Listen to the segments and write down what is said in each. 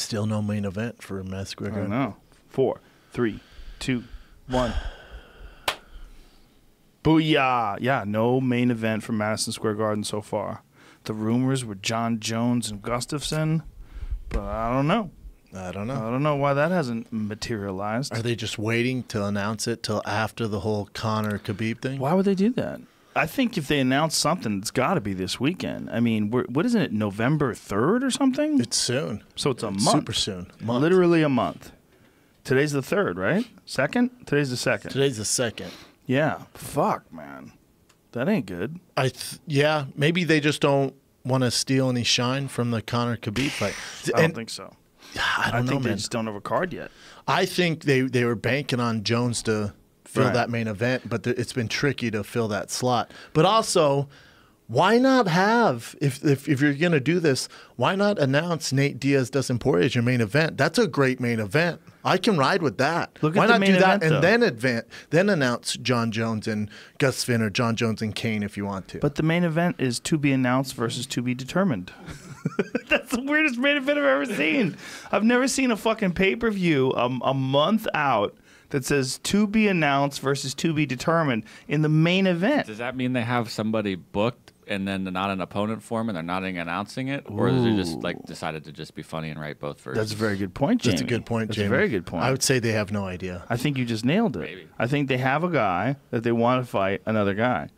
Still no main event for Madison Square Garden. I know. 4, 3, 2, 1. Booyah! Yeah, no main event for Madison Square Garden so far. The rumors were John Jones and Gustafsson, but I don't know. I don't know. I don't know why that hasn't materialized. Are they just waiting to announce it till after the whole Conor-Khabib thing? Why would they do that? I think if they announce something, it's got to be this weekend. I mean, what isn't it, November 3rd or something? It's soon. So it's a month. Super soon. Month. Literally a month. Today's the 3rd, right? 2nd? Today's the 2nd. Today's the 2nd. Yeah. Fuck, man. That ain't good. Yeah, maybe they just don't want to steal any shine from the Conor-Khabib fight. I don't think so. I don't know, think man. they just don't have a card yet. I think they were banking on Jones to fill Right. that main event, but it's been tricky to fill that slot. But also, why not have, if you're going to do this, why not announce Nate Diaz doesn't Poirier as your main event? That's a great main event. I can ride with that. Look at why the not main do that event, and then announce John Jones and Gus Finn or John Jones and Kane if you want to. But the main event is to be announced versus to be determined. That's the weirdest main event I've ever seen. I've never seen a fucking pay-per-view a month out that says to be announced versus to be determined in the main event. Does that mean they have somebody booked and then they're not an opponent for him and they're not announcing it? Or is it just like decided to just be funny and write both versions? That's a very good point, Jamie. That's a good point, That's Jamie. a very good point. I would say they have no idea. I think you just nailed it. Maybe. I think they have a guy that they want to fight another guy.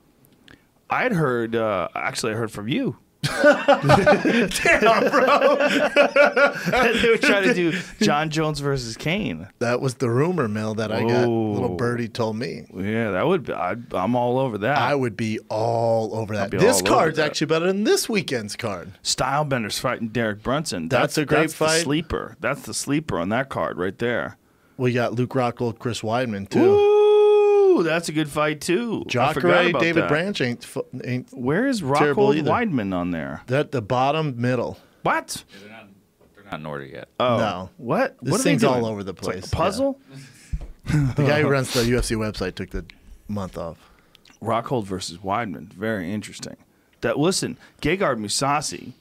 I'd heard, actually, I heard from you. Damn, bro. They were trying to do John Jones versus Kane. That was the rumor mill that I got. Little birdie told me. Yeah, that would be. I'm all over that. I would be all over that. be This all over card's that. actually better than this weekend's card. Stylebender's fighting Derek Brunson. That's a great fight. The sleeper. That's the sleeper on that card right there. We got Luke Rockhold, Chris Weidman, too. Ooh, that's a good fight too. I forgot Jacare, about David that. Branch ain't Where is terrible Rockhold either. Weidman on there? That the bottom middle. What? Yeah, they're not in order yet. Oh, No. What? This What are they thing's doing? all over the It's like place. a puzzle. The guy who runs the UFC website took the month off. Rockhold versus Weidman, very interesting. That listen, Gegard Mousasi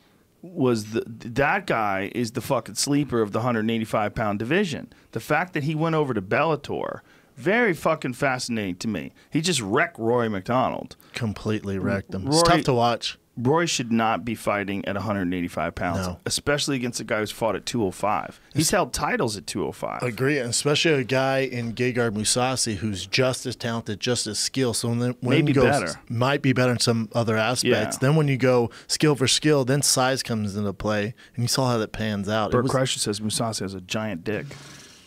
was that guy is the fucking sleeper of the 185-pound division. The fact that he went over to Bellator, very fucking fascinating to me. He just wrecked Rory McDonald. Completely wrecked him. It's Rory- tough to watch. Roy should not be fighting at 185 pounds, No. especially against a guy who's fought at 205. He's held titles at 205. Agree, and especially a guy in Gegard Mousasi who's just as talented, just as skilled. So when Maybe you go, better. might be better in some other aspects. Yeah. Then when you go skill for skill, then size comes into play, and you saw how that pans out. Bert Kreischer says Mousasi has a giant dick.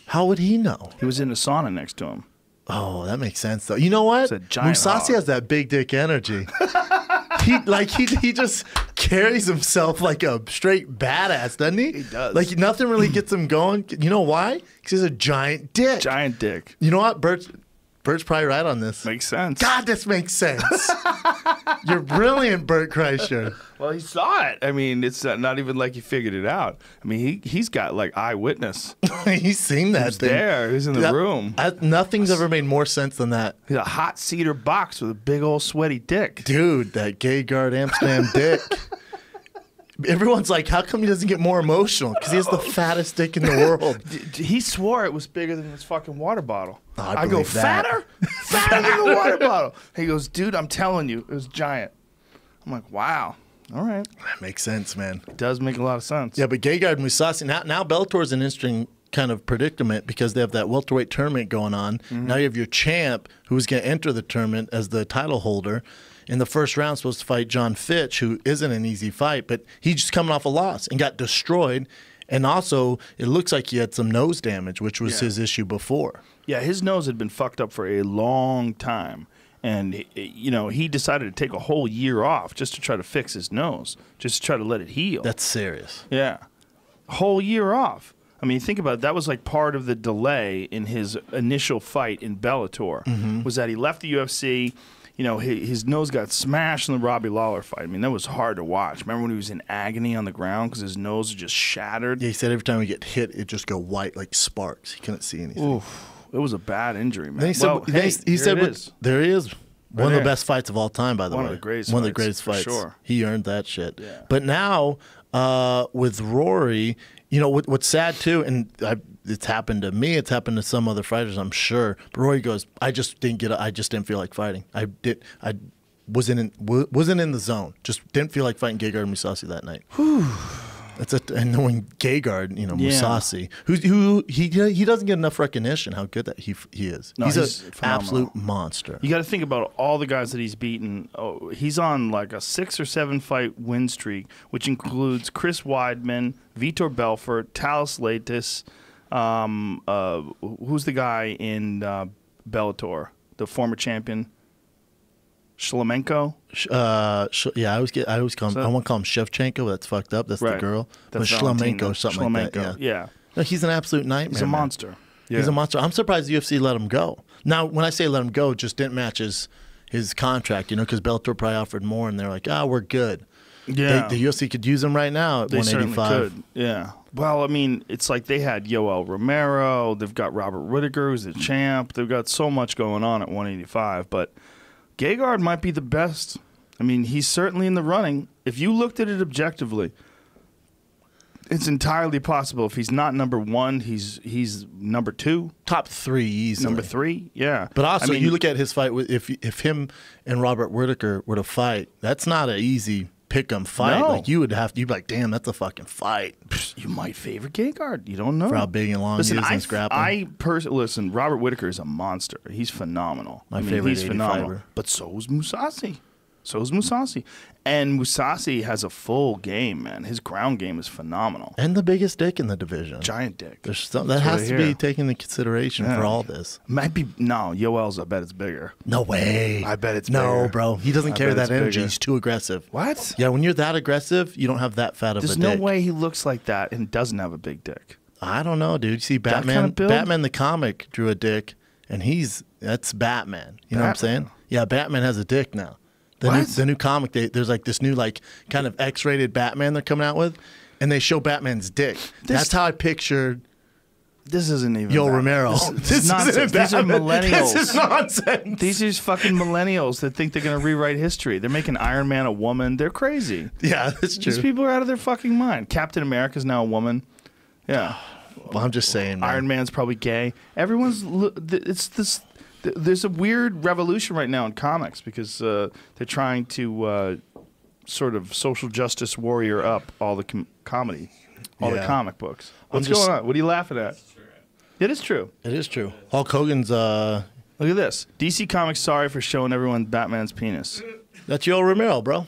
How would he know? He was in the sauna next to him. Oh, that makes sense though. You know what? It's a giant Mousasi hog. has that big dick energy. he just carries himself like a straight badass, doesn't he? He does. Like nothing really gets him going. You know why? Because he's a giant dick. Giant dick. You know what? Bert's probably right on this. Makes sense. God, this makes sense. You're brilliant, Bert Kreischer. Well, he saw it. I mean, it's not even like he figured it out. I mean, he's got like eyewitness. He's seen that He's thing. there. He's in the room. Nothing's ever made more sense than that. He's a hot cedar box with a big old sweaty dick. Dude, that Gegard Amsterdam dick. Everyone's like, how come he doesn't get more emotional? Because he has the fattest dick in the world. He swore it was bigger than his fucking water bottle. Oh, I go, believe that. fatter? Fatter than the water bottle. He goes, dude, I'm telling you, it was giant. I'm like, wow. All right. That makes sense, man. It does make a lot of sense. Yeah, but Gegard Mousasi, now Bellator's an interesting kind of predicament because they have that welterweight tournament going on. Mm-hmm. Now you have your champ who's going to enter the tournament as the title holder. In the first round, supposed to fight John Fitch, who isn't an easy fight, but he's just coming off a loss and got destroyed. And also, it looks like he had some nose damage, which was his issue before. Yeah, his nose had been fucked up for a long time. And, you know, he decided to take a whole year off just to try to fix his nose, just to try to let it heal. That's serious. Yeah. Whole year off. I mean, think about it. That was like part of the delay in his initial fight in Bellator, was that he left the UFC. You know, his nose got smashed in the Robbie Lawler fight. I mean, that was hard to watch. Remember when he was in agony on the ground because his nose was just shattered? Yeah, he said every time he get hit, it just go white like sparks. He couldn't see anything. Oof. It was a bad injury, man. Then he said, Well, hey, he said here it is. there he is. One of there. the best fights of all time, by the way. One of the greatest One of the fights, greatest for fights. sure. He earned that shit. Yeah. But now, with Rory, You know what's sad too, and it's happened to me. It's happened to some other fighters, I'm sure. But Roy goes, I just didn't feel like fighting. I wasn't in the zone. Just didn't feel like fighting Gegard Mousasi that night. And knowing Gegard, Mousasi, who he doesn't get enough recognition how good that he is. No, he's an phenomenal. absolute monster. You got to think about all the guys that he's beaten. Oh, he's on like a 6 or 7 fight win streak, which includes Chris Weidman, Vitor Belfort, Talis Latis. Who's the guy in Bellator, the former champion? Shlamenko? Yeah, I always call him. I won't call him Shevchenko. But that's fucked up. That's Right. the girl. That's but Shlamenko or something like that. Yeah. No, he's an absolute nightmare. He's a man. monster. Yeah. He's a monster. I'm surprised the UFC let him go. Now, when I say let him go, it just didn't match his contract, because Bellator probably offered more, and they're like, we're good. Yeah. The UFC could use him right now at They 185. certainly could. Yeah. Well, I mean, it's like they had Yoel Romero. They've got Robert Whittaker, who's the champ. They've got so much going on at 185. But Gegard might be the best. I mean, he's certainly in the running. If you looked at it objectively, it's entirely possible. If he's not number 1, he's number 2. Top 3 easily. Number 3, yeah. But also, I mean, you look at his fight, if him and Robert Whittaker were to fight, that's not an easy pick-em fight. No. Like, you'd be like, damn, that's a fucking fight. you might favor Gegard. You don't know. For how big and long he is in grappling. Listen, Robert Whittaker is a monster. He's phenomenal. My favorite he's 85er. phenomenal. But so is Mousasi. And Mousasi has a full game, man. His ground game is phenomenal. And the biggest dick in the division. Giant dick. That has to be taken into consideration for all this. Might be Yoel's. I bet it's bigger. No way. I bet it's no, bigger. bro. He doesn't I carry bet that it's energy. bigger. He's too aggressive. What? Yeah, when you're that aggressive, you don't have that fat of There's a dick. no way he looks like that and doesn't have a big dick. I don't know, dude. You see, That Batman. kind of build? Batman the comic drew a dick, and that's Batman. You know what I'm saying? Yeah, Batman has a dick now. The new comic, there's like this new kind of X-rated Batman they're coming out with, and they show Batman's dick. That's how I pictured. This isn't even Romero. This is nonsense. These are millennials. This is nonsense. These are fucking millennials that think they're going to rewrite history. They're making Iron Man a woman. They're crazy. Yeah, that's true. These people are out of their fucking mind. Captain America's now a woman. Yeah. Well, I'm just saying, man. Iron Man's probably gay. There's a weird revolution right now in comics because they're trying to sort of social justice warrior up all the comedy, all the comic books. What's going on? What are you laughing at? It is true. It is true. Hulk Hogan's. Look at this. DC Comics sorry for showing everyone Batman's penis. That's Yoel Romero, bro.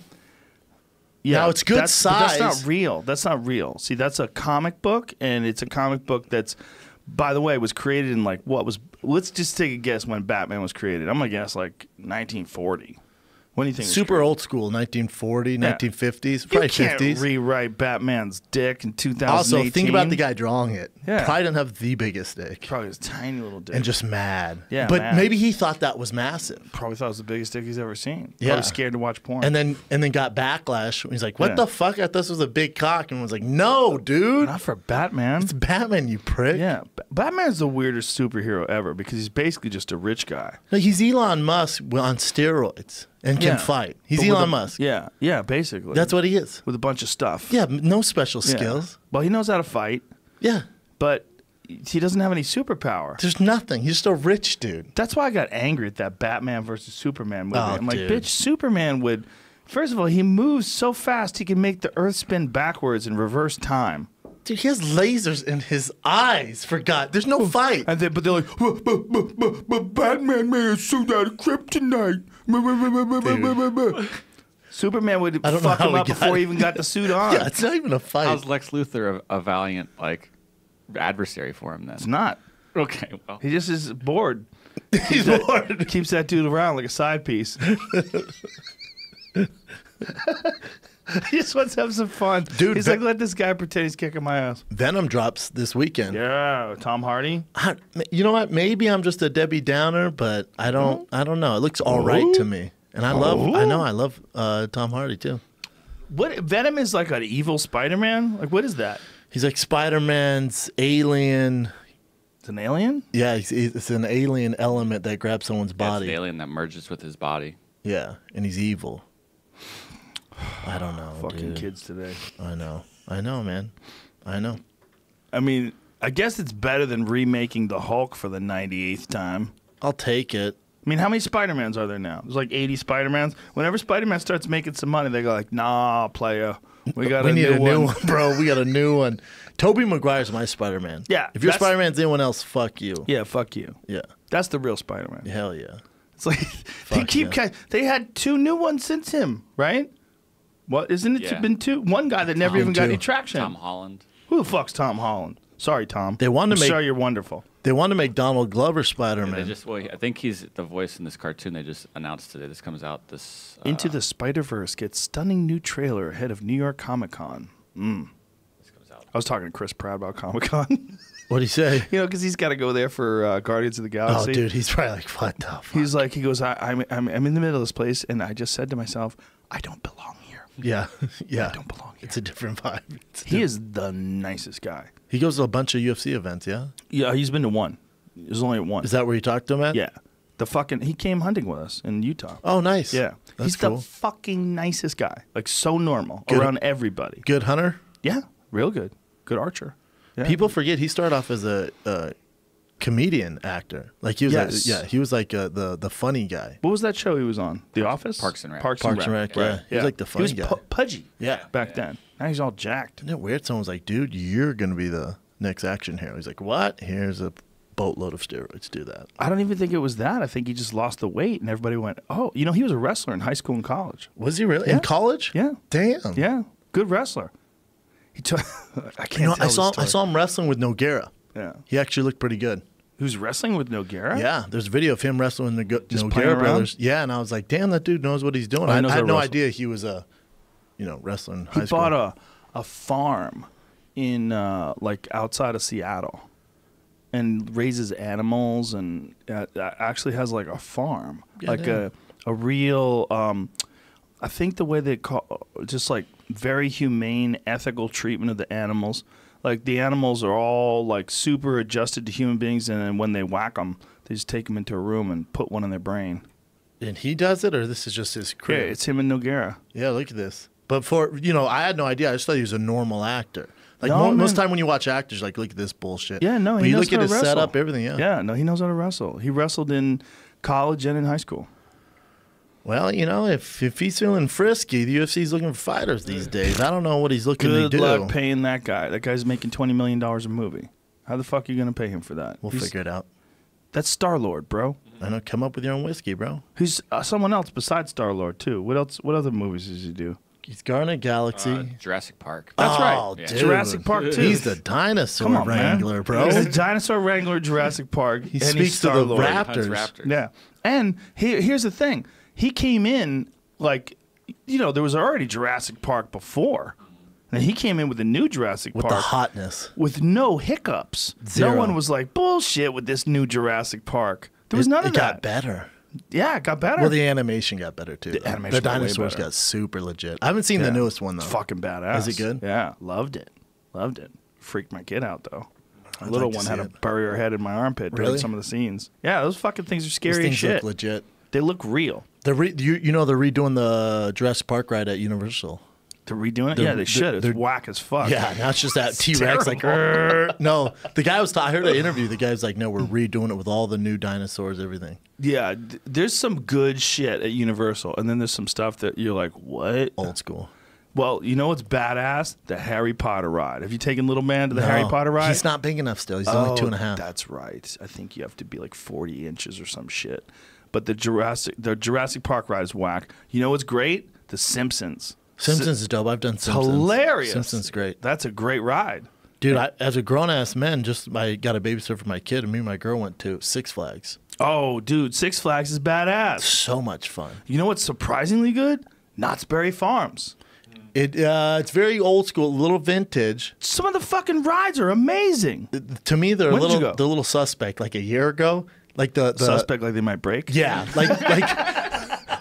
Yeah, now it's good size. But that's not real. That's not real. See, that's a comic book, and it's a comic book that's, by the way, was created in let's just take a guess when Batman was created. I'm going to guess 1940. When do you think? Super old school, 1940, 1950s, probably you can't 50s. Rewrite Batman's dick in 2018. Also, think about the guy drawing it. Yeah. Probably didn't have the biggest dick. Probably his tiny little dick. And just mad. Yeah, but mad. maybe he thought that was massive. Probably thought it was the biggest dick he's ever seen. Yeah. Probably scared to watch porn. And then got backlash. He's like, "What Yeah. the fuck? I thought this was a big cock." And was like, "No, dude, Not for Batman. it's Batman, you prick." Yeah, Batman's the weirdest superhero ever because he's basically just a rich guy. No, he's Elon Musk on steroids and can fight. He's But with Elon Musk. Yeah, basically. That's what he is. with a bunch of stuff. Yeah, no special Yeah. skills. Well, he knows how to fight, Yeah, but he doesn't have any superpower. there's nothing. He's just a rich dude. That's why I got angry at that Batman versus Superman movie. Oh, I'm like, dude. bitch, Superman would. First of all, he moves so fast he can make the Earth spin backwards in reverse time. Dude, he has lasers in his eyes. For God, there's no fight. But they're like, but Batman made a suit out of kryptonite. Superman would I don't know fuck how him he up got before it. he even got the suit on. Yeah, it's not even a fight. How's Lex Luthor a valiant adversary for him then? It's not. Okay, well, He just is bored. He's bored. Keeps that dude around like a side piece. He just wants to have some fun. Dude, He's like, let this guy pretend he's kicking my ass. Venom drops this weekend. Yeah, Tom Hardy. You know what? Maybe I'm just a Debbie Downer, but I don't know. It looks all right to me. And I love Tom Hardy too. What Venom is like an evil Spider-Man? Like, what is that? He's like Spider-Man's alien. It's an alien? Yeah, it's an alien element that grabs someone's it's body. the alien that merges with his body. Yeah, and he's evil. I don't know. Fucking dude. kids today. I know, man. I know. I mean, I guess it's better than remaking the Hulk for the 98th time. I'll take it. I mean, how many Spider-Mans are there now? There's like 80 Spider-Mans. Whenever Spider-Man starts making some money, they go like, nah, playa. We need a new one, bro. We got a new one. Tobey Maguire's my Spider-Man. Yeah. If your Spider-Man's anyone else, fuck you. Yeah, fuck you. Yeah. That's the real Spider-Man. Hell yeah. It's like they keep they had 2 new ones since him, right? What isn't it been 2? One guy that never even got any traction. Tom Holland. Who the fuck's Tom Holland? Sorry, Tom. They wanted to I'm sure you're wonderful. They wanted to make Donald Glover Spider-Man. I think he's the voice in this cartoon they just announced today. This comes out this... Into the Spider-Verse gets stunning new trailer ahead of New York Comic-Con. This comes out. I was talking to Chris Pratt about Comic-Con. What'd he say? You know, because he's got to go there for Guardians of the Galaxy. Oh, dude, he's probably like, what the fuck? He's like, he goes, I'm in the middle of this place, and I just said to myself, I don't belong here. Yeah, yeah. I don't belong here. It's a different vibe. He is the nicest guy. He goes to a bunch of UFC events, yeah? Yeah, he's been to one. There's only one. Is that where you talked to him at? Yeah. He came hunting with us in Utah. Oh, nice. Yeah. That's He's cool. the fucking nicest guy. Like, so normal around everybody. Good hunter? Yeah, real good. Good archer. Yeah. People forget he started off as a comedian actor. Like he was he was like the funny guy. What was that show he was on? The Office? Parks and Rec. Parks and Rec, yeah. He was like the funny guy. He was pudgy Yeah. back then. Now he's all jacked. Isn't it weird? Someone was like, dude, you're going to be the next action hero. He's like, what? Here's a boatload of steroids. Do that. I don't even think it was that. I think he just lost the weight, and everybody went, oh, you know, he was a wrestler in high school and college. Was he really? Yeah. In college? Yeah. Damn. Yeah. Good wrestler. He took. I can't. You know, tell I saw him wrestling with Nogueira. Yeah. He actually looked pretty good. He was wrestling with Nogueira? Yeah, there's a video of him wrestling the playing Nogueira around? brothers. Yeah, and I was like, damn, that dude knows what he's doing. Oh, he I knows had how to no wrestle. idea he was a, wrestling in high He school. bought a farm in like outside of Seattle, and raises animals, and actually has like a farm, like a real. I think the way they call just like very humane, ethical treatment of the animals. Like the animals are all like super adjusted to human beings, and then when they whack them, they just take them into a room and put one in their brain. And he does it, or this is just his Yeah, crib? it's him and Nogueira. Yeah, look at this. But I had no idea. I just thought he was a normal actor. Like No, most man. time when you watch actors, like look at this bullshit. Yeah, no, but he you knows look at how his to wrestle. setup, everything. Yeah. Yeah, no, he knows how to wrestle. He wrestled in college and in high school. Well, if he's feeling frisky, the UFC's looking for fighters these days. I don't know what he's looking to Good do. luck paying that guy. That guy's making $20 million a movie. How the fuck are you going to pay him for that? We'll figure it out. That's Star-Lord, bro. I know. Come up with your own whiskey, bro. Who's someone else besides Star-Lord, too? What else? What other movies does he do? He's Garnet Galaxy. Jurassic Park. That's Oh, right. dude. Jurassic Park 2. He's the dinosaur Come on, wrangler, man. bro. He's the dinosaur wrangler in Jurassic Park. He and speaks he's to the Star-Lord. Raptors. Raptors. Yeah. And here's the thing. He came in, like, there was already Jurassic Park before. And he came in with a new Jurassic With Park. the hotness. With no hiccups. Zero. No one was like, bullshit with this new Jurassic Park. There was none of It that. got better. Yeah, it got better. Well, the animation got better, too. The though. animation The got way dinosaurs better. got super legit. I haven't seen the newest one, though. It's fucking badass. Is it good? Yeah, loved it. Loved it. Freaked my kid out, though. The I'd little like to one see had to it. bury her head in my armpit during Really? some of the scenes. Yeah, those fucking things are These scary as things shit. look legit. They look real. They're redoing the Jurassic Park ride at Universal. They're redoing it? Yeah, they should. It's they're- whack as fuck. Yeah, now it's just that T-Rex. Like, terrible. no, the guy was. I heard an interview. The guy was like, "No, we're redoing it with all the new dinosaurs, everything." Yeah, there's some good shit at Universal, and then there's some stuff that you're like, what? Old school. Well, you know what's badass? The Harry Potter ride. Have you taken little man to the Harry No, Potter ride? He's not big enough still. He's only 2.5. That's right. I think you have to be like 40 inches or some shit. But the Jurassic Park ride is whack. You know what's great? The Simpsons. Simpsons is dope. I've done Simpsons. Hilarious. Simpsons great. That's a great ride. Dude, as a grown-ass man, I got a babysitter for my kid, and me and my girl went to Six Flags. Oh, dude, Six Flags is badass. So much fun. You know what's surprisingly good? Knott's Berry Farms. It's very old school, a little vintage. Some of the fucking rides are amazing. To me, they're When did you go? a little suspect. Like a year ago, like the Suspect like they might break. Yeah,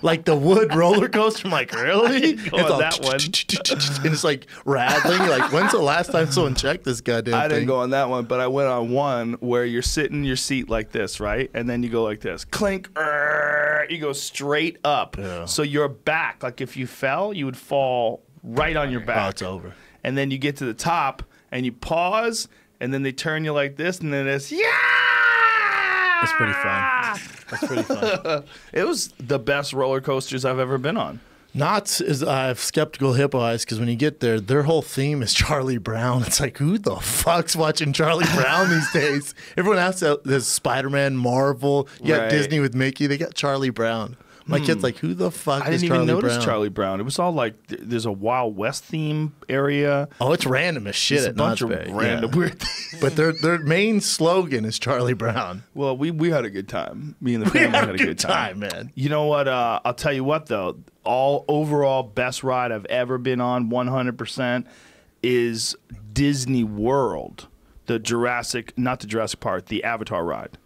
like the wood roller coaster. I'm like, really? Go on that one. And it's like rattling. You're like, when's the last time someone checked this goddamn I thing? didn't go on that one, but I went on one where you're sitting in your seat like this, right? And then you go like this. Clink. You go straight up. Yeah. So your back, like if you fell, you would fall right on your back. Oh, it's over. And then you get to the top and you pause and then they turn you like this, and then it's That's pretty fun. That's pretty fun. It was the best roller coasters I've ever been on. Knott's is I have skeptical hippo eyes because when you get there, their whole theme is Charlie Brown. It's like, who the fuck's watching Charlie Brown these days? Everyone else, there's Spider-Man, Marvel, you got Right. Disney with Mickey, they got Charlie Brown. My kid's like, who the fuck I is didn't Charlie even notice Brown? Charlie Brown. It was all like there's a Wild West theme area. Oh, it's random as shit There's a at bunch Knott's of Berry. random Yeah. weird things. But their main slogan is Charlie Brown. Well, we had a good time. Me and the We family had had a good time, man. You know what? I'll tell you what, though. All overall best ride I've ever been on, 100%, is Disney World. Not the Jurassic Park, the Avatar ride.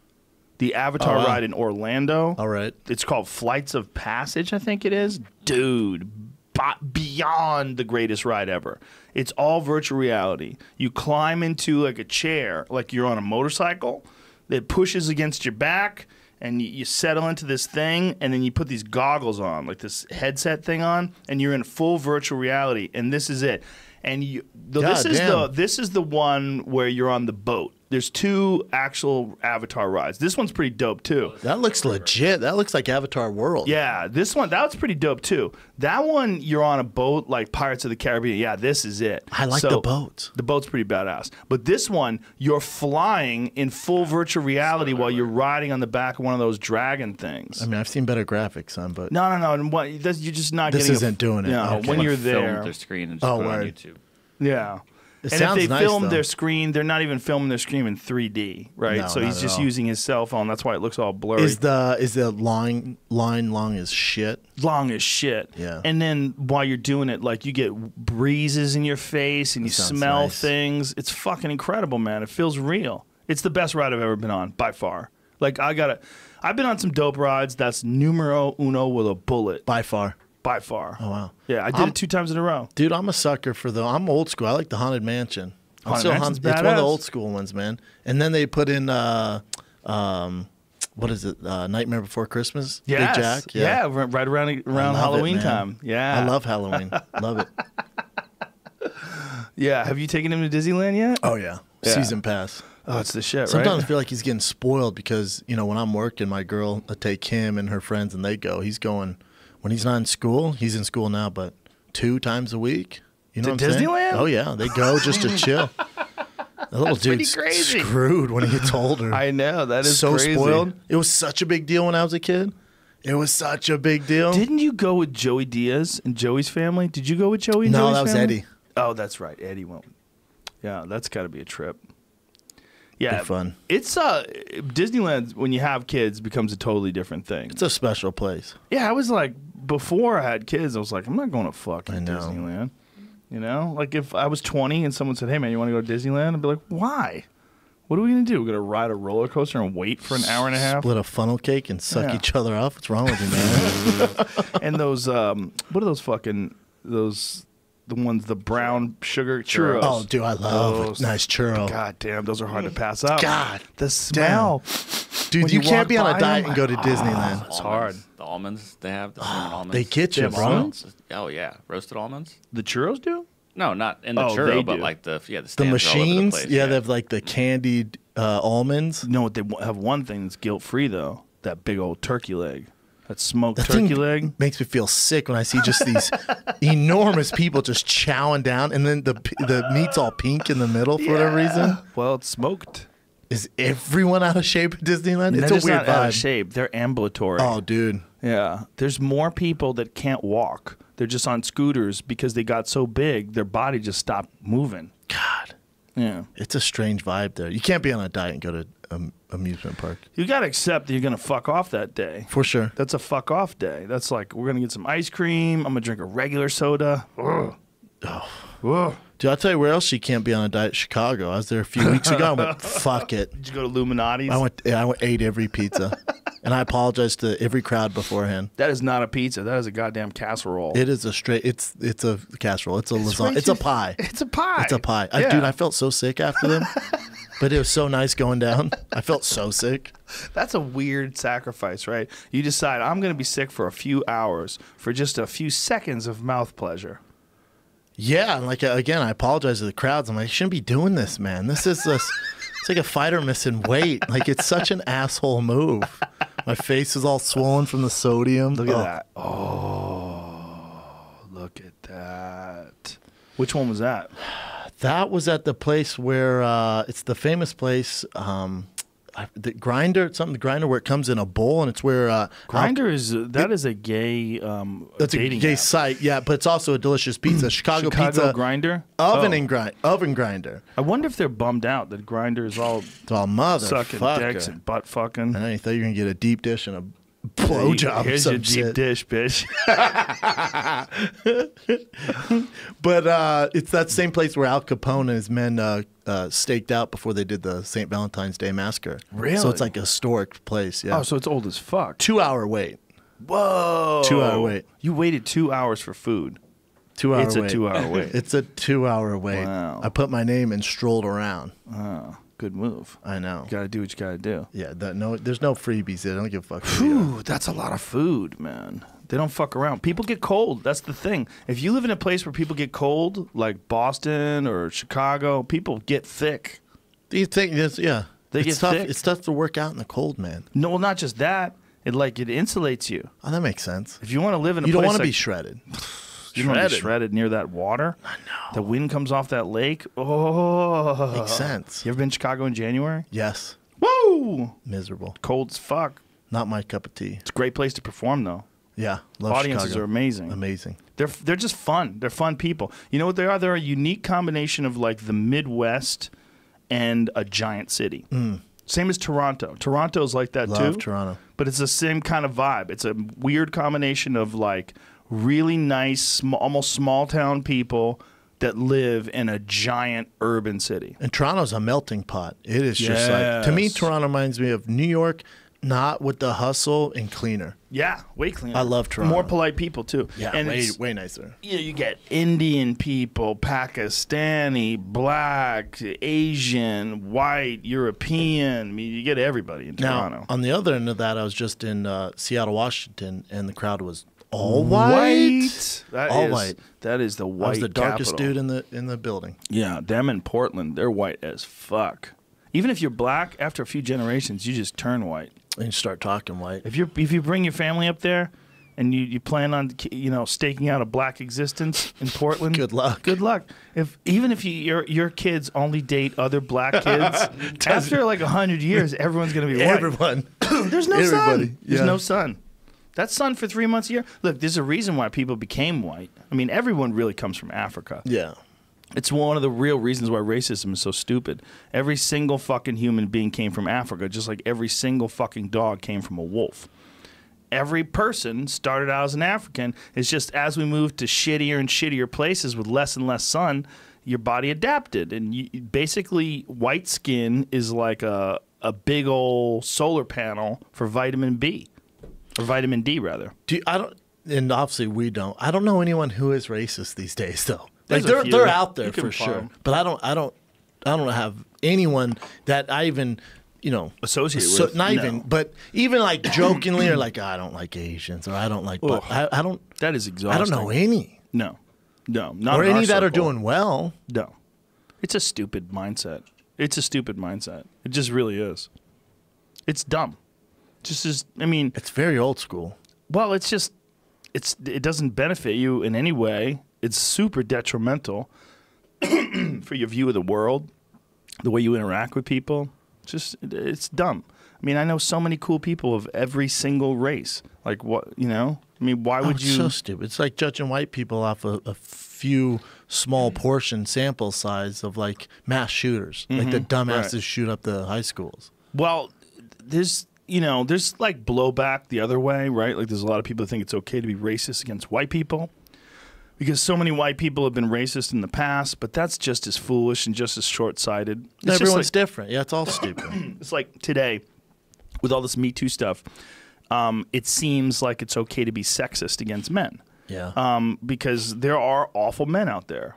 The Avatar Oh, wow. ride in Orlando. All right. It's called Flights of Passage, I think it is. Dude, beyond the greatest ride ever. It's all virtual reality. You climb into like a chair, like you're on a motorcycle that pushes against your back, and you settle into this thing, and then you put these goggles on, like this headset thing on, and you're in full virtual reality, and this is it. And this is the one where you're on the boat. There's 2 actual Avatar rides. This one's pretty dope too. That looks legit. That looks like Avatar World. Yeah, this one, that's pretty dope too. That one, you're on a boat like Pirates of the Caribbean. Yeah, this is it. I like the boats. The boat's pretty badass. But this one, you're flying in full virtual reality while you're riding on the back of one of those dragon things. I mean, I've seen better graphics, son, but No. You're just not This getting isn't doing it. No, Okay. when you're Film there. their screen and just Oh, put it on word. YouTube. Yeah. it And sounds if they nice, film though. their screen, they're not even filming their screen in 3D, right? No, so not he's at just all. using his cell phone. That's why it looks all blurry. Is the line long as shit? Long as shit. Yeah. And then while you're doing it, like you get breezes in your face and you sounds smell nice. things. It's fucking incredible, man. It feels real. It's the best ride I've ever been on, by far. Like I've been on some dope rides. That's numero uno with a bullet, By far. by far. Oh wow. Yeah, I did it 2 times in a row. Dude, I'm a sucker for I'm old school. I like the Haunted Mansion. Haunted Mansion's It's one of badass. the old school ones, man. And then they put in what is it? Nightmare Before Christmas? Yes. Big Jack. Yeah, right around I love Halloween it, man. time. Yeah. I love Halloween. Love it. Yeah. Have you taken him to Disneyland yet? Oh yeah. Yeah. Season pass. Oh, it's the shit, Sometimes I right? feel like he's getting spoiled because, when I'm working, my girl will take him and her friends and they go. He's going when he's not in school. He's in school now, but 2 times a week. You know To what I'm saying? Disneyland? Oh yeah, they go just to chill. The little pretty dude's crazy. screwed when he gets older. I know that is so crazy. spoiled. It was such a big deal when I was a kid. It was such a big deal. Didn't you go with Joey Diaz and Joey's family? Did you go with Joey? And No, Joey's that was family? Eddie. Oh, that's right. Eddie went. Yeah, that's got to be a trip. Yeah, Be fun. It's Disneyland when you have kids becomes a totally different thing. It's a special place. Yeah, I was like before I had kids, I was like, I'm not going to I fucking know. Disneyland. Like if I was 20 and someone said, "Hey man, you want to go to Disneyland?" I'd be like, "Why? What are we gonna do? We're gonna ride a roller coaster and wait for an hour and a half?" Split a funnel cake and suck Yeah. each other off. What's wrong with you, man? And those what are those fucking the ones, the brown sugar churros? Oh, dude, I love Those- a nice churro. God damn, those are hard to pass up. God the smell. Dude, when you you can't walk be on by a diet them, and go to Disneyland. It's hard. The almonds they have, the cinnamon almonds. They get you, They have bro. almonds? Oh yeah, roasted almonds. The churros do? No, not in the Oh, they churro, but do. like the The stands are all over machines, the place. yeah, they have like the candied almonds. No, they have one thing that's guilt free though. That big old turkey leg. That smoked That turkey thing leg. makes me feel sick when I see just these enormous people just chowing down, and then the meat's all pink in the middle for whatever reason. Well, it's smoked. Is everyone out of shape at Disneyland? They're It's a just weird not out of vibe. shape. They're ambulatory. Oh, dude. Yeah. There's more people that can't walk. They're just on scooters because they got so big, their body just stopped moving. God. Yeah. It's a strange vibe there. You can't be on a diet and go to amusement park. You got to accept that you're going to fuck off that day. For sure. That's a fuck off day. That's like, we're going to get some ice cream. I'm going to drink a regular soda. Ugh. Ugh. Dude, I'll tell you where else you can't be on a diet. Chicago. I was there a few weeks ago. I went, fuck it. Did you go to Illuminati's? I ate every pizza. And I apologized to every crowd beforehand. That is not a pizza. That is a goddamn casserole. It is a straight, it's a casserole. It's a lasagna. It's a pie. It's a pie. It's a pie. Yeah. Dude, I felt so sick after them. But it was so nice going down. I felt so sick. That's a weird sacrifice, right? You decide, I'm going to be sick for a few hours for just a few seconds of mouth pleasure. Yeah, and like again, I apologize to the crowds. I'm like, I shouldn't be doing this, man. This is this. It's like a fighter missing weight. Like it's such an asshole move. My face is all swollen from the sodium. Look at that. Oh, look at that. Which one was that? That was at the place where it's the famous place, the Grinder, the Grinder where it comes in a bowl, and it's where Grinder is a gay that's a dating gay app. site, yeah, but it's also a delicious pizza. Chicago pizza Grinder oven grinder. I wonder if they're bummed out that Grinder is all It's all mother sucking dicks and butt fucking. I know you thought you were gonna get a deep dish and a blowjob. Here's your deep dish, bitch. But it's that same place where Al Capone and his men staked out before they did the St. Valentine's Day massacre. Really? So it's like a historic place. Yeah. Oh, so it's old as fuck. 2-hour wait. Whoa. 2-hour wait. You waited 2 hours for food. 2-hour It's wait. a 2-hour wait. It's a 2-hour wait. Wow. I put my name and strolled around. Oh, good move. I know. You gotta do what you gotta do. Yeah. There's no freebies there. I don't give a fuck. Whew, that's a lot of food, man. They don't fuck around. People get cold. That's the thing. If you live in a place where people get cold, like Boston or Chicago, people get thick. Do you think this? Yeah. They it's get tough. thick. It's tough to work out in the cold, man. No, well, not just that. It insulates you. Oh, that makes sense. If you want to live in a You place don't want to like, be shredded. you don't want to be shredded near that water. I know. The wind comes off that lake. Oh, Makes sense. You ever been to Chicago in January? Yes. Woo! Miserable. Cold as fuck. Not my cup of tea. It's a great place to perform, though. Yeah. Love Audiences Chicago. are amazing. Amazing. They're just fun. They're fun people. You know what they are? They're a unique combination of like the Midwest and a giant city. Same as Toronto. Toronto's like that Love too. Toronto. But it's the same kind of vibe. It's a weird combination of like really nice, almost small town people that live in a giant urban city. And Toronto's a melting pot. It is just like, to me, Yes. Toronto reminds me of New York, not with the hustle and cleaner. Yeah, way cleaner. I love Toronto. More polite people too. Yeah, and way nicer. you get Indian people, Pakistani, black, Asian, white, European. I mean, you get everybody in Toronto. Now, on the other end of that, I was just in Seattle, Washington, and the crowd was all white. All white. That is the white I was the darkest capital. dude in the building. Yeah, them in Portland, they're white as fuck. Even if you're black, after a few generations, you just turn white. And you start talking white. If you bring your family up there, and you plan on staking out a black existence in Portland, Good luck. Good luck. Even if your kids only date other black kids, after like 100 years, everyone's gonna be white. Everyone. There's no sun. Everybody, There's yeah. no sun. That's sun for 3 months a year. Look, there's a reason why people became white. I mean, everyone really comes from Africa. Yeah. It's one of the real reasons why racism is so stupid. Every single fucking human being came from Africa, just like every single fucking dog came from a wolf. Every person started out as an African. It's just as we moved to shittier and shittier places with less and less sun, your body adapted. And basically, white skin is like a big old solar panel for vitamin B. Or vitamin D, rather. And obviously we don't. I don't know anyone who is racist these days, though. Like There's a few. they're out there You can for sure. farm. But I don't have anyone that I even Associate with? Not No. even, but even like jokingly or like I don't like Asians or I don't like. But I don't. That is I exhausting. don't know any No, not or in our any that are circle. doing well. No. It's a stupid mindset. It's a stupid mindset. It just really is. It's dumb. It's very old school. Well, it doesn't benefit you in any way. It's super detrimental for your view of the world, the way you interact with people. It's dumb. I mean, I know so many cool people of every single race. Like what, I mean, why would It's you? so stupid. It's like judging white people off a few small portion sample size of like mass shooters, like the dumbasses right. shoot up the high schools. Well, there's like blowback the other way, right? Like there's a lot of people that think it's okay to be racist against white people because so many white people have been racist in the past, but that's just as foolish and just as short-sighted. It's just Everyone's like, different. Yeah, it's all stupid. it's like today with all this Me Too stuff, it seems like it's okay to be sexist against men. Yeah. Because there are awful men out there,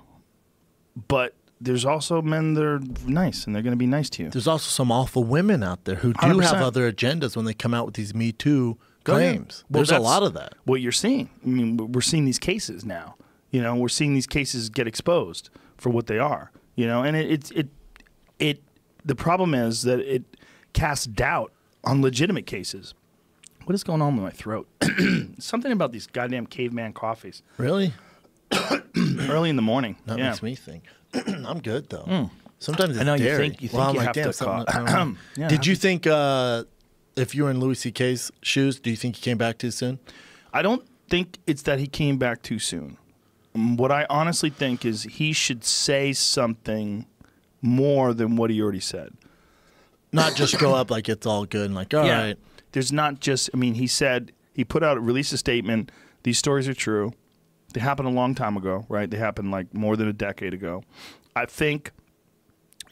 but there's also men that are nice, and they're going to be nice to you. There's also some awful women out there who do 100%. have other agendas when they come out with these Me Too claims. Well, There's a that's lot of that. What you're seeing. I mean, we're seeing these cases now. You know, we're seeing these cases get exposed for what they are. You know, and the problem is that it casts doubt on legitimate cases. What is going on with my throat? Something about these goddamn caveman coffees. Really? Early in the morning. That yeah. makes me think. I'm good though. Sometimes it's I know dairy. you think Well, I'm you like, have damn, to something- Yeah, Did you think if you were in Louis C.K.'s shoes, do you think he came back too soon? I don't think it's that he came back too soon. What I honestly think is he should say something more than what he already said. Not just go up like it's all good and like, all right. There's not just, I mean, he released a statement. These stories are true. They happened a long time ago, right? They happened like more than a decade ago. I think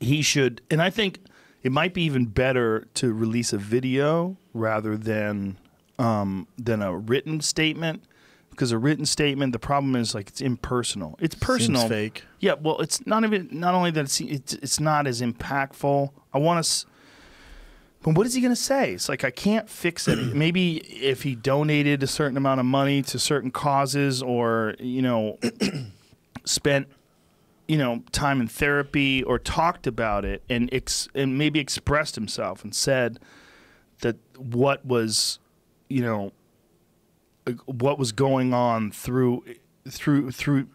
he should, and I think it might be even better to release a video rather than a written statement. Because a written statement, the problem is like it's impersonal. It's personal. Seems fake. Yeah, well, it's not even. Not only that, it's not as impactful. I want to. But what is he going to say? It's like I can't fix it. Maybe if he donated a certain amount of money to certain causes, or spent time in therapy, or talked about it, and maybe expressed himself and said that what was going on through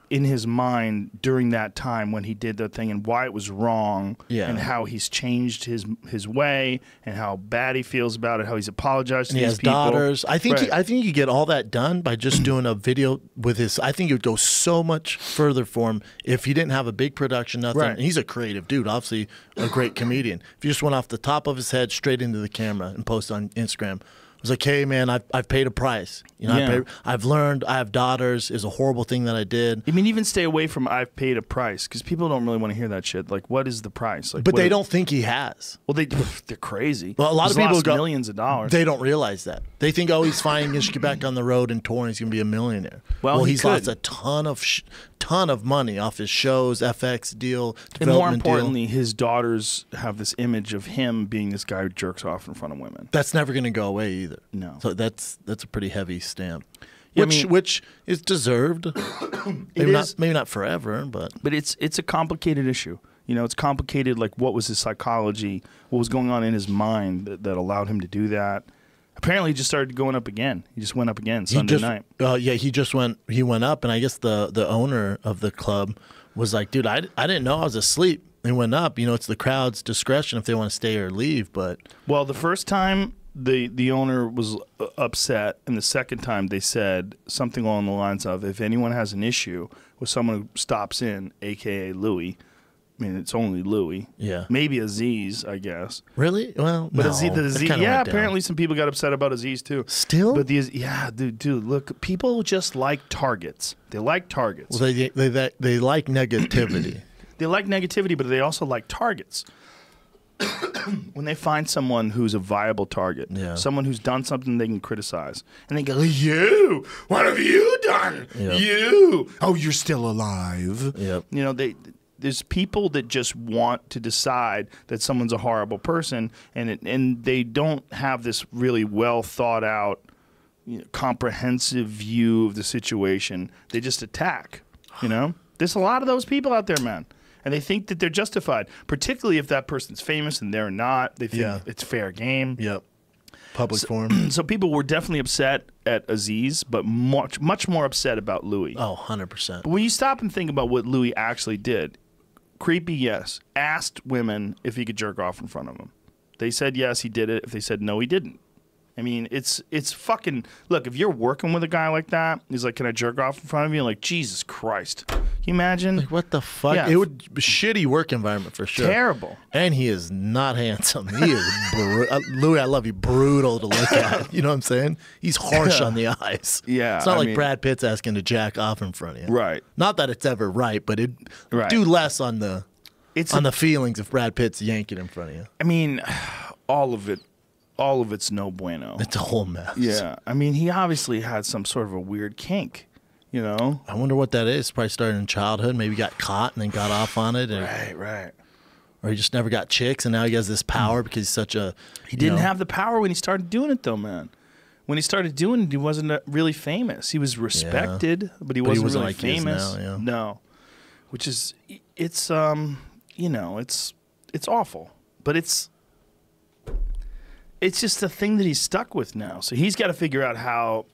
in his mind during that time when he did the thing, and why it was wrong, and how he's changed his way, and how bad he feels about it, how he's apologized to He these has people. daughters. I think Right. I think you get all that done by just doing a video with his. I think it would go so much further for him if he didn't have a big production, nothing. Right. And he's a creative dude, obviously a great comedian. If he just went off the top of his head straight into the camera and post on Instagram. It was like, hey man, I've paid a price. I've learned. I have daughters. It's a horrible thing that I did. I mean, even stay away from "I've paid a price" because people don't really want to hear that shit. Like, what is the price? Like, But they don't think he has. Well, they're crazy. Well, a lot He's of people lost go millions of dollars. They don't realize that. They think, oh, he's fine. He should get back on the road and tour, and he's gonna be a millionaire. Well, he's could. lost a ton of money off his shows, FX deal, And more development deal. importantly, his daughters have this image of him being this guy who jerks off in front of women. That's never going to go away either. No. So that's a pretty heavy stamp, Yeah, which is deserved. maybe is. not forever, but But it's a complicated issue. It's complicated. Like, what was his psychology? What was going on in his mind that allowed him to do that? Apparently, he just started going up again. He just went up again Sunday night. He went up, and I guess the owner of the club was like, dude, I didn't know I was asleep. He went up. It's the crowd's discretion if they want to stay or leave. But Well, the first time the owner was upset, and the second time they said something along the lines of, if anyone has an issue with someone who stops in, a.k.a. Louis, I mean, it's only Louis. Yeah. Maybe Aziz, I guess. really, well, But no, Aziz, that kinda went down. apparently some people got upset about Aziz too. Still? But dude, look, people just like targets. They like targets. Well, they like negativity. They like negativity, but they also like targets. When they find someone who's a viable target, someone who's done something they can criticize, and they go, "You, what have you done? Yep. You, oh, you're still alive." Yep. There's people that just want to decide that someone's a horrible person, and they don't have this really well thought out, comprehensive view of the situation. They just attack. There's a lot of those people out there, man. And they think that they're justified, particularly if that person's famous and they're not. They think it's fair game. Yep. Public forum. So people were definitely upset at Aziz, but much more upset about Louis. Oh, 100%. But when you stop and think about what Louis actually did, creepy, yes. Asked women if he could jerk off in front of them. They said yes, he did it. If they said no, he didn't. I mean, it's fucking... Look, if you're working with a guy like that, he's like, can I jerk off in front of you? Like, Jesus Christ. Can you imagine? Like, what the fuck? Yeah. It would be a shitty work environment for sure. Terrible. And he is not handsome. He is Louis, I love you, brutal to look at. You know what I'm saying? He's harsh on the eyes. Yeah, It's not I like mean- Brad Pitt's asking to jack off in front of you. Right. Not that it's ever right, but it Right. do less on the It's the feelings if Brad Pitt's yanking in front of you. I mean, all of it's no bueno. It's a whole mess. Yeah. I mean, he obviously had some sort of a weird kink, I wonder what that is. Probably started in childhood. Maybe got caught and then got off on it. Right. Or he just never got chicks, and now he has this power because he's such a... He didn't have the power when he started doing it, though, man. when he started doing it, he wasn't really famous. He was respected, but he wasn't really like he is famous. now, yeah. No, which is it's you know, it's awful, but it's just a thing that he's stuck with now. So he's got to figure out how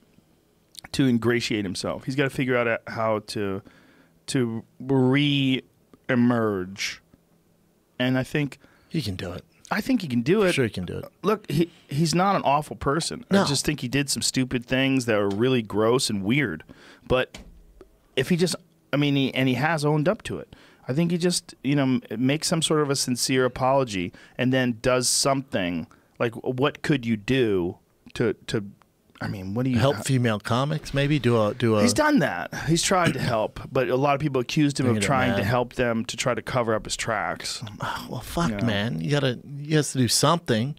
to ingratiate himself. He's got to figure out how to re-emerge. And I think he can do it. I think he can do it. Sure, he can do it. Look, he's not an awful person. No. I just think he did some stupid things that were really gross and weird. But if he just, I mean, he has owned up to it. I think he just, you know, makes some sort of a sincere apology and then does something. Like, what could you do to I mean, what do you help female comics? Maybe do a. He's done that. He's tried to help, but a lot of people accused him of trying to help them to try to cover up his tracks. Oh, well, fuck, man. He has to do something.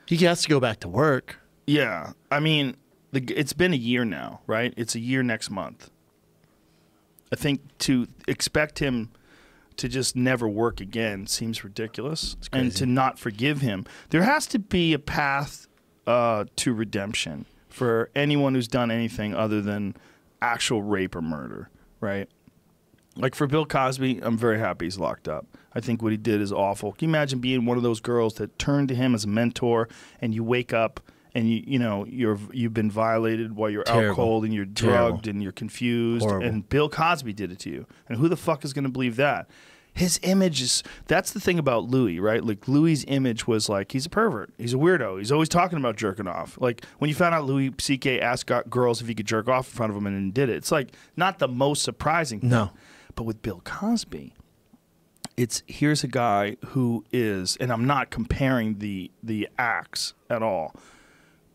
He has to go back to work. Yeah, I mean, it's been a year now, right? It's a year next month. I think to expect him to just never work again seems ridiculous, and to not forgive him. There has to be a path to redemption for anyone who's done anything other than actual rape or murder, right? Like for Bill Cosby, I'm very happy he's locked up. I think what he did is awful. Can you imagine being one of those girls that turned to him as a mentor, and you wake up and you've been violated while you're out cold and you're drugged and you're confused, and Bill Cosby did it to you, and who the fuck is going to believe that? His image is, that's the thing about Louis, right? Like, Louis's image was like, he's a pervert. He's a weirdo. He's always talking about jerking off. Like, when you found out Louis C.K. asked girls if he could jerk off in front of them and then did it, it's like not the most surprising thing. No. But with Bill Cosby, here's a guy who is, and I'm not comparing the acts at all,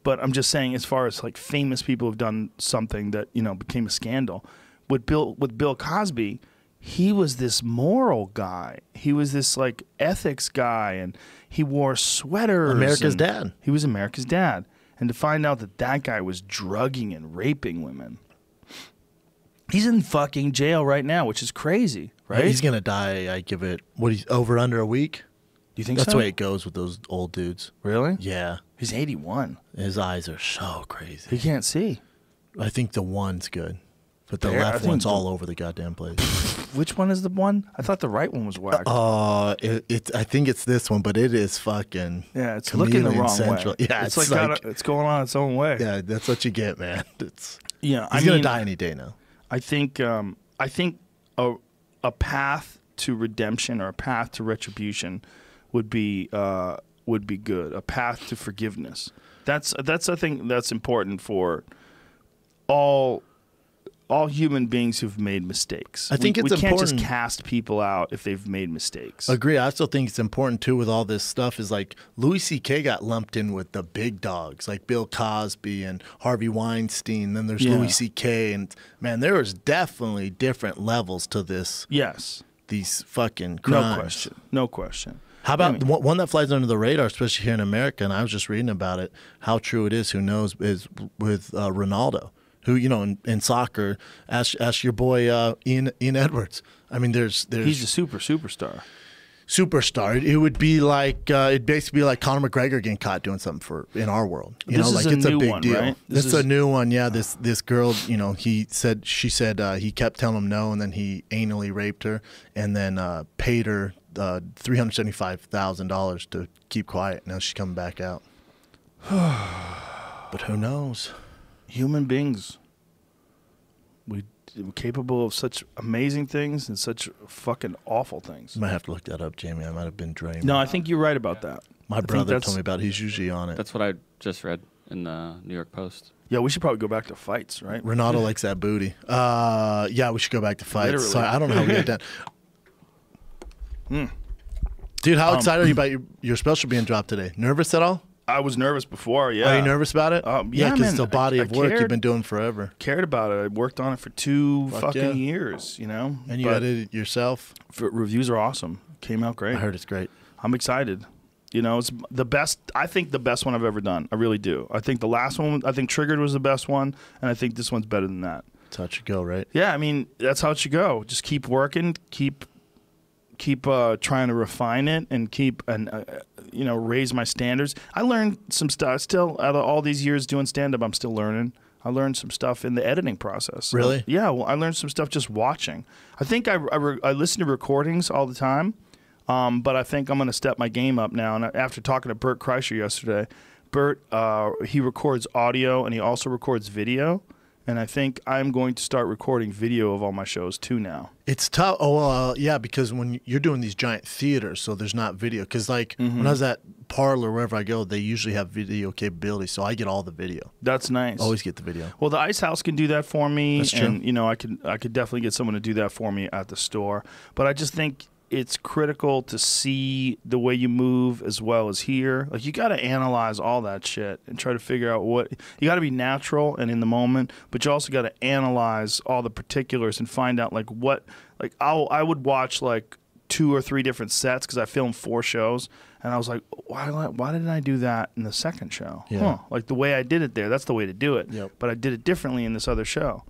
but I'm just saying as far as like famous people who've done something that, you know, became a scandal. With Bill Cosby, he was this moral guy. He was this like ethics guy, and he wore sweaters. America's dad. He was America's dad. And to find out that guy was drugging and raping women. He's in fucking jail right now, which is crazy, right? He's going to die, I give it, over under a week? Do you think That's so? the way it goes with those old dudes. Really? Yeah. He's 81. His eyes are so crazy. He can't see. I think the one's good, but the left one's all over the goddamn place. Which one is the one? I thought the right one was whacked. I think it's this one, but it is fucking. Yeah, it's looking the wrong central. way. Yeah, it's like it's going on its own way. Yeah, that's what you get, man. He's gonna die any day now. I think a path to redemption or a path to retribution would be good. A path to forgiveness. That's I think that's important for all human beings who've made mistakes. I think it's important. We can't just important. cast people out if they've made mistakes. Agree. I also think it's important too with all this stuff is like Louis C.K. got lumped in with the big dogs like Bill Cosby and Harvey Weinstein. Then there's Louis C.K. and man, there was definitely different levels to this. Yes. These fucking crimes. No question. How about one that flies under the radar, especially here in America? And I was just reading about it. How true it is, who knows? Is with Ronaldo. Who, you know, in soccer, ask your boy Ian Edwards. I mean, there's he's a superstar. Superstar. It would be like it'd basically be like Conor McGregor getting caught doing something in our world. You know, like it's a big deal. Right? This is a new one. Yeah, this girl. You know, she said he kept telling him no, and then he anally raped her, and then paid her $375,000 to keep quiet. Now she's coming back out. But who knows? Human beings, we're capable of such amazing things and such fucking awful things. You might have to look that up, Jamie. I might have been dreaming. No, I think you're right about that. My brother told me about it. He's usually on it. That's what I just read in the New York Post. Yeah, we should probably go back to fights, right? Ronaldo likes that booty. Yeah, we should go back to fights. Literally. Sorry, I don't know how we get done. Dude, how excited are you about your special being dropped today? Nervous at all? I was nervous before, yeah. Are you nervous about it? Yeah, because man, it's a body of work you've been doing forever. Cared about it. I worked on it for 2 fucking years, you know? And you edited it yourself? Reviews are awesome. Came out great. I heard it's great. I'm excited. You know, it's the best. I think the best one I've ever done. I really do. I think the last one, I think Triggered was the best one, and I think this one's better than that. That's how it should go, right? Yeah, I mean, that's how it should go. Just keep working, keep trying to refine it, and keep raise my standards. I learned some stuff. Still, out of all these years doing stand-up, I'm still learning. I learned some stuff in the editing process. Really? Yeah, well, I learned some stuff just watching. I think I listen to recordings all the time, but I think I'm going to step my game up now. And after talking to Bert Kreischer yesterday, Bert, he records audio and he also records video. And I think I'm going to start recording video of all my shows too now. It's tough. Oh, well, yeah, because when you're doing these giant theaters, so there's not video. Because like when I was at Parlor, wherever I go, they usually have video capability, so I get all the video. That's nice. Always get the video. Well, the Ice House can do that for me. That's true. And I could definitely get someone to do that for me at the store. But I just think it's critical to see the way you move as well as hear. Like, you got to analyze all that shit and try to figure out what you got to be natural and in the moment, but you also got to analyze all the particulars and find out like what. Like, I would watch like 2 or 3 different sets because I filmed 4 shows, and I was like, why didn't I do that in the second show? Yeah. Like the way I did it there, that's the way to do it. Yep. But I did it differently in this other show.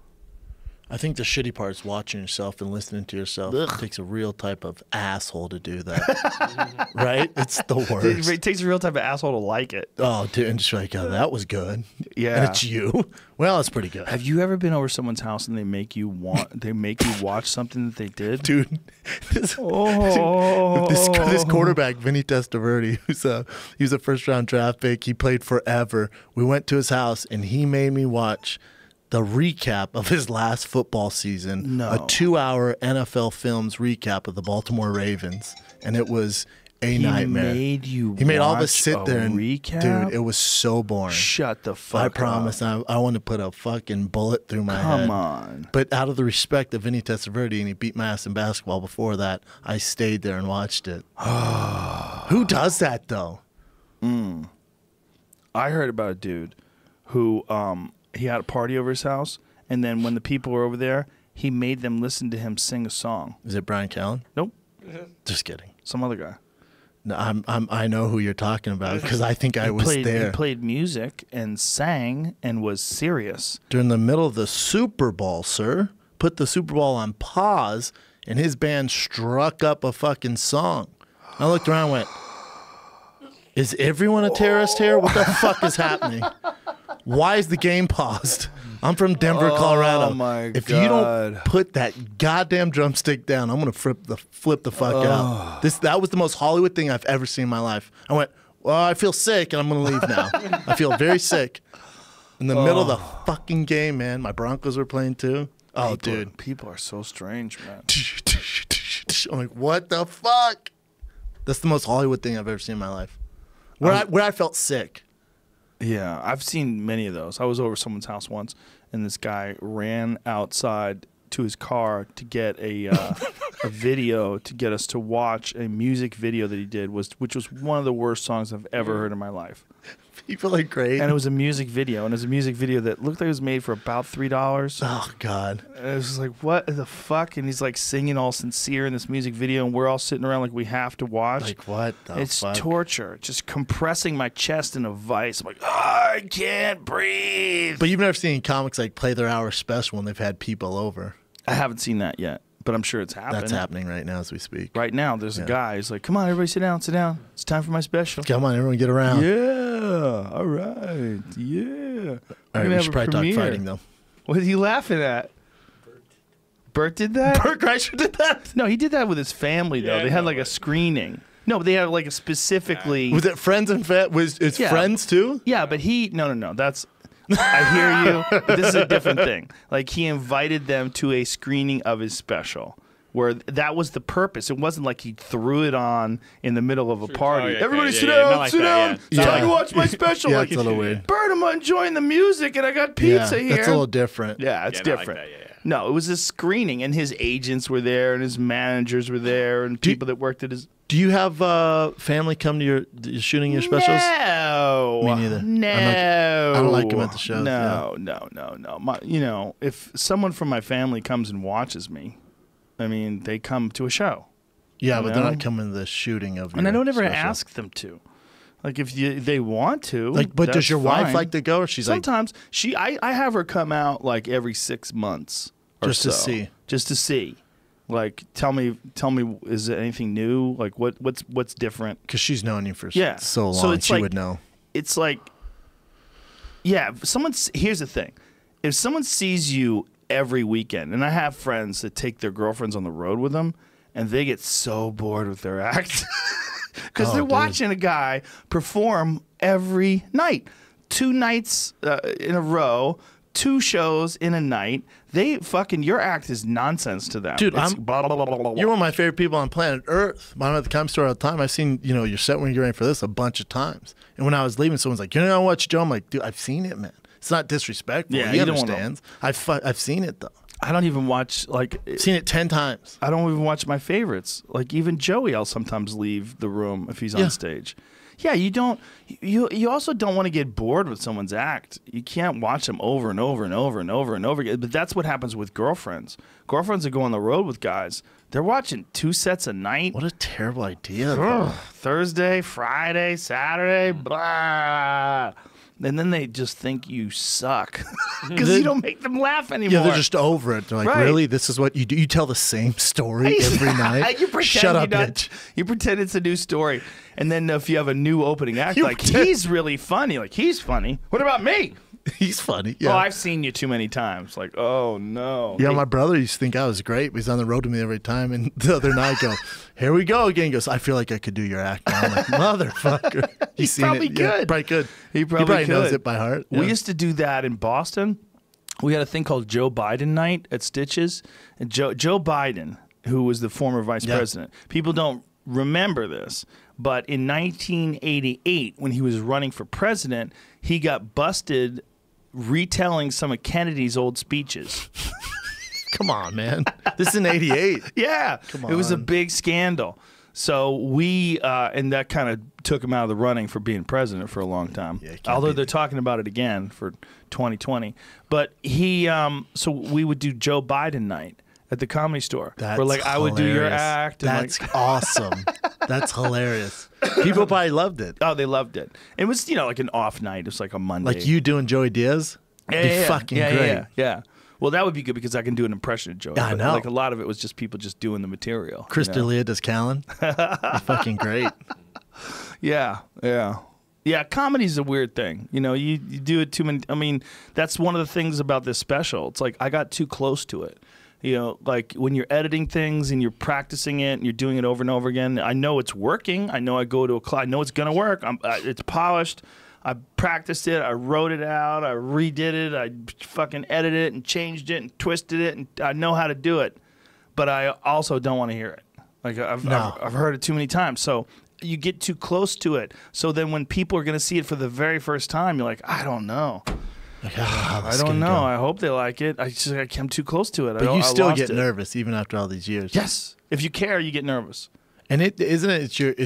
I think the shitty part is watching yourself and listening to yourself. It takes a real type of asshole to do that. Right? It's the worst. It takes a real type of asshole to like it. Oh, dude, and just like, oh, that was good. Yeah. And it's you. Well, it's pretty good. Have you ever been over someone's house and they make you watch something that they did? Dude, this quarterback, Vinny Testaverde, he was a first-round draft pick. He played forever. We went to his house, and he made me watch the recap of his last football season, No. a 2-hour NFL Films recap of the Baltimore Ravens, and it was a nightmare. He made all of us watch sit a there and recap? dude, it was so boring. Shut the fuck I up. promise. I want to put a fucking bullet through my head. Come on. But out of the respect of Vinny Testaverde, and he beat my ass in basketball before that, I stayed there and watched it. Who does that though? I heard about a dude who he had a party over his house, and then when the people were over there, he made them listen to him sing a song. Is it Brian Callen? Nope. Just kidding. Some other guy. No, I know who you're talking about because I think I was there. He played music and sang and was serious. During the middle of the Super Bowl, sir. Put the Super Bowl on pause, and his band struck up a fucking song. I looked around and went, is everyone a terrorist here? What the fuck is happening? Why is the game paused? I'm from Denver, Colorado. Oh my if you don't put that goddamn drumstick down, I'm gonna flip the fuck out. That was the most Hollywood thing I've ever seen in my life. I went, well, I feel sick and I'm gonna leave now. I feel very sick. In the middle of the fucking game, man. My Broncos were playing too. Oh, dude. People are so strange, man. I'm like, what the fuck? That's the most Hollywood thing I've ever seen in my life. Where I felt sick. Yeah, I've seen many of those. I was over someone's house once, and this guy ran outside to his car to get a video to get us to watch a music video that he did, which was one of the worst songs I've ever heard in my life. People are great. And it was a music video, and it was a music video that looked like it was made for about $3. Oh, God. And it was just like, what the fuck? And he's like singing all sincere in this music video, and we're all sitting around like we have to watch. Like, what the It's fuck? torture. Just compressing my chest in a vice. I'm like, I can't breathe. But you've never seen comics like play their hour special when they've had people over. I haven't seen that yet, but I'm sure it's happening. That's happening right now as we speak. Right now, there's a guy who's like, come on, everybody sit down, sit down. It's time for my special. Come on, everyone get around. Yeah, all right, yeah. All right, we should probably talk fighting, though. What are you laughing at? Bert did that? Bert Kreischer did that? No, he did that with his family, though. They had like a screening. No, but they had like a specifically... Was it friends and it's friends too? Yeah, but no. That's... I hear you. But this is a different thing. Like, he invited them to a screening of his special, where that was the purpose. It wasn't like he threw it on in the middle of a party. Oh, yeah, Everybody okay. sit Yeah, down, not like sit that, down. yeah. It's time to watch my special. Yeah, like, it's a little weird. Bert, I'm enjoying the music, and I got pizza here. That's a little different. Yeah, it's Yeah, not like different. that, yeah. No, it was a screening, and his agents were there, and his managers were there, and people that worked at his... Do you have family come to your shooting your specials? No. Me neither. No. I don't like them at the shows. No. If someone from my family comes and watches me, I mean, they come to a show. Yeah, You but they're know? not coming to the shooting of your And I don't ever special. ask them to. Like, if they want to. Like, but does that's your wife fine. like to go, or she's Sometimes I have her come out like every 6 months or Just to so. see. Just to see. Like, tell me, is there anything new? Like, what's different? Because she's known you for Yeah. so long, So it's she like- would know. It's like, yeah, here's the thing. If someone sees you every weekend, and I have friends that take their girlfriends on the road with them, and they get so bored with their act because Oh, they're dude. watching a guy perform every night, 2 nights in a row, 2 shows in a night. They fucking, your act is nonsense to them. Dude, It's blah, blah, blah, blah, blah. You're one of my favorite people on planet Earth. I'm at the comedy store all the time. I've seen, your set when you're ready for this a bunch of times. And when I was leaving, someone's like, you know what, Joe? I'm like, dude, I've seen it, man. It's not disrespectful. Yeah, he you don't wanna- understands. I've seen it, though. I don't even watch, like, I've seen it 10 times. I don't even watch my favorites. Like, even Joey, I'll sometimes leave the room if he's Yeah. on stage. Yeah, you also don't want to get bored with someone's act. You can't watch them over and over and over and over and over again. But that's what happens with girlfriends. Girlfriends that go on the road with guys, they're watching 2 sets a night. What a terrible idea, though. Thursday, Friday, Saturday, blah. And then they just think you suck because you don't make them laugh anymore. Yeah, they're just over it. They're like, Right. really? This is what you do? You tell the same story every night? You pretend Shut up, you're not- bitch. You pretend it's a new story, and then if you have a new opening act, You like pretend- he's really funny, like he's funny. What about me? He's funny. Yeah. Oh, I've seen you too many times. Like, oh no. Yeah, Hey, my brother used to think I was great. But he's on the road with me every time. And the other night, I go, here we go again. He goes, I feel like I could do your act now. I'm like, motherfucker. He probably it. Yeah, could. probably could. He probably knows could. it by heart. We Yeah. used to do that in Boston. We had a thing called Joe Biden night at Stitches. And Joe Biden, who was the former vice Yeah. president, people don't remember this, but in 1988, when he was running for president, he got busted retelling some of Kennedy's old speeches. Come on, man. This is in 88. Yeah, Come it was a on. big scandal. So we, and that kind of took him out of the running for being president for a long time. Yeah, it can't Although be- they're talking about it again for 2020. But he, so we would do Joe Biden night at the Comedy Store. That's where like I would do your hilarious. act. And That's like, awesome. That's hilarious. People probably loved it. oh, they loved it. It was, like an off night. It was like a Monday. Like you doing Joey Diaz? Yeah, Be yeah, fucking yeah, great. Yeah, yeah. Well, that would be good because I can do an impression of Joey. Yeah, I But, know. Like a lot of it was just people just doing the material. Chris you know? D'Elia does Callan. Be fucking great. Yeah, yeah. Yeah, comedy's a weird thing. You do it too many. I mean, that's one of the things about this special. It's like I got too close to it. Like when you're editing things and you're practicing it and you're doing it over and over again, I know it's working. I know I go to a class. I know it's going to work. It's polished. I practiced it. I wrote it out. I redid it. I fucking edited it and changed it and twisted it. And I know how to do it. But I also don't want to hear it. Like I've heard it too many times. So you get too close to it. So then when people are going to see it for the very first time, you're like, I don't know. Like, how I this don't gonna know. go? I hope they like it. I'm too close to it. But you still lost get it. nervous even after all these years. Yes. If you care, you get nervous. And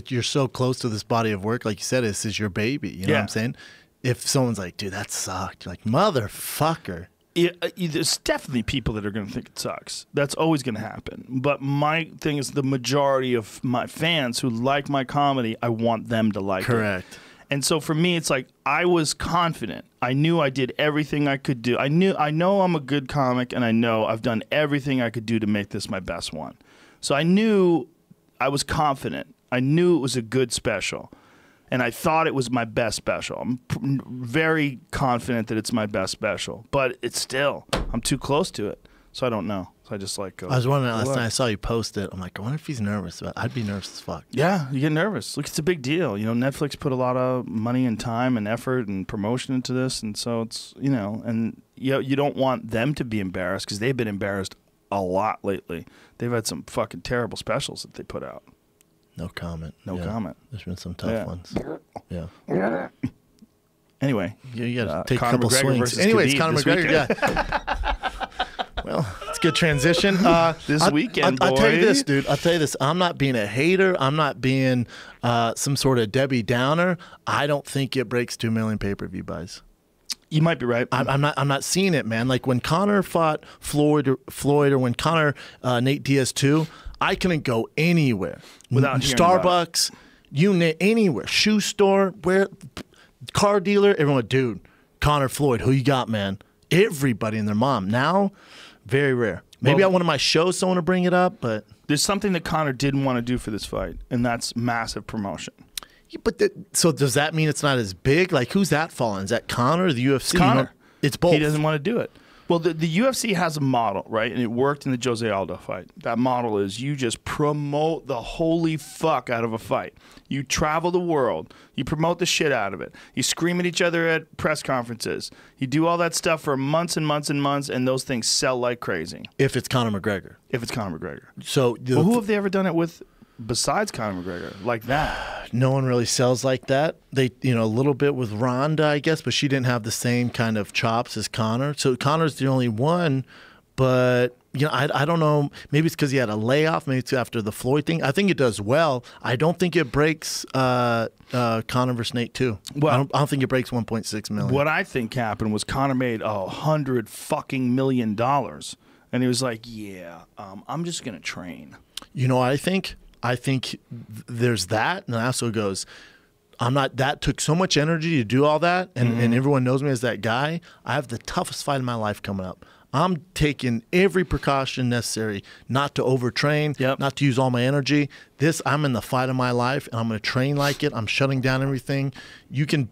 you're so close to this body of work, like you said, this is your baby. You know what I'm saying? If someone's like, dude, that sucked, you're like, motherfucker. There's definitely people that are going to think it sucks. That's always going to happen. But my thing is the majority of my fans who like my comedy, I want them to like it. Correct. And so for me, it's like I was confident. I knew I did everything I could do. I know I'm a good comic, and I know I've done everything I could do to make this my best one. So I knew I was confident. I knew it was a good special. And I thought it was my best special. I'm very confident that it's my best special. But it's still, I'm too close to it. So I don't know. So I just like go. I was wondering last look. night I saw you post it. I'm like, I wonder if he's nervous. I'd be nervous as fuck. Yeah, you get nervous. Look, it's a big deal. Netflix put a lot of money and time and effort and promotion into this. And so it's, and you don't want them to be embarrassed because they've been embarrassed a lot lately. They've had some fucking terrible specials that they put out. No comment. No comment. There's been some tough ones. Yeah. Anyway. You got to take a Conor couple McGregor swings. versus Anyways, Khabib Conor this McGregor, weekend. yeah. Well, it's a good transition. This weekend, I'll tell you boy. this, dude. I'll tell you this. I'm not being a hater. I'm not being some sort of Debbie Downer. I don't think it breaks 2 million pay-per-view buys. You might be right. I'm not seeing it, man. Like when Conor fought Floyd or when Conor Nate Diaz too, I couldn't go anywhere Without hearing about Starbucks, anywhere, shoe store, car dealer, everyone, dude, Conor Floyd, who you got, man? Everybody and their mom. Now, Very rare. Maybe Well, on one of my shows someone will bring it up, but There's something that Conor didn't want to do for this fight, and that's massive promotion. yeah, but so does that mean it's not as big? Like, who's that falling? Is that Conor or the UFC? Conor. It's both. He doesn't want to do it. Well, the UFC has a model, right? And it worked in the Jose Aldo fight. That model is you just promote the holy fuck out of a fight. You travel the world. You promote the shit out of it. You scream at each other at press conferences. You do all that stuff for months and months and months, and those things sell like crazy. If it's Conor McGregor. If it's Conor McGregor. So Well, who have they ever done it with besides Conor McGregor like that? no one really sells like that. They, a little bit with Ronda, I guess, but she didn't have the same kind of chops as Conor. So Conor's the only one, but I don't know. Maybe it's because he had a layoff. Maybe it's after the Floyd thing. I think it does well. I don't think it breaks Conor versus Nate too. Well, I don't think it breaks 1.6 million. What I think happened was Conor made $100 million, and he was like, "Yeah, I'm just gonna train." You know what I think? I think there's that, and it also goes, that took so much energy to do all that, and everyone knows me as that guy. I have the toughest fight of my life coming up. I'm taking every precaution necessary not to overtrain, not to use all my energy. I'm in the fight of my life, and I'm going to train like it. I'm shutting down everything. You can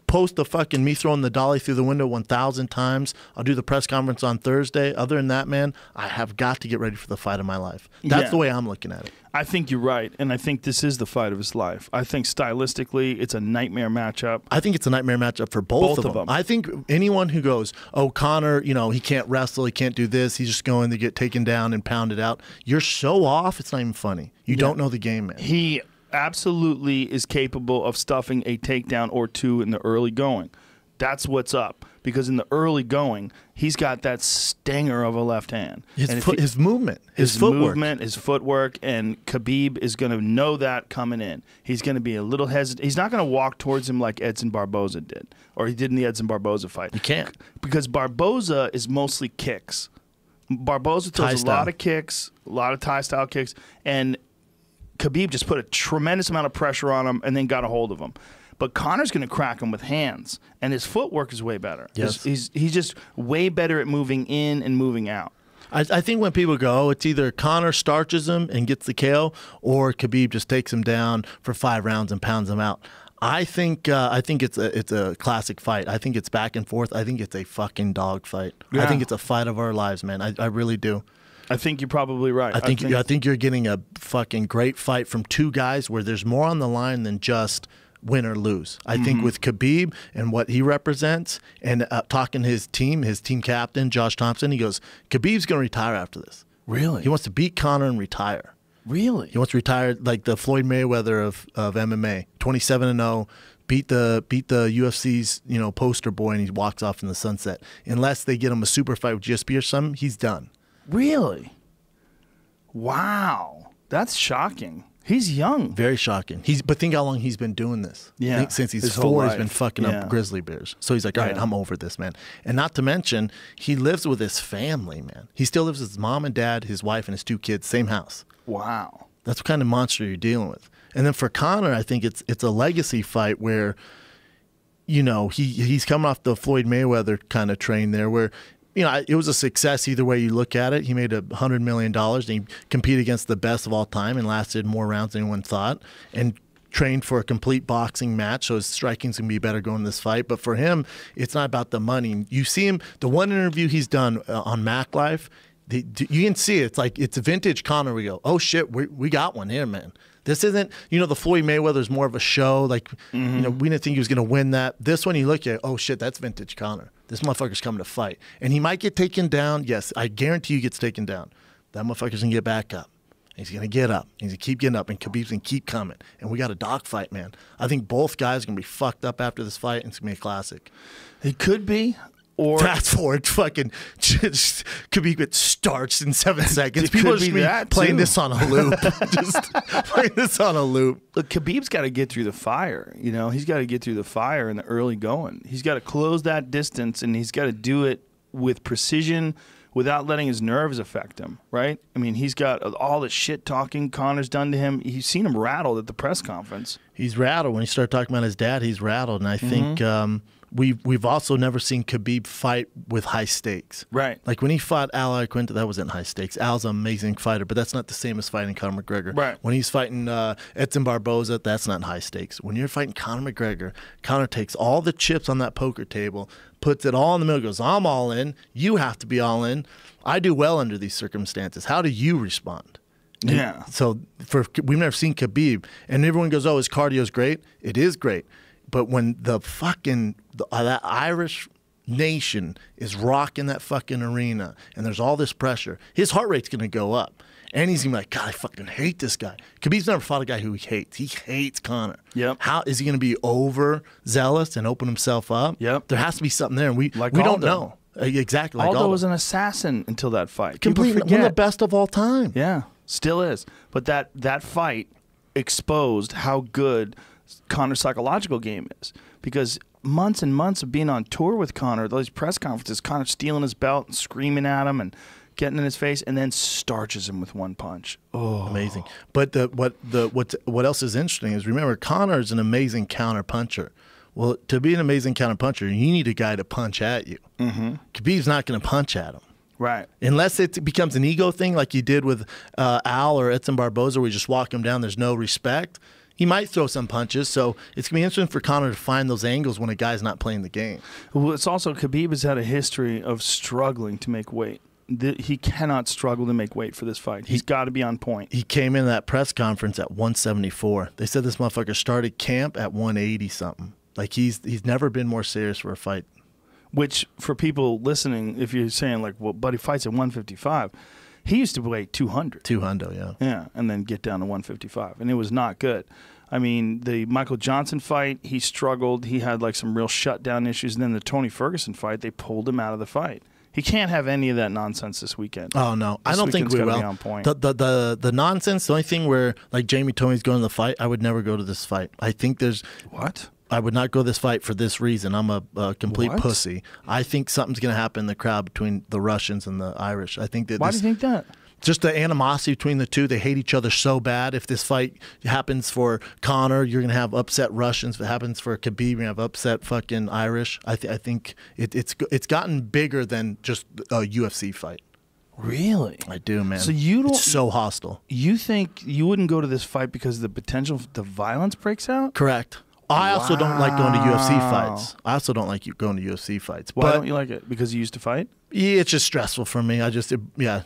post the fucking me throwing the dolly through the window 1,000 times. I'll do the press conference on Thursday. Other than that, man, I have got to get ready for the fight of my life. That's the way I'm looking at it. I think you're right, and I think this is the fight of his life. I think stylistically, it's a nightmare matchup. I think it's a nightmare matchup for both of them. I think anyone who goes, oh, Conor, he can't wrestle, he can't do this, he's just going to get taken down and pounded out. You're so off, it's not even funny. You don't know the game, man. He absolutely is capable of stuffing a takedown or two in the early going. That's what's up. Because in the early going, he's got that stinger of a left hand. His movement, his footwork. His footwork, and Khabib is going to know that coming in. He's going to be a little hesitant. He's not going to walk towards him like Edson Barboza did, or he did in the Edson Barboza fight. You can't. Because Barboza is mostly kicks. Barboza throws a lot of kicks, a lot of Thai-style kicks, and Khabib just put a tremendous amount of pressure on him and then got a hold of him. But Conor's going to crack him with hands, and his footwork is way better. Yes. He's just way better at moving in and moving out. I think when people go, it's either Conor starches him and gets the KO, or Khabib just takes him down for 5 rounds and pounds him out. I think it's a classic fight. I think it's back and forth. I think it's a fucking dog fight. Yeah. I think it's a fight of our lives, man. I really do. I think you're probably right. I think you're getting a fucking great fight from two guys where there's more on the line than just win or lose. I think with Khabib and what he represents, and talking to his team captain, Josh Thompson, he goes, Khabib's going to retire after this. Really? He wants to beat Conor and retire. Really? He wants to retire like the Floyd Mayweather of MMA, 27-0, beat the UFC's poster boy, and he walks off in the sunset. Unless they get him a super fight with GSP or something, he's done. Really? Wow. That's shocking. He's young. Very shocking. But think how long he's been doing this. Yeah. I think since he's His whole 4, he's life. been fucking up grizzly bears. So he's like, all right, Yeah. I'm over this, man. And not to mention, he lives with his family, man. He still lives with his mom and dad, his wife, and his 2 kids, same house. Wow. That's what kind of monster you're dealing with. And then for Conor, I think it's a legacy fight where, he's coming off the Floyd Mayweather kind of train there where, it was a success either way you look at it. He made $100 million, and he competed against the best of all time and lasted more rounds than anyone thought, and trained for a complete boxing match, so his striking's going to be better going this fight. But for him, it's not about the money. You see him, the one interview he's done on Mac Life, you can see it. It's like it's a vintage Conor. We go, oh, shit, we got one here, man. This isn't, the Floyd Mayweather's more of a show. Like, we didn't think he was going to win that. This one, you look at, oh, shit, that's vintage Conor. This motherfucker's coming to fight. And he might get taken down. Yes, I guarantee you he gets taken down. That motherfucker's going to get back up. He's going to get up. He's going to keep getting up, and Khabib's going to keep coming. And we got a dog fight, man. I think both guys are going to be fucked up after this fight, and it's going to be a classic. It could be. Or fast forward, fucking Khabib gets starched in 7 seconds. It People could are be that, playing too. this on a loop. Just playing this on a loop. Look, Khabib's got to get through the fire. He's got to get through the fire in the early going. He's got to close that distance, and he's got to do it with precision without letting his nerves affect him, right? I mean, he's got all the shit talking Conor's done to him. He's seen him rattled at the press conference. He's rattled. When you start talking about his dad, he's rattled. And I think we've also never seen Khabib fight with high stakes. Right. Like when he fought Al Iaquinta, that wasn't high stakes. Al's an amazing fighter, but that's not the same as fighting Conor McGregor. Right. When he's fighting Edson Barboza, that's not high stakes. When you're fighting Conor McGregor, Conor takes all the chips on that poker table, puts it all in the middle, goes, I'm all in. You have to be all in. I do well under these circumstances. How do you respond? Yeah. So we've never seen Khabib, and everyone goes, "Oh, his cardio's great." It is great, but when the fucking that Irish nation is rocking that fucking arena, and there's all this pressure, his heart rate's gonna go up, and he's gonna be like, "God, I fucking hate this guy." Khabib's never fought a guy who he hates. He hates Conor. Yep. How is he gonna be overzealous and open himself up? Yep. There has to be something there, and we Like don't Aldo. know exactly. Like Aldo was an assassin until that fight. completely People one of the forget. best of all time. Yeah, still is. But that fight exposed how good Conor's psychological game is, because months and months of being on tour with Conor, those press conferences, Conor stealing his belt and screaming at him and getting in his face, and then starches him with one punch. Oh, Amazing. But what else is interesting is, remember, Conor is an amazing counter puncher. Well, to be an amazing counter puncher, you need a guy to punch at you. Mm-hmm. Khabib's not going to punch at him. right. Unless it becomes an ego thing like you did with Al or Edson Barboza, where you just walk him down, there's no respect. He might throw some punches, so it's going to be interesting for Conor to find those angles when a guy's not playing the game. Well, it's also Khabib has had a history of struggling to make weight. He cannot struggle to make weight for this fight. He's got to be on point. He came in that press conference at 174. They said this motherfucker started camp at 180-something. Like, he's never been more serious for a fight. Which, for people listening, if you're saying, like, well, Buddy fights at 155, he used to weigh 200. 200, yeah. Yeah, and then get down to 155, and it was not good. I mean, the Michael Johnson fight, he struggled. He had, like, some real shutdown issues. And then the Tony Ferguson fight, they pulled him out of the fight. He can't have any of that nonsense this weekend. Oh, no. I don't think we gotta will. be on point. The nonsense, the only thing where, like, Jamie Tony's going to the fight, I would never go to this fight. I think there's... What? I would not go this fight for this reason. I'm a complete What? pussy. I think something's going to happen in the crowd between the Russians and the Irish. I think that Why do you think that? just the animosity between the two. They hate each other so bad. If this fight happens for Conor, you're going to have upset Russians. If it happens for Khabib, you're going to have upset fucking Irish. I think it's gotten bigger than just a UFC fight. Really? I do, man. So you don't- It's so hostile. You think you wouldn't go to this fight because the potential the violence breaks out? Correct. I also don't like going to UFC Wow. fights. I also don't like going to UFC fights. Why but don't you like it? Because you used to fight? yeah, it's just stressful for me. It's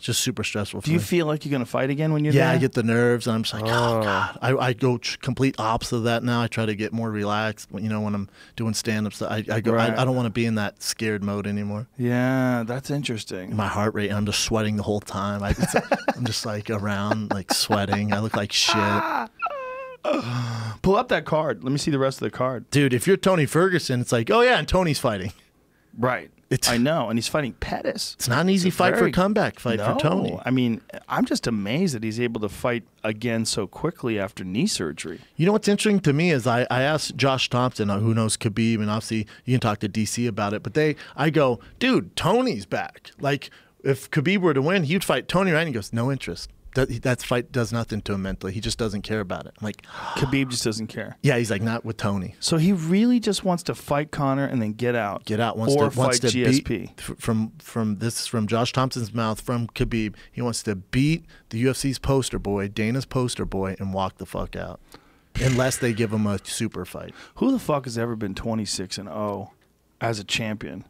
just super stressful for Do me. you feel like you're going to fight again when you're Yeah, there? I get the nerves, and I'm just like, oh God. I go complete opposite of that now. I try to get more relaxed. When I'm doing stand-ups, I go. Right. I don't want to be in that scared mode anymore. Yeah, that's interesting. My heart rate, I'm just sweating the whole time. I'm just like around, like sweating. I look like shit. Pull up that card. Let me see the rest of the card. Dude, if you're Tony Ferguson, it's like, oh yeah, and Tony's fighting. Right. I know, and he's fighting Pettis. It's not an easy fight for a comeback fight for Tony. I mean, I'm just amazed that he's able to fight again so quickly after knee surgery. You know what's interesting to me is I asked Josh Thompson, who knows Khabib, and obviously you can talk to DC about it, but I go, dude, Tony's back. Like, if Khabib were to win, he'd fight Tony, right? And he goes, no interest. That fight does nothing to him mentally. He just doesn't care about it. I'm like, Khabib just doesn't care. yeah, he's like, not with Tony. So he really just wants to fight Conor and then get out. Get out. Wants or to fight GSP. beat from Josh Thompson's mouth, from Khabib. He wants to beat the UFC's poster boy, Dana's poster boy, and walk the fuck out. Unless they give him a super fight. Who the fuck has ever been 26-0 as a champion?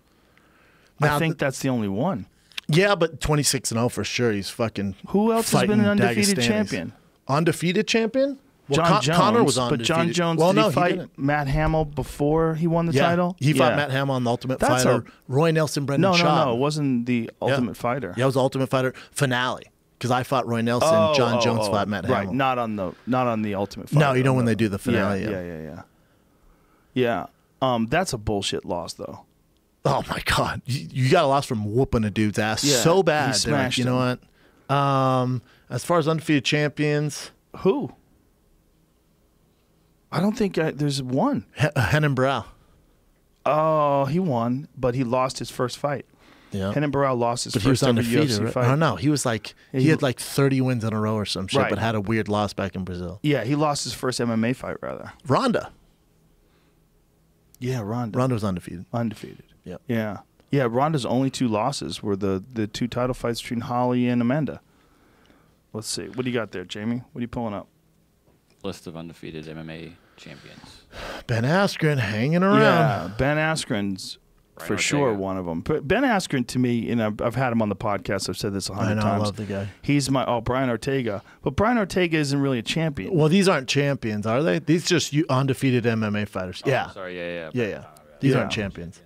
Now, I think that's the only one. Yeah, but 26-0 for sure. He's fucking. Who else has been an undefeated champion? Undefeated champion? Well, John Jones. Connor was but undefeated. John Jones, well, did no, he fight didn't. Matt Hamill before he won the Yeah, title? he fought Matt Hamill on the Ultimate That's Fighter. Roy Nelson, Brendan Schaub. No, it wasn't the Ultimate Fighter. Yeah, it was the Ultimate Fighter finale. Because I fought Roy Nelson, John Jones fought Matt Hamill. Right, not on the Ultimate Fighter. No, you know when they do the finale. Yeah. That's a bullshit loss, though. Oh my God, you got a loss from whooping a dude's ass so he bad. They're like, smashed you know what? As far as undefeated champions, Who? I don't think there's one. Henan Brow. Oh, he won, but he lost his first fight. Yeah. Renan Barão lost his But he was first ever undefeated, UFC right? fight. Oh, no. He was like, he had like 30 wins in a row or some shit, Right. but had a weird loss back in Brazil. Yeah, he lost his first MMA fight, rather. Ronda. Yeah, Ronda. Ronda was undefeated. Undefeated. Yep. Yeah. Yeah, Ronda's only 2 losses were the 2 title fights between Holly and Amanda. Let's see. What do you got there, Jamie? What are you pulling up? List of undefeated MMA champions. Ben Askren hanging around. Yeah, Ben Askren's Brian for Ortega. sure one of them. But Ben Askren, to me, and I've had him on the podcast. I've said this 100 I know, times. I love the guy. He's my Brian Ortega. But Brian Ortega isn't really a champion. Well, these aren't champions, are they? These just undefeated MMA fighters. Yeah. Oh, sorry, yeah. Yeah. These Yeah. aren't champions.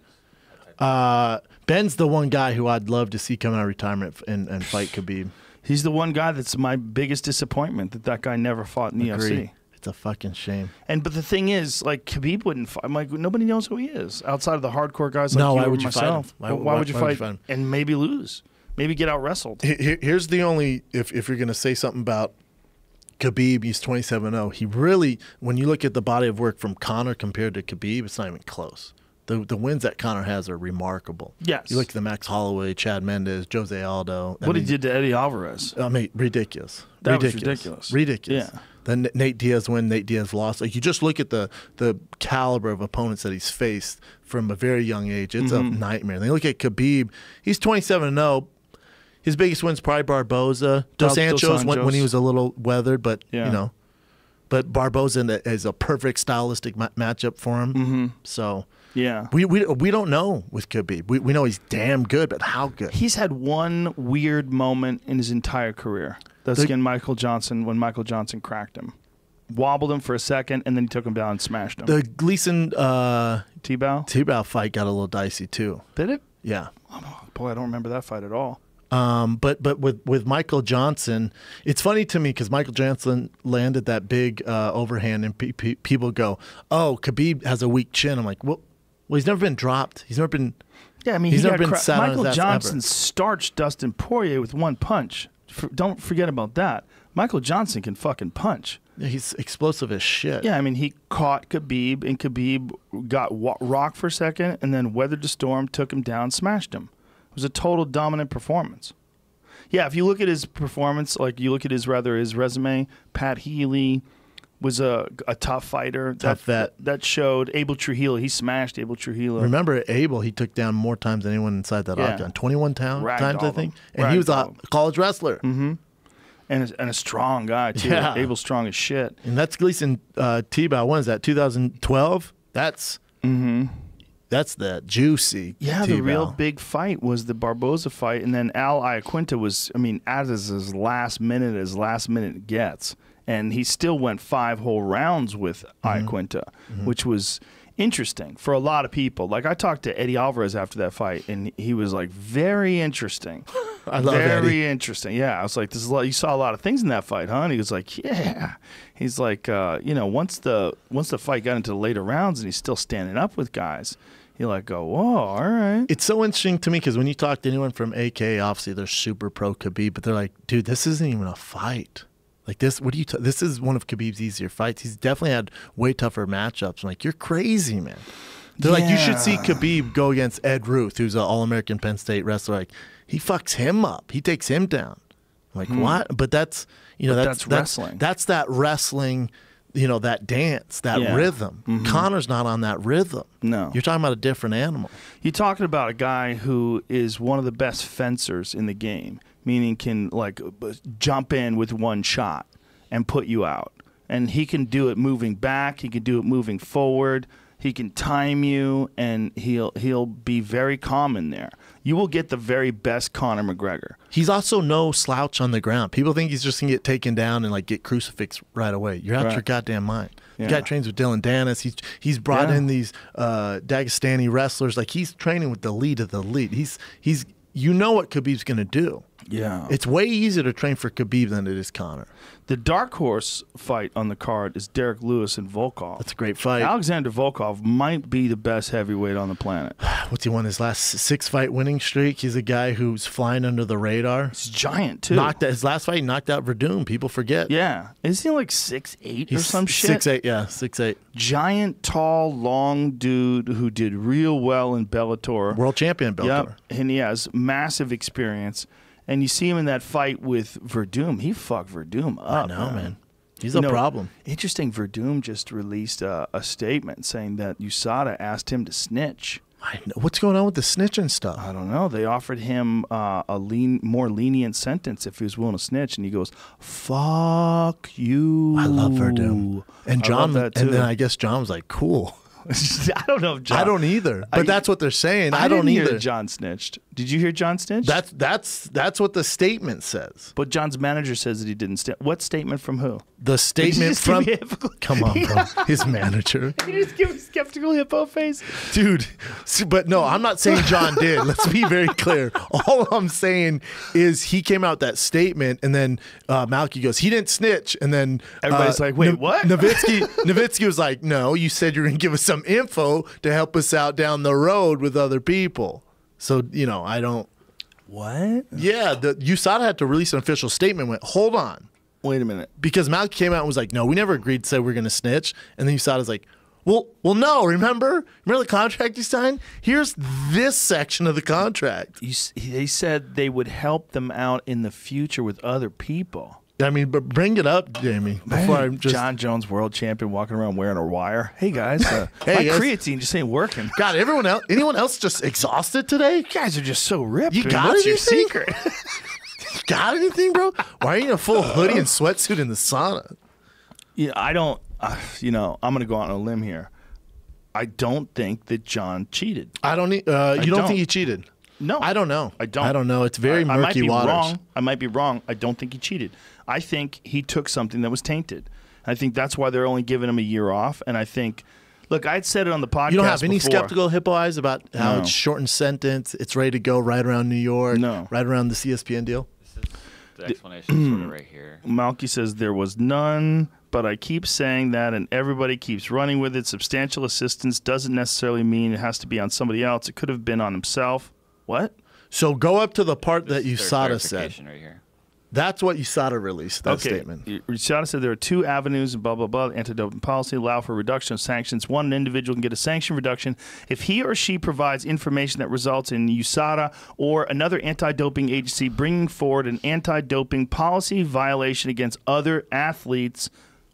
Ben's the one guy who I'd love to see come out of retirement and fight Khabib. He's the one guy that's my biggest disappointment that guy never fought in the UFC. It's a fucking shame. But the thing is, like, Khabib wouldn't fight. I'm like, nobody knows who he is outside of the hardcore guys like No, you why or would you fight myself. him? Why would you fight him? And maybe lose? Maybe get out wrestled. Here's the only, if you're going to say something about Khabib, he's 27-0. He really, when you look at the body of work from Conor compared to Khabib, it's not even close. The wins that Conor has are remarkable. Yes. You look at the Max Holloway, Chad Mendes, Jose Aldo. What he did to Eddie Alvarez. I mean, ridiculous. That was ridiculous. Ridiculous. Yeah. Then Nate Diaz win, Nate Diaz lost. Like, you just look at the caliber of opponents that he's faced from a very young age. It's a nightmare. Then you look at Khabib. He's 27-0. His biggest win's probably Barboza. Dos Anjos when he was a little weathered, but Yeah. you know. But Barboza is a perfect stylistic matchup for him. So Yeah. we don't know with Khabib. We know he's damn good, but how good? He's had one weird moment in his entire career. That's against Michael Johnson when Michael Johnson cracked him. Wobbled him for a second, and then he took him down and smashed him. The Gleason T-Bow fight got a little dicey too. Did it? Yeah. Oh, boy, I don't remember that fight at all. But with Michael Johnson, it's funny to me because Michael Johnson landed that big overhand, and people go, "Oh, Khabib has a weak chin." I'm like, well, he's never been dropped. He's never been. Yeah, I mean, he's never been sat on his Michael ass Johnson ever. starched Dustin Poirier with one punch. Don't forget about that. Michael Johnson can fucking punch. Yeah, he's explosive as shit. Yeah, I mean, he caught Khabib, and Khabib got rocked for a second, and then weathered the storm, took him down, smashed him. It was a total dominant performance. Yeah, if you look at his performance, like you look at his resume, Pat Healy was a tough fighter. That showed. Abel Trujillo, he smashed Abel Trujillo. Remember Abel? He took down more times than anyone inside that octagon. 21 times, I think. And he was a college wrestler. Mm-hmm. And a strong guy, too. Yeah. Abel's strong as shit. And that's Gleason T-Bow. When is that? 2012? That's the juicy Yeah, T-Bow. the real big fight was the Barboza fight. And then Al Iaquinta was, I mean, as last minute gets. And he still went 5 whole rounds with Iaquinta, which was interesting for a lot of people. Like, I talked to Eddie Alvarez after that fight, and he was like, very interesting. I love very Eddie. Interesting. Yeah, I was like, you saw a lot of things in that fight, huh? And he was like, yeah. He's like, once the fight got into the later rounds and he's still standing up with guys, you're like, whoa, all right. It's so interesting to me because when you talk to anyone from AK, obviously they're super pro Khabib, but they're like, dude, this isn't even a fight. Like this, this is one of Khabib's easier fights. He's definitely had way tougher matchups. I'm like, you're crazy, man. They're like, you should see Khabib go against Ed Ruth, who's an All-American Penn State wrestler. Like, he fucks him up. He takes him down. I'm like, what? But that's, that's wrestling. That's that wrestling, that dance, that rhythm. Conor's not on that rhythm. No. You're talking about a different animal. You're talking about a guy who is one of the best fencers in the game, meaning can like jump in with one shot and put you out. And he can do it moving back. He can do it moving forward. He can time you, and he'll be very calm in there. You will get the very best Conor McGregor. He's also no slouch on the ground. People think he's just going to get taken down and like get crucifixed right away. You're out your goddamn mind. Yeah. The guy trains with Dylan Dennis. He's brought in these Dagestani wrestlers. Like, he's training with the lead of the lead. He's what Khabib's going to do. Yeah. It's way easier to train for Khabib than it is Conor. The dark horse fight on the card is Derek Lewis and Volkov. That's a great fight. Alexander Volkov might be the best heavyweight on the planet. What's he won his last 6-fight winning streak? He's a guy who's flying under the radar. He's giant, too. His last fight, he knocked out Verdum. People forget. Yeah. Isn't he like 6'8" or some shit? 6'8", yeah, 6'8". Giant, tall, long dude who did real well in Bellator. World champion Bellator. Yep. And he has massive experience. And you see him in that fight with Verdum. He fucked Verdum up. I know, man. He's a problem. Interesting, Verdum just released a statement saying that USADA asked him to snitch. I know. What's going on with the snitching stuff? I don't know. They offered him more lenient sentence if he was willing to snitch, and he goes, "Fuck you." I love Verdum. And John, that too. and then I guess John was like, "Cool." I don't know if John. I don't either. But that's what they're saying. I don't didn't hear either. that John snitched. Did you hear John snitched? That's what the statement says. But John's manager says that he didn't snitch. What statement from who? The statement from. Come on, bro. His manager. You just give a skeptical hippo face, dude. But no, I'm not saying John did. Let's be very clear. All I'm saying is he came out with that statement, and then Malky goes, "He didn't snitch," and then everybody's like, "Wait, what?" Nowitzki was like, "No, you said you were going to give us some info to help us out down the road with other people." So I don't. What? Yeah, the USADA had to release an official statement. Went, hold on. Wait a minute. Because Malky came out and was like, "No, we never agreed to say we're going to snitch." And then USADA's like, well, no. Remember the contract you signed? Here's this section of the contract. They said they would help them out in the future with other people. I mean, but bring it up, Jamie. Before I'm just John Jones, world champion, walking around wearing a wire. Hey guys, my creatine just ain't working. God, anyone else just exhausted today? You guys are just so ripped. You got What's your anything? secret? You got anything, bro? Why are you in a full hoodie and sweatsuit in the sauna? Yeah, I don't. I'm going to go out on a limb here. I don't think that John cheated. I don't. You don't think he cheated? No, I don't know. I don't. I don't know. It's very murky waters. I might be wrong. I don't think he cheated. I think he took something that was tainted. I think that's why they're only giving him a year off. And I think, look, I'd said it on the podcast. You don't have any before. skeptical hippo eyes about how it's shortened sentence, it's ready to go right around New York, right around the CSPN deal? This is the explanation sort of right here. Malky says there was none, but I keep saying that and everybody keeps running with it. Substantial assistance doesn't necessarily mean it has to be on somebody else. It could have been on himself. What? So go up to the part that USADA said. Right here. That's what USADA released, that statement. USADA said there are two avenues, blah, blah, blah. Anti-doping policy allow for reduction of sanctions. One, an individual can get a sanction reduction if he or she provides information that results in USADA or another anti-doping agency bringing forward an anti-doping policy violation against other athletes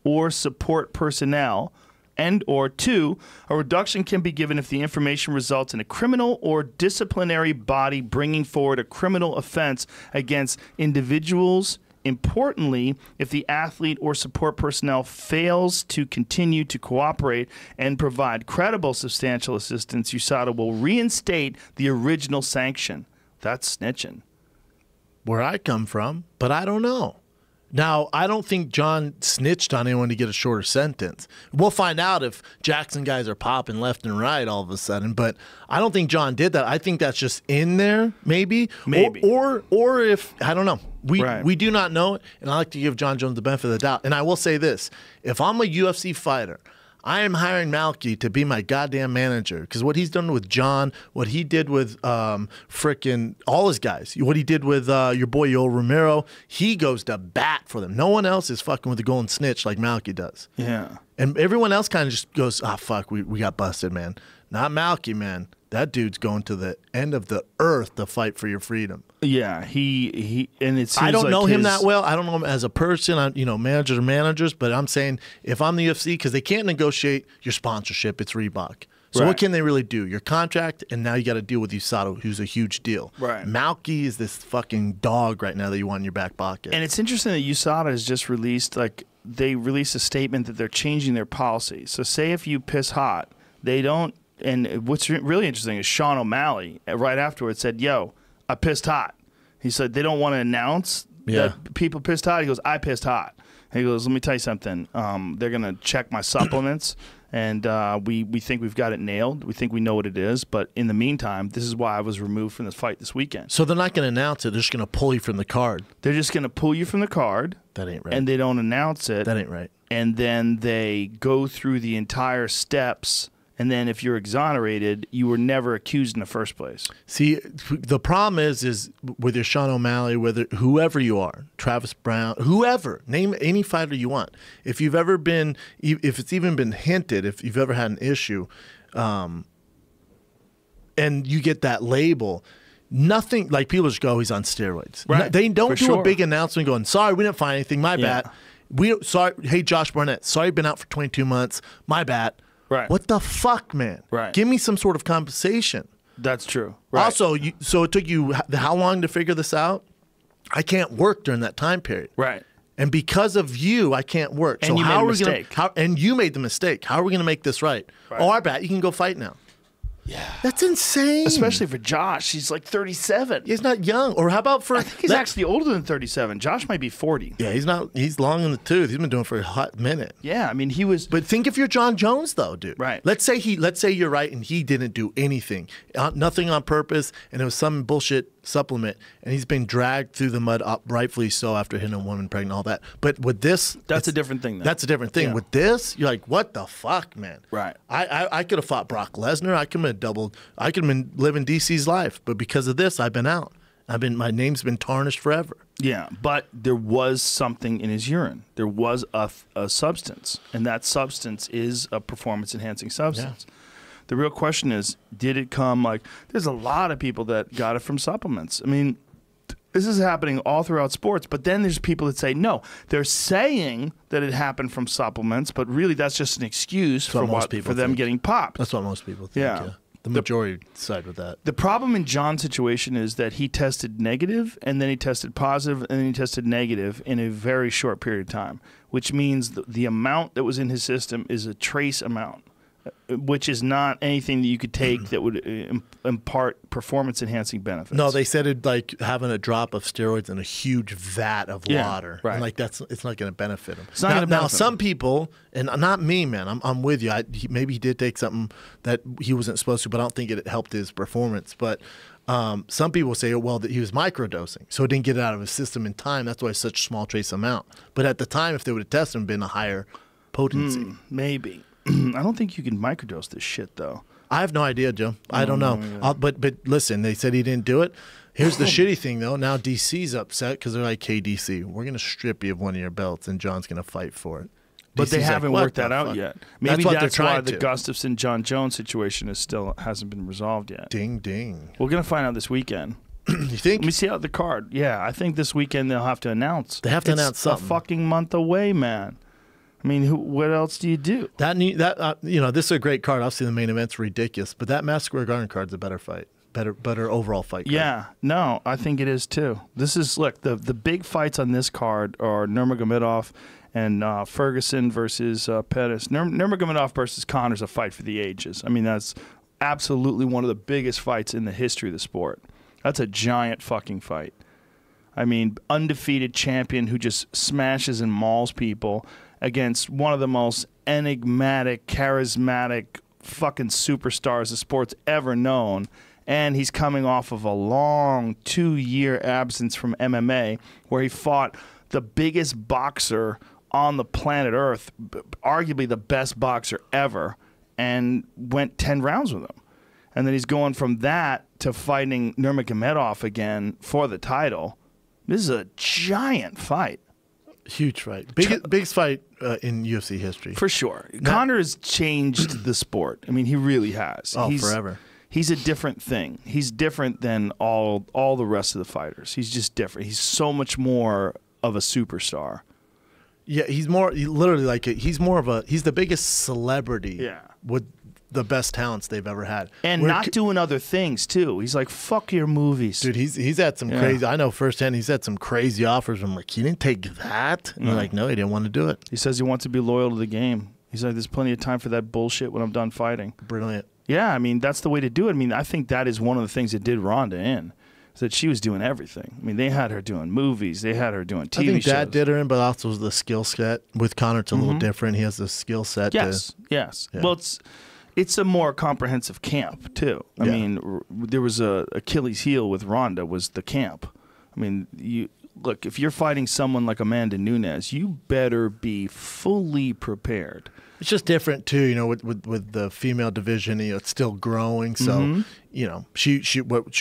or support personnel. And or two, a reduction can be given if the information results in a criminal or disciplinary body bringing forward a criminal offense against individuals. Importantly, if the athlete or support personnel fails to continue to cooperate and provide credible substantial assistance, USADA will reinstate the original sanction. That's snitching. Where I come from, but I don't know. Now, I don't think John snitched on anyone to get a shorter sentence. We'll find out if Jackson guys are popping left and right all of a sudden, but I don't think John did that. I think that's just in there, maybe. Or if, I don't know. We do not know it, and I like to give John Jones the benefit of the doubt. And I will say this. If I'm a UFC fighter, I am hiring Malky to be my goddamn manager because what he's done with John, what he did with frickin' all his guys, what he did with your boy Yoel Romero, he goes to bat for them. No one else is fucking with the golden snitch like Malky does. Yeah. And everyone else kind of just goes, fuck, we got busted, man. Not Malky, man. That dude's going to the end of the earth to fight for your freedom. Yeah, he and it seems I don't like know him that well. I don't know him as a person. Managers are managers, but I'm saying if I'm the UFC, because they can't negotiate your sponsorship, it's Reebok. So what can they really do? Your contract, and now you got to deal with USADA, who's a huge deal. Right. Malky is this fucking dog right now that you want in your back pocket. And it's interesting that USADA has just released, they released a statement that they're changing their policy. So say if you piss hot, they don't. And what's really interesting is Sean O'Malley, right afterwards, said, yo, I pissed hot. He said they don't want to announce that people pissed hot. He goes, I pissed hot. He goes, let me tell you something. They're going to check my supplements, And we think we've got it nailed. We think we know what it is. But in the meantime, this is why I was removed from this fight this weekend. So they're not going to announce it. They're just going to pull you from the card. They're just going to pull you from the card. That ain't right. And they don't announce it. That ain't right. And then they go through the entire steps. And then if you're exonerated, you were never accused in the first place. See, the problem is with your Sean O'Malley, whether whoever you are, Travis Brown, whoever, name any fighter you want. If you've ever been, if it's even been hinted, if you've ever had an issue, and you get that label, nothing, like people just go, he's on steroids. Right. They don't do sure. a big announcement going, sorry, we didn't find anything, my bad. Sorry, hey, Josh Barnett, sorry, you've been out for 22 months, my bad. Right. What the fuck, man? Right. Give me some sort of compensation. That's true. Right. Also, so it took you how long to figure this out? I can't work during that time period. Right. And because of you, I can't work. And so you how made a are we gonna, mistake. and you made the mistake. How are we going to make this right? Oh, I bet you can go fight now. Yeah. That's insane. Especially for Josh. He's like 37. He's not young. Or how about for... I think he's actually older than 37. Josh might be 40. Yeah, he's not. He's long in the tooth. He's been doing it for a hot minute. Yeah, I mean, he was... But think if you're John Jones, though, dude. Right. Let's say you're right and he didn't do anything, nothing on purpose, and it was some bullshit supplement, and he's been dragged through the mud, rightfully so, after hitting a woman pregnant, all that. But with this, That's a different thing, though. That's a different thing. Yeah. With this, you're like, what the fuck, man? Right. I could have fought Brock Lesnar. I could have been living DC's life, but because of this, I've been out. My name's been tarnished forever. Yeah, but there was something in his urine. There was a substance, and that substance is a performance-enhancing substance. Yeah. The real question is, did it come like... There's a lot of people that got it from supplements. I mean, this is happening all throughout sports, but then there's people that say, no, they're saying that it happened from supplements, but really that's just an excuse for them getting popped. That's what most people think, yeah. The majority side with that. The problem in John's situation is that he tested negative, and then he tested positive, and then he tested negative in a very short period of time, which means the amount that was in his system is a trace amount, which is not anything that you could take that would impart performance-enhancing benefits. No, they said it like having a drop of steroids in a huge vat of water. Right. And like it's not going to benefit him. It's not going to benefit him. Some people, and not me, man, I'm with you. Maybe he did take something that he wasn't supposed to, but I don't think it helped his performance. But some people say, well, that he was microdosing, so it didn't get it out of his system in time. That's why it's such a small trace amount. But at the time, if they would have tested him, been a higher potency. Maybe. I don't think you can microdose this shit, though. I have no idea, Joe. I don't know. Yeah. But listen, they said he didn't do it. Here's the shitty thing, though. Now DC's upset because they're like, hey, DC, we're going to strip you of one of your belts, and John's going to fight for it. But they haven't worked that out yet. Maybe that's why the Gustafsson-John Jones situation still hasn't been resolved yet. Ding, ding. We're going to find out this weekend. You think? Let me see out the card. Yeah, I think this weekend they'll have to announce. They have to announce something. It's a fucking month away, man. I mean, what else do you do? This is a great card. Obviously, the main event's ridiculous, but that Madison Square Garden card's a better fight, better overall fight card. Yeah, no, I think it is too. This is the big fights on this card are Nurmagomedov and Ferguson versus Pettis. Nurmagomedov versus Connor's a fight for the ages. I mean, that's absolutely one of the biggest fights in the history of the sport. That's a giant fucking fight. I mean, undefeated champion who just smashes and mauls people against one of the most enigmatic, charismatic fucking superstars the sport's ever known. And he's coming off of a long 2-year absence from MMA where he fought the biggest boxer on the planet Earth, arguably the best boxer ever, and went 10 rounds with him. And then he's going from that to fighting Nurmagomedov again for the title. This is a giant fight. Huge fight. Biggest fight in UFC history. For sure. Conor has changed the sport. I mean, he really has. Oh, forever. He's a different thing. He's different than all the rest of the fighters. He's just different. He's so much more of a superstar. Yeah, he's more the biggest celebrity. Yeah. With the best talents they've ever had. And not doing other things, too. He's like, fuck your movies. Dude, he's had some crazy, I know firsthand, he's had some crazy offers. I'm like, he didn't take that? And they're like, no, he didn't want to do it. He says he wants to be loyal to the game. He's like, there's plenty of time for that bullshit when I'm done fighting. Brilliant. Yeah, I mean, that's the way to do it. I mean, I think that is one of the things that did Ronda in. is that she was doing everything. I mean, they had her doing movies. They had her doing TV shows. I think that did her in, but also the skill set. With Conor, it's a little different. He has the skill set. Yes. Yeah. Well, it's a more comprehensive camp, too. I mean, there was a Achilles heel with Ronda was the camp. I mean, look, if you're fighting someone like Amanda Nunes, you better be fully prepared. It's just different too, you know, with the female division, you know, it's still growing. So, you know,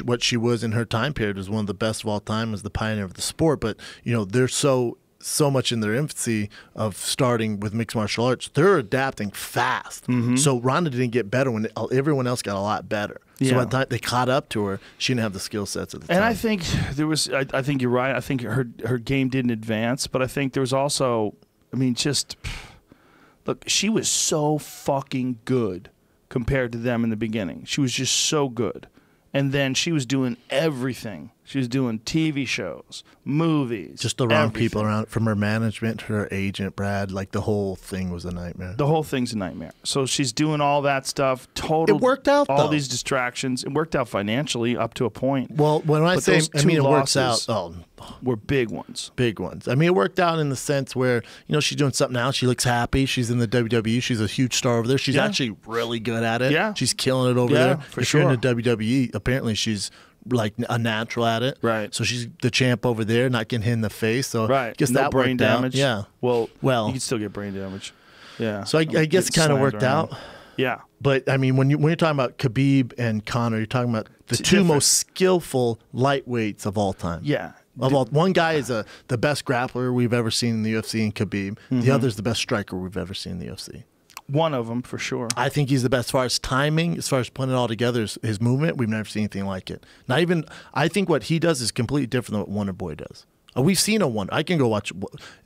what she was in her time period was one of the best of all time, as the pioneer of the sport. But, you know, they're so much in their infancy of starting with mixed martial arts. They're adapting fast. So Ronda didn't get better when everyone else got a lot better. So by the time they caught up to her, she didn't have the skill sets at the time. And I think there was, I think you're right. I think her game didn't advance, but I think there was also, I mean, just, look, she was so fucking good compared to them in the beginning. She was just so good. And then she was doing everything. She was doing TV shows, movies. Just the wrong people around, from her management, her agent, Brad. Like, the whole thing was a nightmare. The whole thing's a nightmare. So she's doing all that stuff. Total. It worked out, all these distractions. It worked out financially up to a point. Well, when I say, I mean, it works out. Were big ones. Big ones. I mean, it worked out in the sense where, you know, she's doing something now. She looks happy. She's in the WWE. She's a huge star over there. She's actually really good at it. Yeah. She's killing it over there. For if sure. you're in the WWE, apparently she's like a natural at it. Right. So she's the champ over there, not getting hit in the face. So right. I guess no that brain damage. Out. Yeah. Well, you can still get brain damage. Yeah. So I guess it kind of worked out. Yeah. But I mean, when you're talking about Khabib and Conor, you're talking about the two most skillful lightweights of all time. Yeah. One guy is the best grappler we've ever seen in the UFC in Khabib. The other is the best striker we've ever seen in the UFC. One of them, for sure. I think he's the best as far as timing, as far as putting it all together, his movement. We've never seen anything like it. Not even, I think what he does is completely different than what Wonder Boy does. We've seen a Wonder. I can go watch.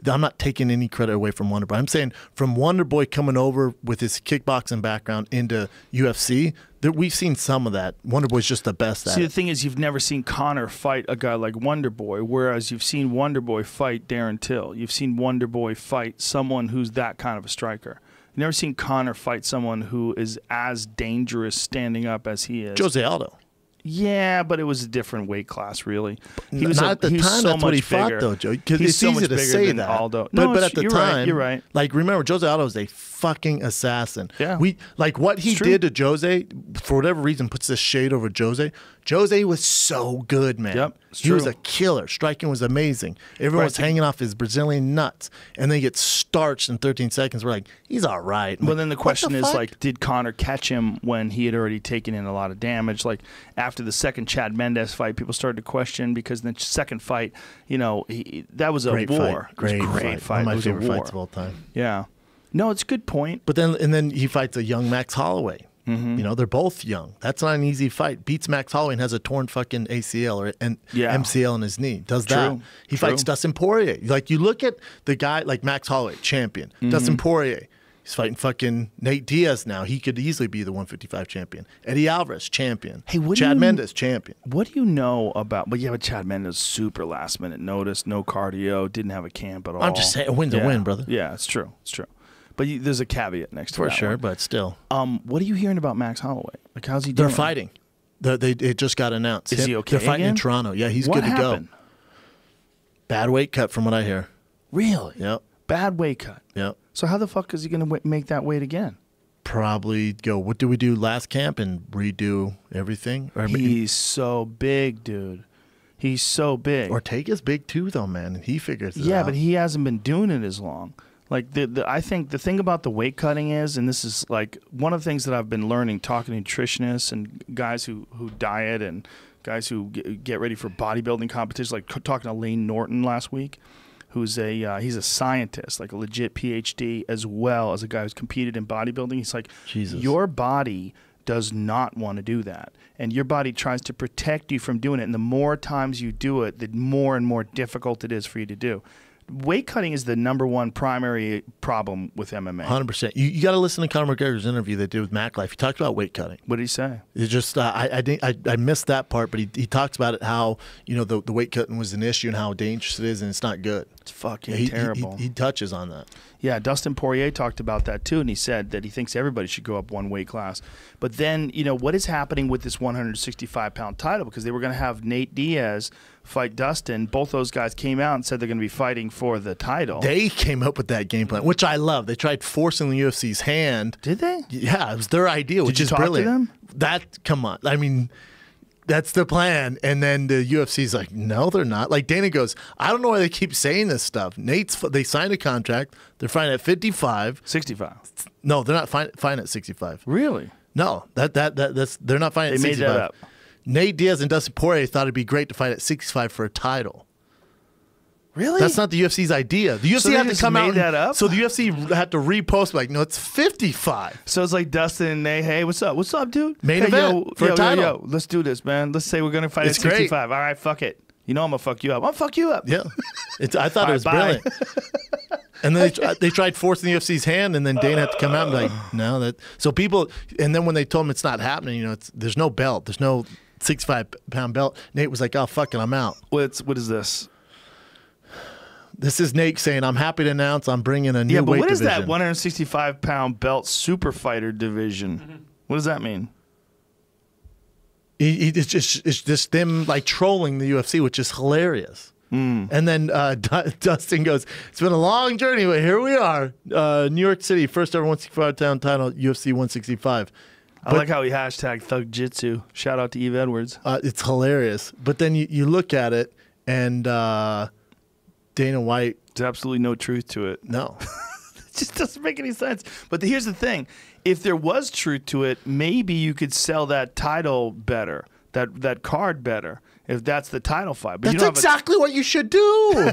I'm not taking any credit away from Wonder Boy. I'm saying from Wonder Boy coming over with his kickboxing background into UFC, we've seen some of that. Wonder Boy's just the best at it. See, the thing is, you've never seen Conor fight a guy like Wonder Boy, whereas you've seen Wonder Boy fight Darren Till. You've seen Wonder Boy fight someone who's that kind of a striker. You've never seen Conor fight someone who is as dangerous standing up as he is. Jose Aldo. Yeah, but it was a different weight class, really. He was not at the time. So that's what he bigger. fought, though, Joe. Because He's it's so easy much to bigger say than that. Aldo. But at the you're time, right, you're right. Like, remember, Jose Aldo is a fucking assassin. Yeah. Like what he did to Jose, for whatever reason, puts this shade over Jose. Jose was so good, man. Yep, he was a killer. Striking was amazing. Everyone was hanging off his Brazilian nuts, and they get starched in 13 seconds. We're like, he's all right. Well, then the question is, like, did Conor catch him when he had already taken in a lot of damage? Like, after the second Chad Mendes fight, people started to question, because in the second fight, you know, that was a war. Great fight. One of my favorite war. fights of all time. Yeah. No, it's a good point. But then he fights a young Max Holloway. You know, they're both young. That's not an easy fight. Beats Max Holloway and has a torn fucking ACL or MCL in his knee. Does that. He fights Dustin Poirier. Like, you look at the guy like Max Holloway, champion. Dustin Poirier, he's fighting fucking Nate Diaz now. He could easily be the 155 champion. Eddie Alvarez, champion. Hey, Chad Mendes, champion. What do you know about? But Chad Mendes, super last minute notice, no cardio, didn't have a camp at all. I'm just saying, a win's a win, brother. Yeah, it's true. It's true. But there's a caveat next to that. For sure, one. but still. What are you hearing about Max Holloway? Like, how's he doing? They're fighting. It just got announced. Is he okay They're fighting again? in Toronto. Yeah, he's What good to happened? go. Bad weight cut, from what I hear. Really? Yep. Bad weight cut. Yep. So how the fuck is he going to make that weight again? Probably go, what did we do last camp, and redo everything? He's so big, dude. He's so big. Ortega's big too, though, man. He figures it out. Yeah, but he hasn't been doing it as long. Like, I think the thing about the weight cutting is, and this is like one of the things that I've been learning talking to nutritionists and guys who diet and guys who get ready for bodybuilding competitions, like talking to Lane Norton last week, who's he's a scientist, like a legit PhD, as well as a guy who's competed in bodybuilding. He's like, Jesus. Your body does not want to do that. And your body tries to protect you from doing it. And the more times you do it, the more and more difficult it is for you to do. weight cutting is the #1 primary problem with MMA. 100%. You got to listen to Conor McGregor's interview they did with Mac Life. He talked about weight cutting. What did he say? It's just I missed that part, but he talks about it, how the weight cutting was an issue and how dangerous it is, and it's not good. It's fucking terrible. He touches on that. Yeah, Dustin Poirier talked about that too, and he said that he thinks everybody should go up one weight class. But then, what is happening with this 165-pound title? Because they were going to have Nate Diaz fight Dustin. Both those guys came out and said they're going to be fighting for the title. They came up with that game plan, which I love. They tried forcing the UFC's hand. Did they? Yeah, it was their idea, which is brilliant. Did you talk to them? Come on. I mean, that's the plan. And then the UFC's like, no, they're not. Like Dana goes, I don't know why they keep saying this stuff. They signed a contract. They're fine at 55. 65. No, they're not fine at 65. Really? No, that's they're not fine at 65. They made that up. Nate Diaz and Dustin Poirier thought it'd be great to fight at 65 for a title. Really? That's not the UFC's idea. The UFC had to come out. That up? So the UFC had to repost like, no, it's 55. So it's like Dustin and Nate, hey, what's up? What's up, dude? Main event for a title. Yo, let's do this, man. Let's say we're going to fight at 65. All right, fuck it. I'm going to fuck you up. I'm going to fuck you up. Yeah. I thought it was brilliant. And then they tried forcing the UFC's hand, and then Dana had to come out and be like, no. So people, and then when they told him it's not happening, there's no belt. There's no 65-pound belt. Nate was like, oh, fuck it, I'm out. What is this? This is Nate saying, I'm happy to announce I'm bringing a new weight division. Yeah, but what is that 165-pound belt super fighter division? Mm-hmm. What does that mean? It's just them like trolling the UFC, which is hilarious. And then Dustin goes, it's been a long journey, but here we are. New York City, first ever 165-pound title, UFC 165. I like how he hashtag Thug Jitsu. Shout out to Eve Edwards. It's hilarious. But then you look at it, and Dana White. There's absolutely no truth to it. No. It just doesn't make any sense. But here's the thing. If there was truth to it, maybe you could sell that title better, that card better, if that's the title fight. But that's exactly what you should do.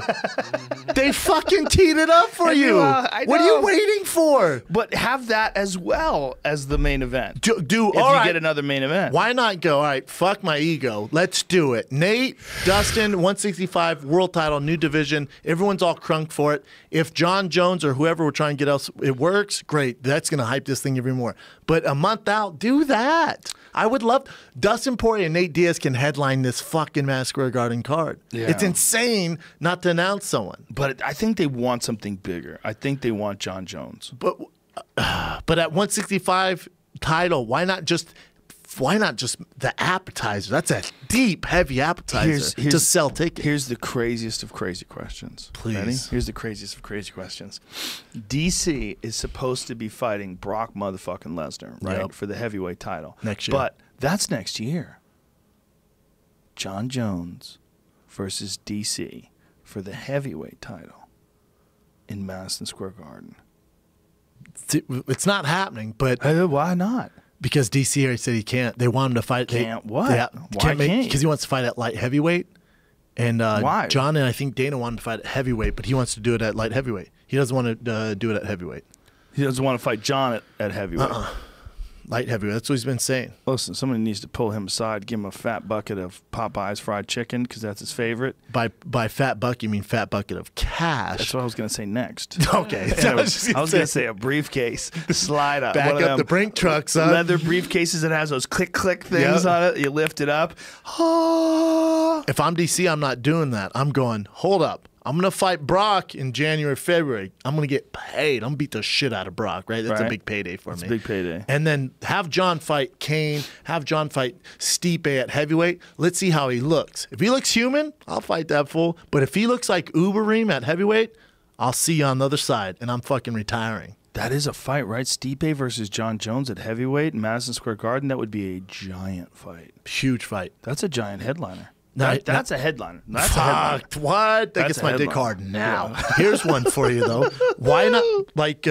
They fucking teed it up for you. I know. What are you waiting for? But have that as well as the main event. If you get another main event. Why not go, all right, fuck my ego. Let's do it. Nate, Dustin, 165, world title, new division. Everyone's all crunk for it. If John Jones or whoever we're trying to get else, it works, great. That's going to hype this thing even more. But a month out, do that. I would love Dustin Poirier and Nate Diaz can headline this fucking Madison Square Garden card. Yeah. It's insane not to announce someone. But I think they want something bigger. I think they want John Jones. But at 165 title, why not just the appetizer? That's a deep, heavy appetizer to sell tickets. Here's the craziest of crazy questions. Please. Ready? Here's the craziest of crazy questions. DC is supposed to be fighting Brock motherfucking Lesnar, right? Yep. For the heavyweight title. Next year. But that's next year. John Jones versus DC for the heavyweight title in Madison Square Garden. It's not happening, but... Why not? Because DC already said he can't. They want him to fight. Can't what? Why can't he? Because he wants to fight at light heavyweight. And why? John and I think Dana wanted to fight at heavyweight, but he wants to do it at light heavyweight. He doesn't want to do it at heavyweight. He doesn't want to fight John at heavyweight. Light heavyweight. That's what he's been saying. Listen, somebody needs to pull him aside, give him a fat bucket of Popeye's fried chicken because that's his favorite. By fat bucket, you mean fat bucket of cash. That's what I was going to say next. Okay. I was going to say a briefcase. Slide up. Back up the brink truck, son. Leather briefcases that has those click things on it. You lift it up. If I'm DC, I'm not doing that. I'm going, hold up. I'm going to fight Brock in January, February. I'm going to get paid. I'm going to beat the shit out of Brock, right? That's a big payday for me. It's a big payday. And then have John fight Kane, have John fight Stipe at heavyweight. Let's see how he looks. If he looks human, I'll fight that fool. But if he looks like Uberim at heavyweight, I'll see you on the other side, and I'm fucking retiring. That is a fight, right? Stipe versus John Jones at heavyweight in Madison Square Garden. That would be a giant fight. Huge fight. That's a giant headliner. That's a headliner. That's fuck, a headliner. What? That gets my dick hard now. Yeah. Here's one for you, though. Why not, like,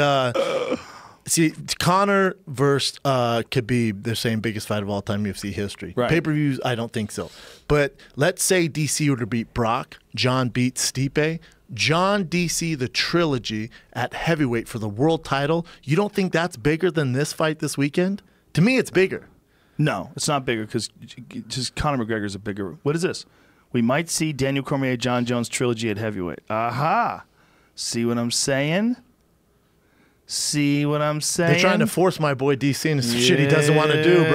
see, Conor versus Khabib, they're saying biggest fight of all time UFC history. Right. Pay-per-views, I don't think so. But let's say DC were to beat Brock, John beats Stipe, John DC, the trilogy at heavyweight for the world title. You don't think that's bigger than this fight this weekend? To me, it's bigger. No, it's not bigger because just Conor McGregor's a bigger. What is this? We might see Daniel Cormier, John Jones trilogy at heavyweight. Aha! See what I'm saying? See what I'm saying? They're trying to force my boy DC into some shit he doesn't want to do, bro.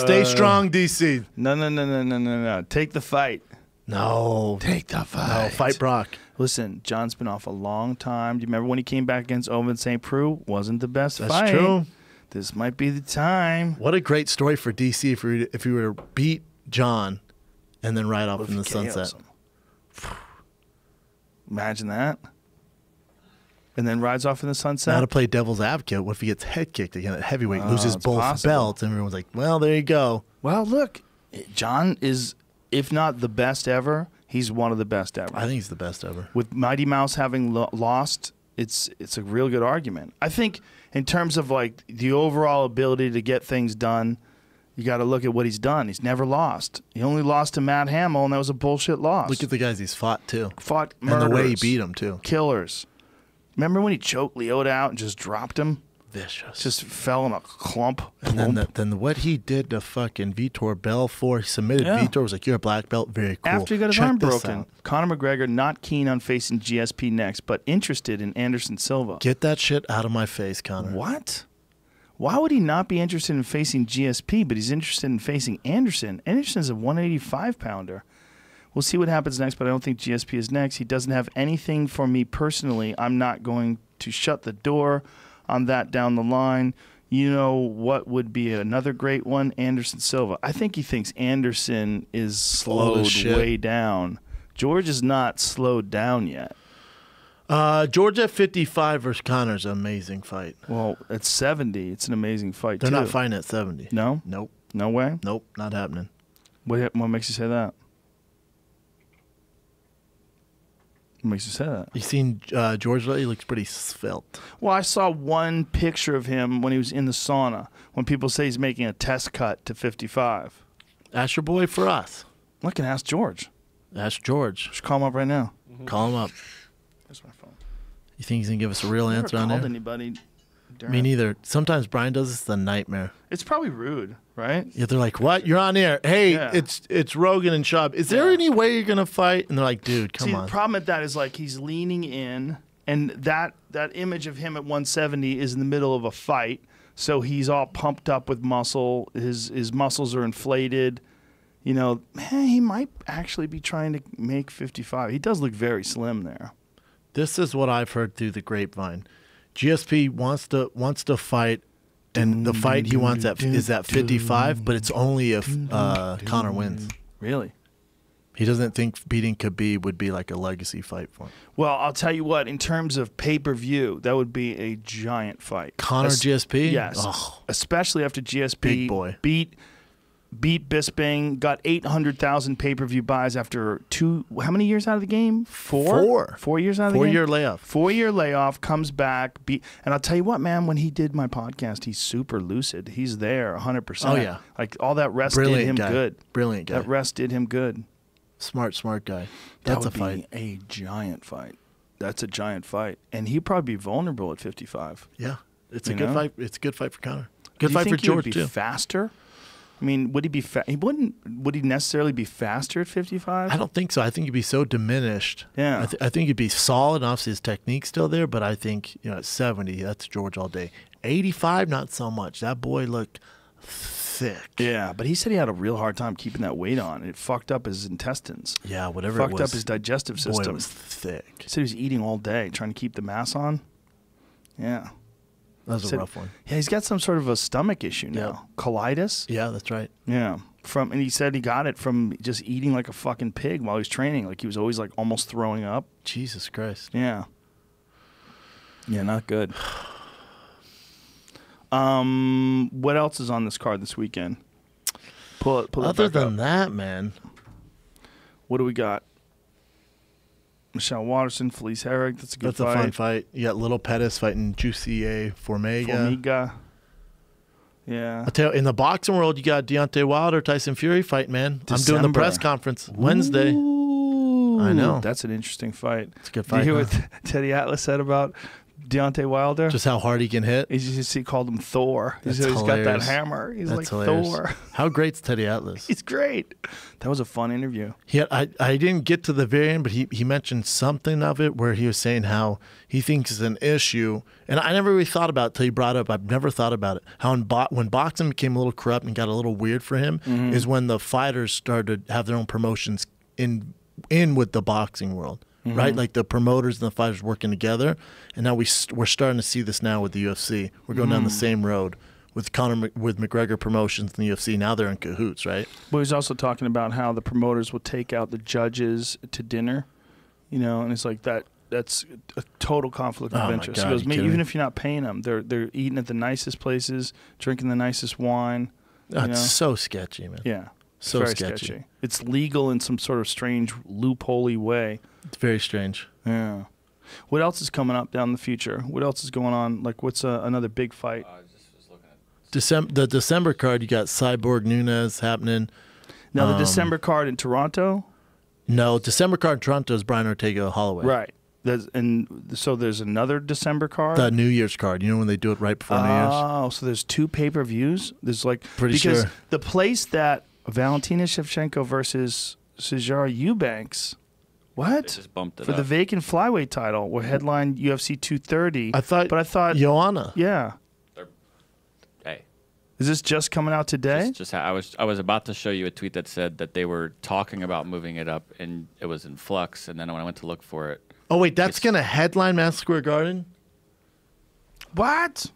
Stay strong, DC. No. Take the fight. No. Take the fight. No, fight Brock. Listen, John's been off a long time. Do you remember when he came back against Owen St. Preux? Wasn't the best fight. That's true. This might be the time. What a great story for DC if you were to beat John and then ride off in the sunset. Imagine that. And then rides off in the sunset. Now to play devil's advocate, what if he gets head kicked again at heavyweight, loses both possible. belts, and everyone's like, well, there you go. Well, look, John is, if not the best ever, he's one of the best ever. I think he's the best ever. With Mighty Mouse having lost, it's a real good argument. I think in terms of like the overall ability to get things done, you got to look at what he's done. He's never lost. He only lost to Matt Hamill, and that was a bullshit loss. Look at the guys he's fought, too. Fought and murderers, the way he beat him, too. Killers. Remember when he choked Lyoto out and just dropped him? Vicious. Just fell in a clump. And then what he did to fucking Vitor Belfort, he submitted Vitor, was like, you're a black belt, very cool. After he got his Check arm this broken, out. Conor McGregor not keen on facing GSP next, but interested in Anderson Silva. Get that shit out of my face, Conor. What? Why would he not be interested in facing GSP, but he's interested in facing Anderson? Anderson's a 185-pounder. We'll see what happens next, but I don't think GSP is next. He doesn't have anything for me personally. I'm not going to shut the door on that down the line. You know what would be another great one? Anderson Silva. I think he thinks Anderson is slowed way down. George is not slowed down yet. George at 55 versus Conor's an amazing fight. Well, at 70, it's an amazing fight, They're too. not fighting at 70. No? Nope. No way? Nope, not happening. What makes you say that? What makes you say that? You seen George lately? He looks pretty svelte. Well, I saw one picture of him when he was in the sauna, when people say he's making a test cut to 55. Ask your boy for us. I can ask George. Ask George. Just call him up right now. Call him up. That's my phone. You think he's going to give us a real answer on there? there? Anybody. Me neither. Sometimes Brian does this. It's a nightmare. It's probably rude, right? Yeah, they're like, what? You're on air. Hey, Yeah. it's Rogan and Schaub. Is there any way you're going to fight? And they're like, dude, come on. The problem with that is like he's leaning in, and that image of him at 170 is in the middle of a fight, so he's all pumped up with muscle. His muscles are inflated. You know, man, he might actually be trying to make 55. He does look very slim there. This is what I've heard through the grapevine. GSP wants to fight, and the fight he wants is at 55, but it's only if Conor wins. Really? He doesn't think beating Khabib would be like a legacy fight for him. Well, I'll tell you what, in terms of pay-per-view, that would be a giant fight. Conor GSP? Yes. Oh, especially after GSP big boy. beat Bisping, got 800,000 pay-per-view buys after how many years out of the game? 4 years out of the game? 4-year layoff. 4-year layoff, comes back, and I'll tell you what, man, when he did my podcast, he's super lucid. He's there 100%. Oh, yeah. Like, all that rest Brilliant did him guy. good. Brilliant guy. That rest did him good. Smart guy. That That's would a fight. be a giant fight. That's a giant fight. And he'd probably be vulnerable at 55. Yeah. It's You a good know? fight. It's a good fight for Conor. Good Do you fight for think he would George, be too. faster? I mean, would he be would he necessarily be faster at 55? I don't think so. I think he'd be so diminished. Yeah. I think he'd be solid. Obviously, his technique's still there, but I think, at 70, that's George all day. 85, not so much. That boy looked thick. Yeah, but he said he had a real hard time keeping that weight on. It fucked up his intestines. Yeah, whatever it was. Fucked up his digestive system. Boy, it was thick. He said he was eating all day, trying to keep the mass on. Yeah. That was a rough one. Yeah, he's got some sort of a stomach issue now. Colitis? Yeah, that's right. Yeah. And he said he got it from just eating like a fucking pig while he was training. Like he was always like almost throwing up. Jesus Christ. Yeah. Yeah, not good. What else is on this card this weekend? Pull it Other back than up. that, man. What do we got? Michelle Watterson, Felice Herrig. That's a good fight. That's a fun fight. You got Little Pettis fighting Juicy A. Formiga. Yeah. I'll tell you, in the boxing world, you got Deontay Wilder, Tyson Fury fight, man. I'm doing the December. press conference Wednesday. Ooh, I know. That's an interesting fight. It's a good fight. Do you hear what Teddy Atlas said about Deontay Wilder. Just how hard he can hit. He called him Thor. He's got that hilarious. hammer. He's That's like hilarious. Thor. How great's Teddy Atlas? He's great. That was a fun interview. I didn't get to the very end, but he mentioned something of it where he was saying how he thinks it's an issue. And I never really thought about it until he brought it up. I've never thought about it. How when boxing became a little corrupt and got a little weird for him is when the fighters started to have their own promotions in with the boxing world. Right, like the promoters and the fighters working together, and now we're starting to see this now with the UFC. We're going down the same road with with McGregor Promotions and the UFC. Now they're in cahoots, right? But he's also talking about how the promoters will take out the judges to dinner, and it's like that's a total conflict of interest. God, He goes, you even if you're not paying them, they're eating at the nicest places, drinking the nicest wine. That's so sketchy, man. Yeah, So very sketchy. It's legal in some sort of strange loopholey way. It's very strange. Yeah. What else is coming up down the future? What else is going on? Like, what's another big fight? I just was looking at The December card, you got Cyborg Nunez happening. Now, the December card in Toronto? No, December card in Toronto is Brian Ortega Holloway. Right. So there's another December card? The New Year's card. You know when they do it right before New Year's? Oh, so there's 2 pay-per-views? There's Pretty because sure. the place that Valentina Shevchenko versus Cesaro Eubanks, what? They just bumped it For up. the vacant flyweight title, were headlined UFC 230. I thought Joanna. Yeah. Hey, Is this just coming out today? I was about to show you a tweet that said that they were talking about moving it up, and it was in flux. And then when I went to look for it, Oh wait, that's gonna headline Madison Square Garden. What?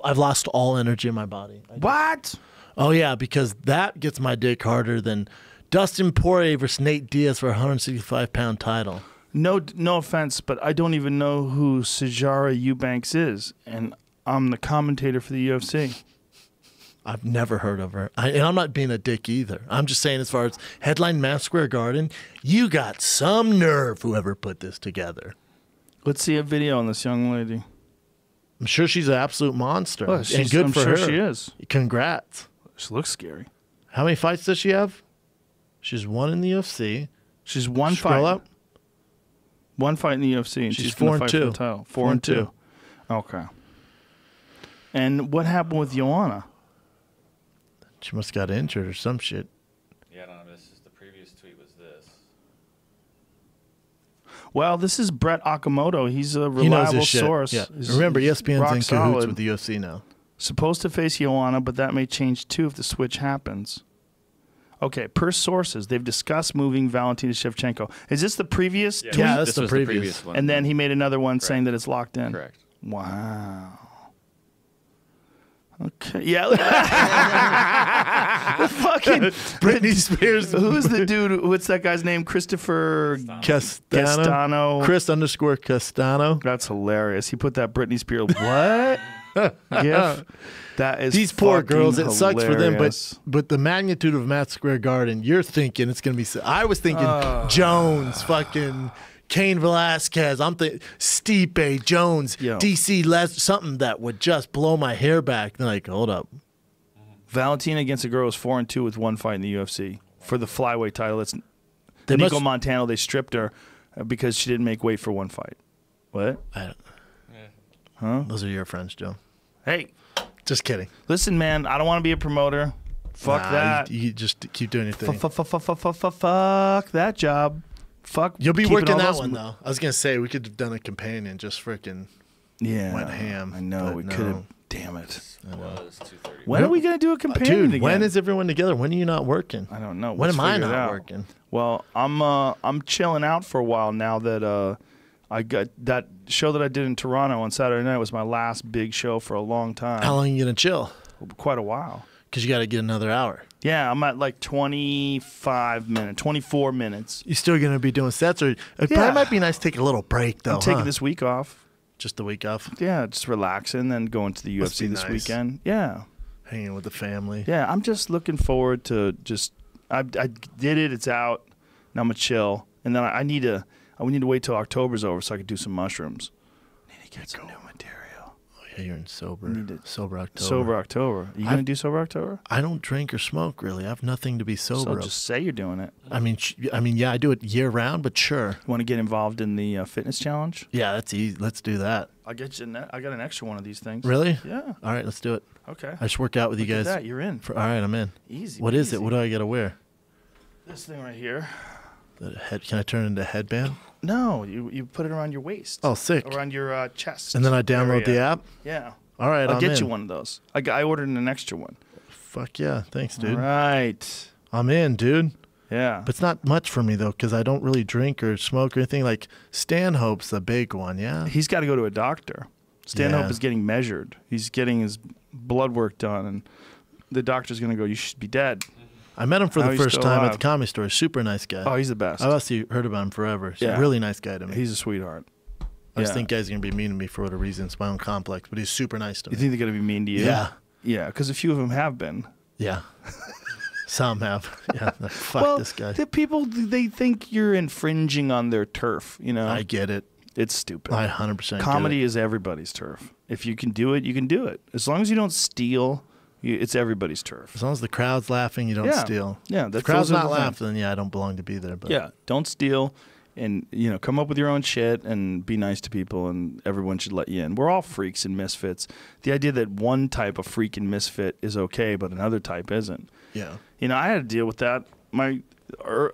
I've lost all energy in my body. What? Oh yeah, because that gets my dick harder than Dustin Poirier versus Nate Diaz for a 165-pound title. No offense, but I don't even know who Cesaro Eubanks is, and I'm the commentator for the UFC. I've never heard of her. And I'm not being a dick either. I'm just saying as far as headline Madison Square Garden, you got some nerve, whoever put this together. Let's see a video on this young lady. I'm sure she's an absolute monster. Well, and good I'm for sure her. she is. Congrats. She looks scary. How many fights does she have? She's one in the UFC. She's one Scroll fight. up. One fight in the UFC, and She's she's gonna 4-2. fight for the title. 4-2. Okay. And what happened with Joanna? She must have got injured or some shit. yeah, I don't know. The previous tweet was this. Well, this is Brett Okamoto. He's a He knows reliable his shit. source. Yeah. He's Remember, rock ESPN's in cahoots solid. with the UFC now. Supposed to face Joanna, but that may change too if the switch happens. Okay, per sources, they've discussed moving Valentina Shevchenko. Is this the previous tweet? Yeah, that's This the was previous. one. And then he made another one saying that it's locked in. Correct. Wow. Okay. Yeah. The fucking Britney Spears. Who's the dude? What's that guy's name? Christopher Castano. Castano. Chris_Castano. That's hilarious. He put that Britney Spears what? gif. That is These poor fucking girls. It sucks for them, hilarious. but the magnitude of Madison Square Garden, you're thinking it's gonna be. I was thinking Jones, fucking Cain Velasquez. I'm thinking Stipe, Jones, Yo. DC Les, something that would just blow my hair back. They're like, hold up. Valentina against a girl is 4-2 with one fight in the UFC for the flyweight title. It's They Nico must- Montano. They stripped her because she didn't make weight for one fight. What? Those are your friends, Joe. Hey, Just kidding. listen, man. I don't want to be a promoter. Fuck Nah, that. You just keep doing your thing. Fuck that job. Fuck. You'll be keeping working all that those- one though. I was gonna say we could have done a companion, just freaking Yeah, went ham, I know. but We no. could have. Damn it. It was 2:30. When are we gonna do a companion dude. again? When is everyone together? When are you not working? I don't know. When Let's am I figure it not out. working? Well, I'm chilling out for a while now that I got that show that I did in Toronto on Saturday night was my last big show for a long time. How long are you gonna chill? Quite a while. Because you got to get another hour. Yeah, I'm at like 25 minutes, 24 minutes. You still gonna be doing sets, or it probably might be nice to take a little break though. I'm taking this week off. just the week off, Yeah, just relaxing, then going to the Must UFC be this nice. weekend. Yeah. hanging with the family. Yeah, I'm just looking forward to just I did it, it's out. Now I'm gonna chill. And then I need to wait till October's over so I can do some mushrooms. I need to get some new material. Oh yeah, you're in sober Need October. Sober October. You gonna do Sober October? I don't drink or smoke really. I have nothing to be So sober. of. just say you're doing it. I mean, yeah, I do it year round, but sure. You want to get involved in the fitness challenge? Yeah, that's easy. Let's do that. I'll get you. I got an extra one of these things. Really? Yeah. All right, let's do it. Okay. I just work out with you Look at guys. that. You're in. All right, I'm in. Easy. What is easy. it? What do I got to wear? This thing right here. The head? Can I turn it into a headband? No, you put it around your waist. Oh, sick. Around your chest. And then I download the app? Yeah. All right, I'll I'm get in. you one of those. I ordered an extra one. Fuck yeah. Thanks, dude. All right. I'm in, dude. Yeah. But it's not much for me, though, because I don't really drink or smoke or anything. Like, Stanhope's the big one, yeah? He's got to go to a doctor. Stanhope Yeah. is getting measured. He's getting his blood work done, and the doctor's going to go, you should be dead. I met him for How the he's first still time at alive. the Comedy Store. Super nice guy. Oh, he's the best. I've actually heard about him forever. He's Yeah. a really nice guy to me. He's a sweetheart. I just yeah. think guys are going to be mean to me for whatever reason. It's my own complex, but he's super nice to You me. think they're going to be mean to you? Yeah. Yeah, because a few of them have been. Yeah. Some have. Yeah. Like, fuck this guy. The people, they think you're infringing on their turf, you know? I get it. It's stupid. I 100% Comedy get is everybody's turf. If you can do it, you can do it. As long as you don't steal, it's everybody's turf. it. As long as the crowd's laughing, you don't Yeah. steal. Yeah, If the that's crowd's those are not the things. laughing, then yeah, I don't belong to be there. But Yeah, don't steal, and come up with your own shit and be nice to people, and everyone should let you in. We're all freaks and misfits. The idea that one type of freak and misfit is okay, but another type isn't. Yeah. I had to deal with that.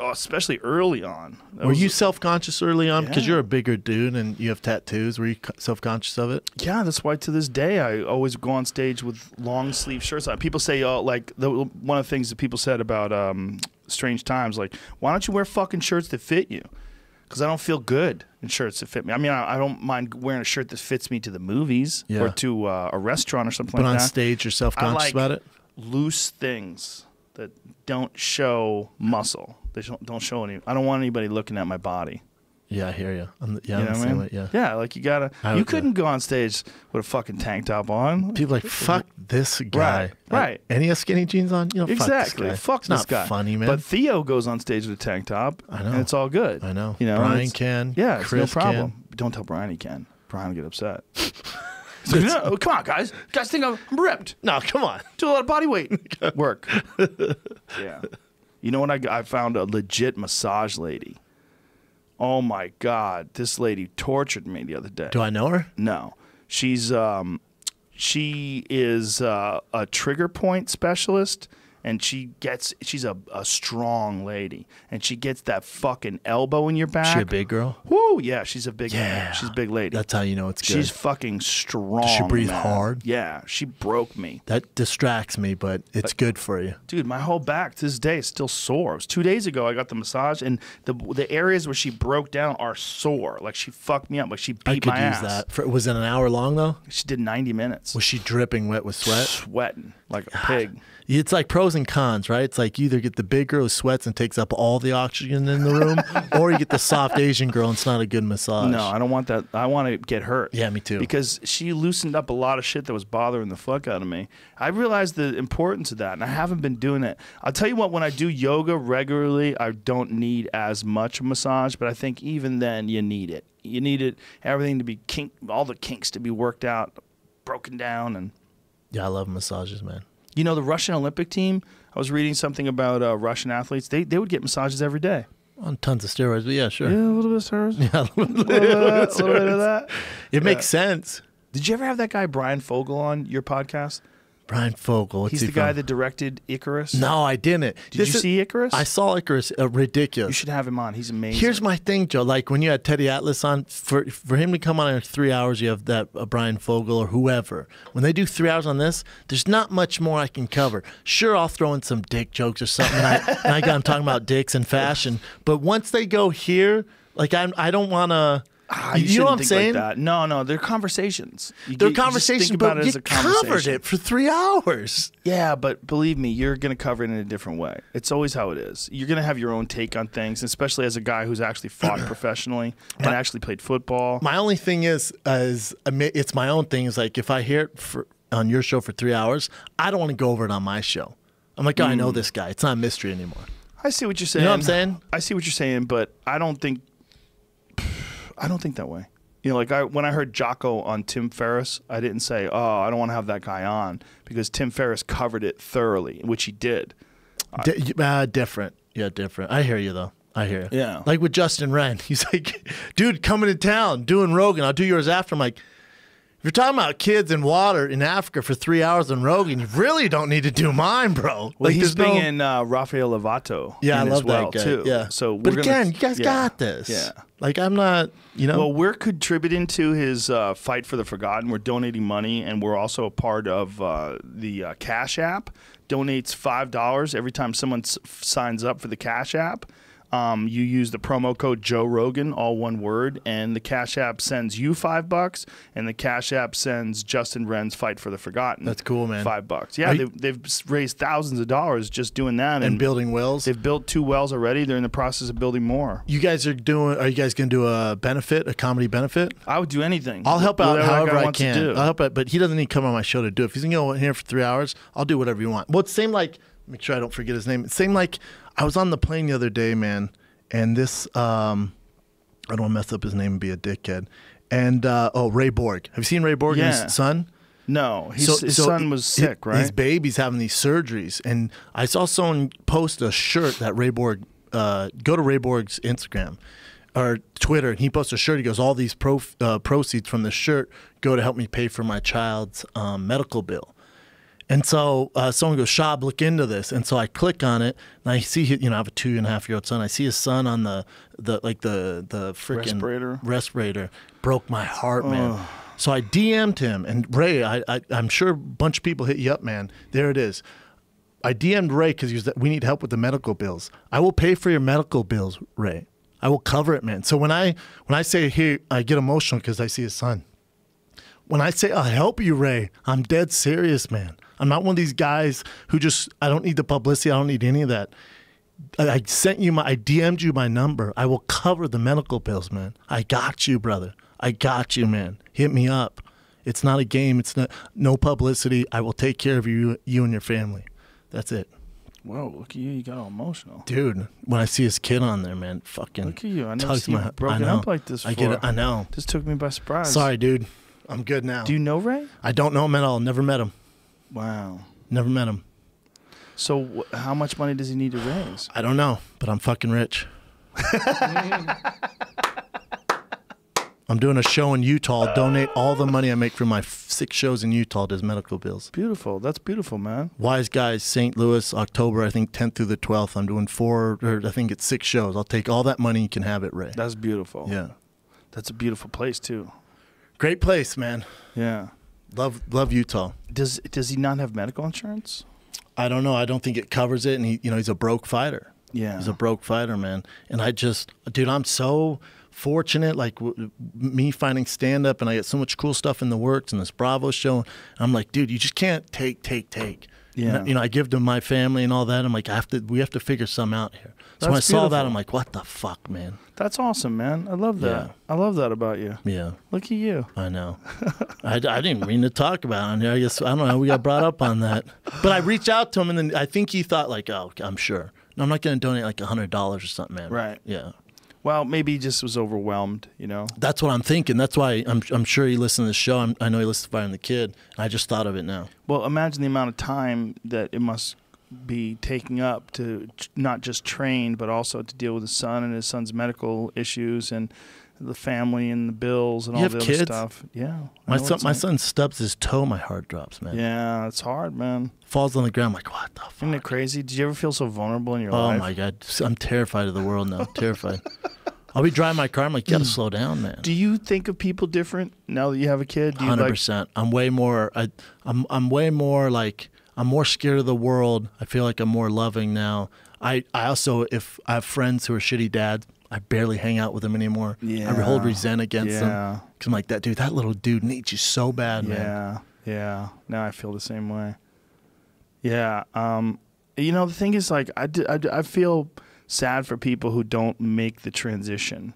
Especially early on. Were you self-conscious early on? Because Yeah. you're a bigger dude and you have tattoos. Were you self-conscious of it? Yeah, that's why to this day I always go on stage with long sleeve shirts on. People say, one of the things that people said about Strange Times, like, why don't you wear fucking shirts that fit you? Because I don't feel good in shirts that fit me. I mean, I don't mind wearing a shirt that fits me to the movies or to a restaurant or something But like on that. stage, you're self-conscious like about it? Loose things that don't show muscle. They don't show any. I don't want anybody looking at my body. Yeah, I hear you. I'm the You know what I same mean? way, yeah. Yeah, like you gotta. You couldn't go on stage with a fucking tank top on. People are like, fuck this guy. Right. And he has skinny jeans on? Exactly. Fuck Fuck this guy. this It's guy. not funny, man. But Theo goes on stage with a tank top. I know. And it's all good. I know. and Brian it's- can. Yeah, it's Chris no problem. can. Don't tell Brian he can. Brian will get upset. He's like, no, come on, guys. You guys think I'm ripped. No, come on. Do a lot of body weight work. Yeah. You know what? I found a legit massage lady. Oh my God, this lady tortured me the other day. Do I know her? No, she is a trigger point specialist, and she's a strong lady, and she gets that fucking elbow in your back. She a big girl? Woo, yeah, she's a big Yeah. she's a big lady. That's how you know it's good. She's fucking strong. Does she breathe man. hard? Yeah, she broke me. That distracts me, but it's good for you. Dude, my whole back to this day is still sore. It was 2 days ago I got the massage, and the areas where she broke down are sore. Like, she fucked me up. Like, she beat I could my use ass. that. Was it an hour long, though? She did 90 minutes. Was she dripping wet with sweat? Sweating like a pig. It's like pros and cons, right? It's like you either get the big girl who sweats and takes up all the oxygen in the room, or you get the soft Asian girl and it's not a good massage. No, I don't want that. I want to get hurt. Yeah, me too. Because she loosened up a lot of shit that was bothering the fuck out of me. I realized the importance of that, and I haven't been doing it. I'll tell you what, when I do yoga regularly, I don't need as much massage, but I think even then you need it. You need it, everything to be all the kinks to be worked out, broken down. And Yeah, I love massages, man. the Russian Olympic team, I was reading something about Russian athletes. They would get massages every day. On tons of steroids, but yeah, sure. Yeah, a little bit of steroids. Yeah, A little bit of that. it makes sense. Did you ever have that guy Brian Fogel on your podcast? Brian Fogel. What's He's he the guy from? that directed Icarus. No, I didn't. Did you see Icarus? I saw Icarus. You Ridiculous. should have him on. He's amazing. Here's my thing, Joe. Like when you had Teddy Atlas on, for him to come on in 3 hours, you have that Brian Fogel or whoever. When they do 3 hours on this, there's not much more I can cover. Sure, I'll throw in some dick jokes or something. I'm talking about dicks and fashion. But once they go here, like I don't want to. You know what I'm saying? Like that. No, they're conversations. They're conversations, think about but it as you a conversation. covered it for 3 hours. Yeah, but believe me, you're going to cover it in a different way. It's always how it is. You're going to have your own take on things, especially as a guy who's actually fought professionally and actually played football. My only thing is it's my own thing. Is like if I hear it on your show for 3 hours, I don't want to go over it on my show. I'm like, oh, I know this guy. It's not a mystery anymore. I see what you're saying. You know what I'm saying? I see what you're saying, but I don't think that way. Like when I heard Jocko on Tim Ferriss, I didn't say, oh, I don't want to have that guy on, because Tim Ferriss covered it thoroughly, which he did. Different. Yeah, different. I hear you, though. I hear you. Yeah. Like with Justin Wren. He's like, dude, coming to town, doing Rogan. I'll do yours after. I'm like, If you're talking about kids in water in Africa for 3 hours on Rogan, you really don't need to do mine, bro. Well, he's there's bringing Rafael Lovato. Yeah, I in love as well, that guy. too. Yeah. So, but we're again, gonna, you guys got this. Yeah. Like I'm not, Well, we're contributing to his Fight for the Forgotten. We're donating money, and we're also a part of the Cash App. Donates $5 every time someone signs up for the Cash App. You use the promo code Joe Rogan, all one word, and the Cash App sends you $5, and the Cash App sends Justin Wren's Fight for the Forgotten. That's cool, man. $5. Yeah, they've raised thousands of dollars just doing that, and building wells. They've built 2 wells already. They're in the process of building more. You guys are you guys going to do a benefit, a comedy benefit? I would do anything. I'll help out however I can. Do. I'll help out, but he doesn't need to come on my show to do it. If he's going to go in here for 3 hours, I'll do whatever you want. Well, it's same like, make sure I don't forget his name. It's same like I was on the plane the other day, man. And this, I don't want to mess up his name and be a dickhead. And, Ray Borg. Have you seen Ray Borg and his son? No. His son was sick, right? His baby's having these surgeries. And I saw someone post a shirt that Ray Borg, go to Ray Borg's Instagram or Twitter, and he posts a shirt. He goes, all these proceeds from this shirt go to help me pay for my child's medical bill. And so someone goes, Schaub, look into this. And so I click on it, and I see, I have a 2.5-year-old son. I see his son on the freaking respirator. Broke my heart, man. So I DM'd him, and Ray, I'm sure a bunch of people hit you up, man. There it is. I DM'd Ray because we need help with the medical bills. I will pay for your medical bills, Ray. I will cover it, man. So when I say here, I get emotional because I see his son. When I say I'll help you, Ray, I'm dead serious, man. I'm not one of these guys who I don't need the publicity. I don't need any of that. I DM'd you my number. I will cover the medical bills, man. I got you, brother. I got you, man. Hit me up. It's not a game. It's no publicity. I will take care of you and your family. That's it. Whoa, look at you. You got all emotional. Dude, when I see his kid on there, man, fucking look at you. I never seen you broken up like this before. I get it. I know. This took me by surprise. Sorry, dude. I'm good now. Do you know Ray? I don't know him at all. Never met him. Wow. Never met him. So how much money does he need to raise? I don't know, but I'm fucking rich. I'm doing a show in Utah. I'll donate all the money I make from my 6 shows in Utah to his medical bills. Beautiful. That's beautiful, man. Wise Guys, St. Louis, October, I think 10th through the 12th. I'm doing 6 shows. I'll take all that money. You can have it, Ray. That's beautiful. Yeah. That's a beautiful place, too. Great place, man. Yeah. Love Utah. Does he not have medical insurance? I don't know. I don't think it covers it. And he's a broke fighter. Yeah. He's a broke fighter, man. And dude, I'm so fortunate, like me finding stand-up, and I get so much cool stuff in the works and this Bravo show. I'm like, dude, you just can't take. Yeah. I give to my family and all that. I'm like, we have to figure some out here. So That's when I saw that, beautiful. I'm like, what the fuck, man? That's awesome, man. I love that. Yeah. I love that about you. Yeah. Look at you. I know. I didn't mean to talk about it on here. I guess, I don't know how we got brought up on that. But I reached out to him, and then I think he thought, like, oh, I'm sure. No, I'm not going to donate like $100 or something, man. Right. Yeah. Well, maybe he just was overwhelmed, That's what I'm thinking. That's why I'm sure he listened to the show. I know he listened to Fire and the Kid. I just thought of it now. Well, imagine the amount of time that it must be taking up to not just train, but also to deal with his son and his son's medical issues and the family and the bills and all the other stuff. Yeah. My son stubs his toe, my heart drops, man. Yeah, it's hard, man. Falls on the ground, like, what the fuck? Isn't it crazy? Did you ever feel so vulnerable in your life? Oh, my God. I'm terrified of the world now. Terrified. I'll be driving my car. I'm like, you got to slow down, man. Do you think of people different now that you have a kid? 100%. I'm way more, I'm way more like, I'm more scared of the world. I feel like I'm more loving now. I also, if I have friends who are shitty dads, I barely hang out with them anymore. Yeah. I hold resent against them. Because I'm like, that little dude needs you so bad, man. Yeah. Now I feel the same way. Yeah. The thing is, like, I feel sad for people who don't make the transition.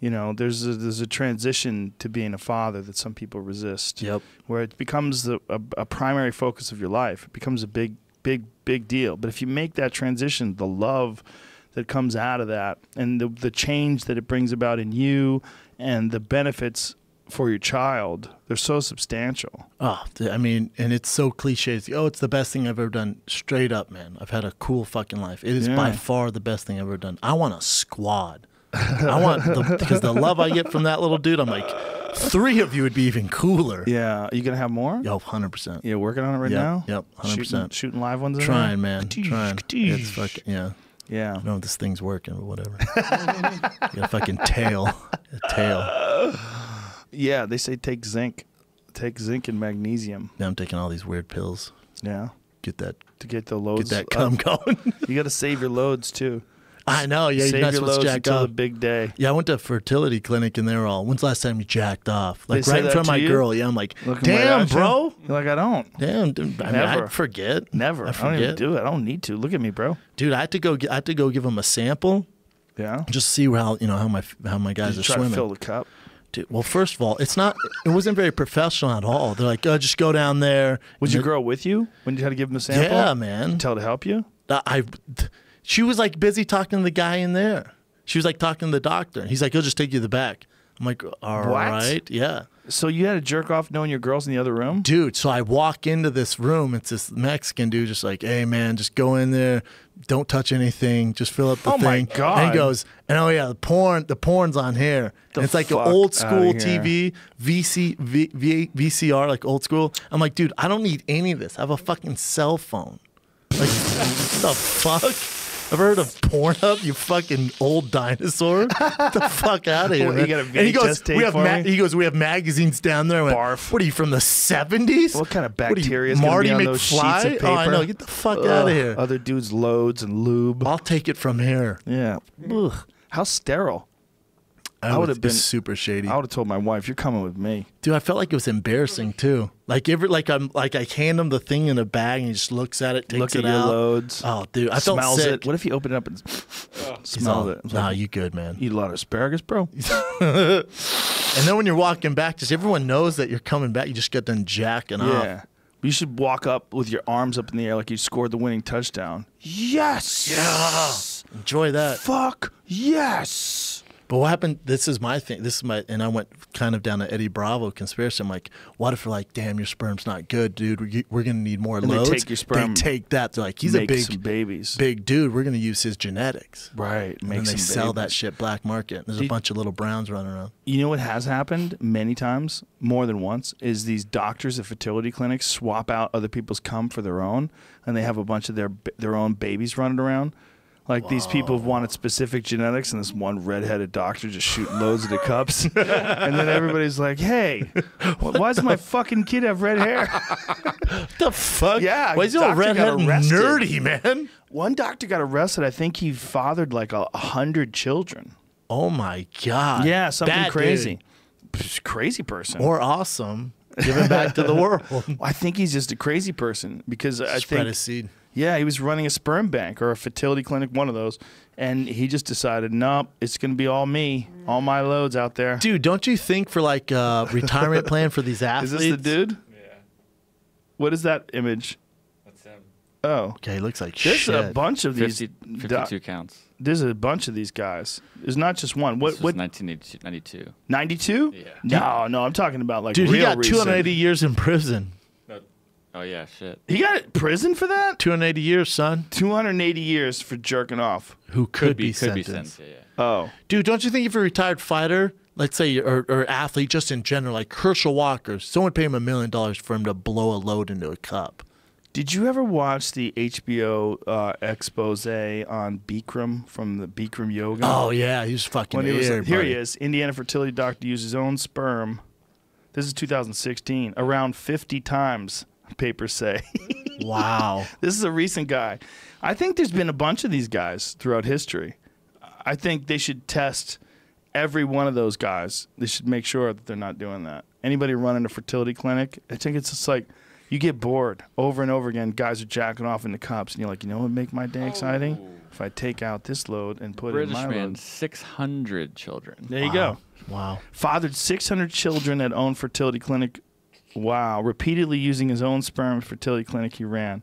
There's a transition to being a father that some people resist. Yep. Where it becomes a primary focus of your life. It becomes a big deal. But if you make that transition, the love that comes out of that and the change that it brings about in you and the benefits for your child, they're so substantial. Oh, I mean, and it's so cliche. It's the best thing I've ever done. Straight up, man. I've had a cool fucking life. It is by far the best thing I've ever done. I want a squad. I want because the love I get from that little dude, I'm like, 3 of you would be even cooler. Yeah, you gonna have more? Yo, 100%. Yeah, working on it right now. Yep, 100%. Shooting live ones. Trying, man. Trying. It's fucking yeah. Yeah. I don't know if this thing's working or whatever. You got a fucking tail. A tail. Yeah, they say take zinc. Take zinc and magnesium. Now I'm taking all these weird pills. Yeah. Get that. To get the loads. Get that cum going. You got to save your loads too. I know. Yeah, save you're not your supposed loads to jack until off. the big day. Yeah, I went to a fertility clinic and they were all, when's the last time you jacked off? Like They say right in that front of to my you? girl. Yeah, I'm like, Looking right damn, at you? bro. You're like, I don't. Damn, dude. I mean, Never. I forget. Never. I I don't even forget. do it. I don't need to. Look at me, bro. Dude, I had to go give them a sample Yeah. just to see how my guys Did are you try swimming. to fill the cup? Dude, well, first of all, it wasn't very professional at all. They're like, oh, just go down there. Was And your it- girl with you when you had to give him a sample? Yeah, man. Tell her to help you? She was like busy talking to the guy in there. She was like talking to the doctor. He's like, he'll just take you to the back. I'm like, all right, yeah. So you had to jerk off knowing your girl's in the other room? Dude, so I walk into this room. It's this Mexican dude just like, hey, man, just go in there. Don't touch anything. Just fill up the Oh, thing. my God. And he goes, and oh, yeah, the porn's on here. And it's like an fuck old outta school here. TV, VCR, like old school. I'm like, dude, I don't need any of this. I have a fucking cell phone. Like, what the fuck? Ever heard of Pornhub, you fucking old dinosaur? Get the fuck out of here, What, man. you got a And he goes, VHS tape for me? he goes, we have magazines down there. I went, Barf. what are you, from the 70s? What kind of What are you, bacteria is going to Marty be on McFly? those sheets of paper? Oh, I know. Get the fuck out of here. Other dudes' loads and lube. I'll take it from here. Yeah. Ugh. How sterile. I would have been super shady. I would have told my wife, "You're coming with me." Dude, I felt like it was embarrassing too. I hand him the thing in a bag and he just looks at it, takes Look it at your out. loads. Oh, dude, I felt Smells sick. it. What if you open it up and He's smell all, it? It's Nah, like, you good, man. eat a lot of asparagus, bro. And then when you're walking back, just everyone knows that you're coming back. You just get done jacking off. Yeah. You should walk up with your arms up in the air like you scored the winning touchdown. Yes. Yeah. Enjoy that. Fuck yes. But what happened? This is my thing. And I went kind of down to Eddie Bravo conspiracy. I'm like, what if we're like, damn, your sperm's not good, dude. We're gonna need more And loads. they take your sperm. They take that. They're like, he's Make a some babies. big dude. We're gonna use his genetics. Right. And Make then they some sell babies. that shit black market. There's a bunch of little browns running around. You know what has happened many times, more than once, is these doctors at fertility clinics swap out other people's cum for their own, and they have a bunch of their own babies running around. Like these people have wanted specific genetics, and this one redheaded doctor just shooting loads of the cups, and then everybody's like, "Hey, why does my fucking kid have red hair?" What the fuck? Yeah, Why is he all doctor got redhead and arrested. nerdy, man? One doctor got arrested. I think he fathered like 100 children. Oh my god. Yeah, something That crazy. Crazy person. dude. Or awesome. Giving back to the world. I think he's just a crazy person because I Spread think a seed. yeah, he was running a sperm bank or a fertility clinic, one of those, and he just decided, nope, it's going to be all me, all my loads out there. Dude, don't you think for like a retirement plan for these athletes? Is this the dude? Yeah, What is that image? that's him. Oh, Okay, he looks like there's shit. a bunch of these. 52 counts. There's a bunch of these guys. There's not just one. This was What? 1992. 92? Yeah. No, I'm talking about like Dude, he real got recent. 280 years in prison. Oh yeah, shit. He got prison for that? 280 years, son. 280 years for jerking off. Who could be Could be sentenced. sent. Yeah. Oh, Dude, don't you think if you're a retired fighter, let's say, or athlete just in general, like Herschel Walker, someone paid him $1 million for him to blow a load into a cup? did you ever watch the HBO expose on Bikram from the Bikram Yoga? Oh, yeah, he was fucking When he was weird, here, buddy. he is. Indiana fertility doctor used his own sperm. This is 2016. Around 50 times, papers say. Wow. This is a recent guy. I think there's been a bunch of these guys throughout history. I think they should test every one of those guys. They should make sure that they're not doing that. Anybody running a fertility clinic, I think it's just like you get bored over and over again. Guys are jacking off in the cups, and you're like, you know what would make my day exciting? If I take out this load and put British it in my man, load. 600 children. There you go. Wow. Fathered 600 children at own fertility clinic. Wow. Repeatedly using his own sperm fertility clinic he ran.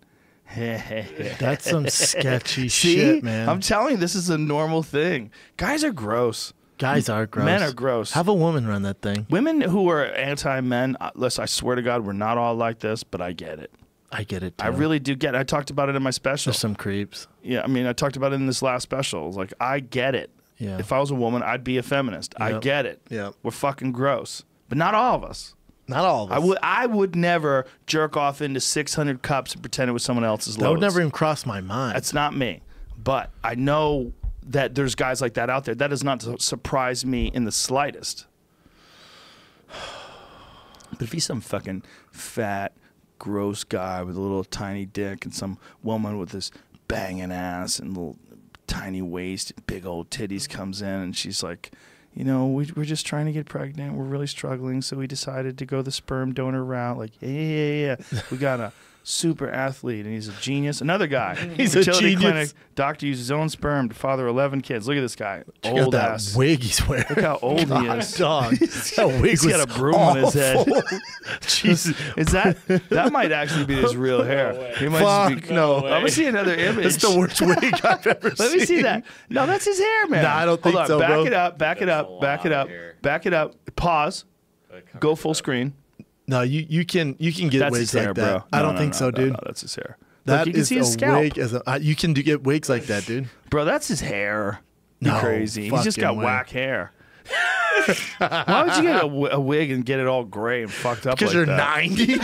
That's some sketchy See? shit, man. I'm telling you, this is a normal thing. Guys are gross. Guys are gross. Men are gross. Have a woman run that thing. Women who are anti-men, listen, I swear to God, we're not all like this, but I get it. I get it, too. I really do get it. I talked about it in my special. There's some creeps. Yeah, I mean, I talked about it in this last special. Like, I get it. Yeah. If I was a woman, I'd be a feminist. I Yep. get it. Yep. We're fucking gross. But not all of us. Not all of us. I would never jerk off into 600 cups and pretend it was someone else's That loads. would never even cross my mind. That's not me. But I know that there's guys like that out there. That does not surprise me in the slightest. But if he's some fucking fat, gross guy with a little tiny dick and some woman with this banging ass and little tiny waist and big old titties comes in and she's like, you know, we're just trying to get pregnant. We're really struggling, so we decided to go the sperm donor route. Like, yeah. We got a super athlete, and he's a genius. Another guy. He's a fertility genius. clinic. Doctor uses his own sperm to father 11 kids. Look at this guy. Check out Old that ass. wig he's wearing. Look how old he is. Dog. That wig He's got a was broom on his head. awful. Jesus, is that might actually be his real hair? He might just Fuck be, no. Let me see another image. It's the worst wig I've ever seen. Let me see that. No, that's his hair, man. Nah, I don't think Hold on. so, Back bro. it up. Back it That's up. a Back it lot up. here. Back it up. Pause. Go full screen. No, you can get That's wigs his hair, like that. bro. I No, don't no, think no, so, no, dude. No, that's his hair. That Look, you can is see his a scalp. wig. You can get wigs like that, dude. Bro, that's his hair. You No crazy. He's just got fucking way. whack hair. Why would you get a wig and get it all gray and fucked up Because like you're that? 90.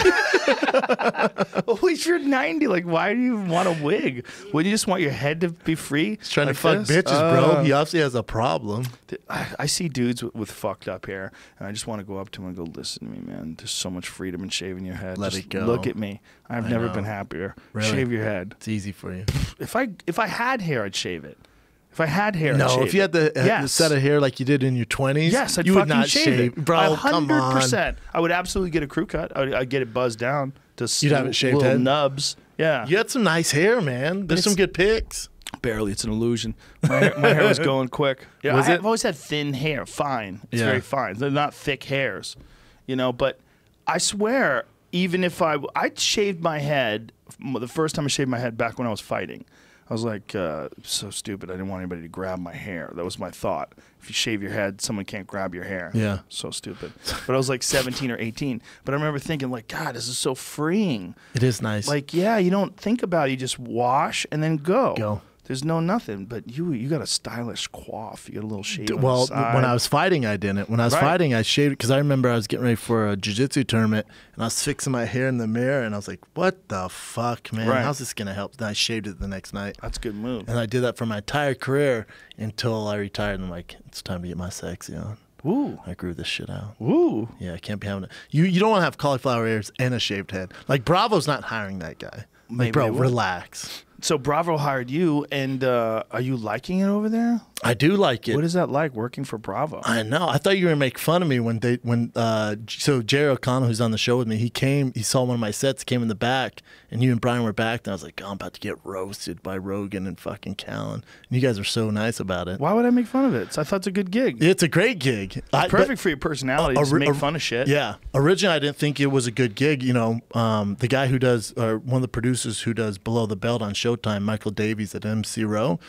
Oh, if you're 90, like, why do you even want a wig? Would you just want your head to be free? He's trying like to fuck this? bitches, bro. He obviously has a problem. I see dudes with fucked up hair, and I just want to go up to him and go, listen to me, man. There's so much freedom in shaving your head. Let Just it go. Look at me. I've I never know. been happier. Really? Shave your head. It's easy for you. If I had hair, I'd shave it. If I had hair, I'd No, shave if you had the Yes. set of hair like you did in your 20s, Yes, I'd you would fucking not shave it. Bro, come on. 100%. I would absolutely get a crew cut. I'd get it buzzed down to You'd have it shaved little head? nubs. Yeah. You had some nice hair, man. There's some good pics. Barely. It's an illusion. My hair was going quick. Yeah, Was it? I've always had thin hair. Fine. It's Yeah. very fine. They're not thick hairs, you know. But I swear, even if I shaved my head, the first time I shaved my head back when I was fighting, I was like, so stupid. I didn't want anybody to grab my hair. That was my thought. If you shave your head, someone can't grab your hair. Yeah. So stupid. But I was like 17 or 18. But I remember thinking, like, God, this is so freeing. It is nice. Like, yeah, you don't think about it. You just wash and then go. Go. There's no nothing. But you got a stylish coif. You got a little shave on Well, the side. when I was fighting, I didn't. When I was Right. fighting, I shaved because I remember I was getting ready for a jiu-jitsu tournament and I was fixing my hair in the mirror and I was like, "What the fuck, man? Right. How's this gonna help?" And I shaved it the next night, That's a good move. and I did that for my entire career until I retired. And I'm like, "It's time to get my sexy on." Woo. I grew this shit out. Woo. Yeah, I can't be having it. You don't want to have cauliflower ears and a shaved head. Like Bravo's not hiring that guy. Maybe Like, bro, they will. relax. So Bravo hired you, and are you liking it over there? I do like it. What is that like working for Bravo? I know. I thought you were gonna make fun of me so Jerry O'Connell, who's on the show with me, he saw one of my sets, came in the back, and you and Brian were back, and I was like, oh, I'm about to get roasted by Rogan and fucking Callen. And you guys are so nice about it. Why would I make fun of it? I thought it's a good gig. It's a great gig. Perfect for your personality. Just make fun of shit. Yeah. Originally, I didn't think it was a good gig. You know, the guy who does, or one of the producers who does Below the Belt on Showtime, Michael Davies at MC Row,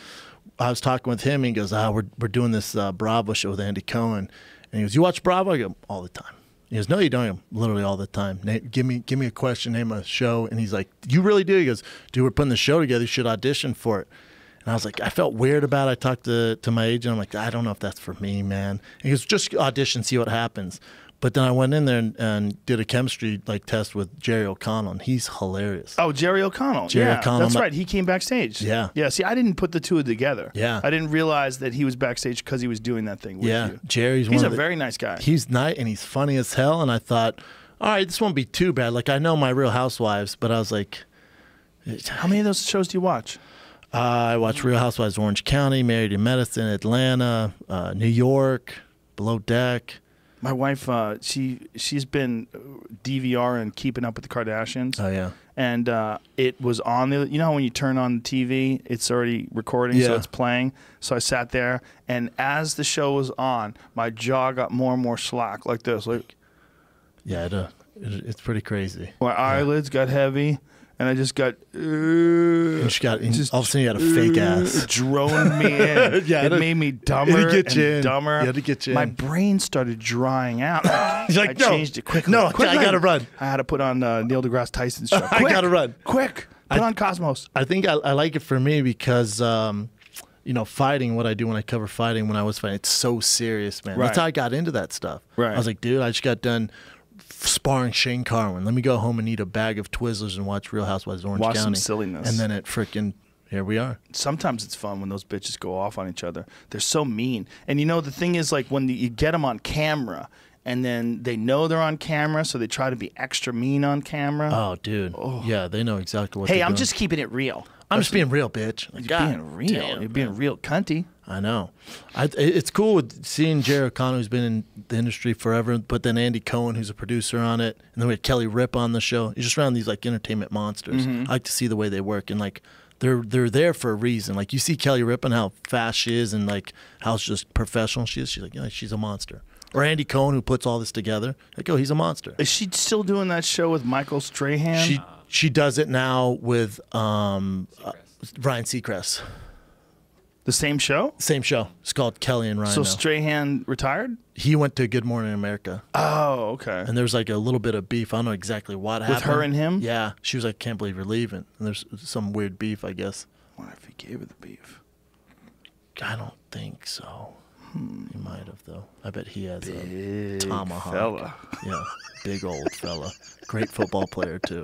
I was talking with him, and he goes, we're doing this Bravo show with Andy Cohen. And he goes, you watch Bravo? I go, all the time. He goes, no, you don't. I go, literally all the time. Give me a question, name a show. And he's like, you really do? He goes, dude, we're putting the show together. You should audition for it. And I was like, I felt weird about it. I talked to my agent. I'm like, I don't know if that's for me, man. And he goes, just audition, see what happens. But then I went in there and did a chemistry test with Jerry O'Connell, and he's hilarious. Oh, Jerry O'Connell. Jerry yeah, O'Connell. That's right. He came backstage. Yeah. Yeah. See, I didn't put the two together. Yeah. I didn't realize that he was backstage because he was doing that thing with Yeah, you. Jerry's He's one a of the, very nice guy. He's nice, and he's funny as hell. And I thought, all right, this won't be too bad. Like, I know my Real Housewives, but I was like, How many of those shows do you watch? I watch Real Housewives of Orange County, Married to Medicine, Atlanta, New York, Below Deck. My wife, she's been DVRing Keeping Up with the Kardashians. Oh, yeah. And it was on the, you know how when you turn on the TV, it's already recording, so Yeah. it's playing. So I sat there, and as the show was on, my jaw got more and more slack, like this. Like Yeah, it's pretty crazy. my eyelids got heavy, and I just got. And she got, all of a sudden you had a fake ass. It droned me in. Yeah, it made me dumber it'd get you and in. dumber. You had to get you My in. brain started drying out. He's like, I no, changed it quickly. no, Quick, I gotta run. I had to put on Neil deGrasse Tyson's show. I Quick, gotta run. Quick. Put on Cosmos. I think I like it for me because fighting, what I do when I cover fighting, when I was fighting, it's so serious, man. Right. That's how I got into that stuff. Right. I was like, dude, I just got done sparring Shane Carwin. Let me go home and eat a bag of Twizzlers and watch Real Housewives of Orange Watch County. some silliness. And then it freaking, here we are. Sometimes it's fun when those bitches go off on each other. They're so mean. And the thing is, like, when you get them on camera, and then they know they're on camera, so they try to be extra mean on camera. Oh, dude. Yeah, they know exactly what Hey, they're I'm doing. just keeping it real. I'm just being real, bitch. Like, You're God being real. damn, You're being real cunty. I know. It's cool with seeing Jerry O'Connor, who's been in the industry forever, but then Andy Cohen, who's a producer on it, and then we had Kelly Ripa on the show. You're just around these like entertainment monsters. I like to see the way they work, and like they're there for a reason. Like you see Kelly Ripa and how fast she is, and like how just professional she is. She's like, she's a monster. Or Andy Cohen, who puts all this together. Like, he's a monster. Is she still doing that show with Michael Strahan? She does it now with Ryan Seacrest. The same show? Same show. It's called Kelly and Ryan. So now. Strahan retired? He went to Good Morning America. Oh, okay. And there was like a little bit of beef. I don't know exactly what happened. With her and him? Yeah. She was like, can't believe you're leaving. And there's some weird beef, I guess. I wonder if he gave her the beef. I don't think so. He might have, though. I bet he has a Big tomahawk. fella. Yeah. Big old fella. Great football player, too.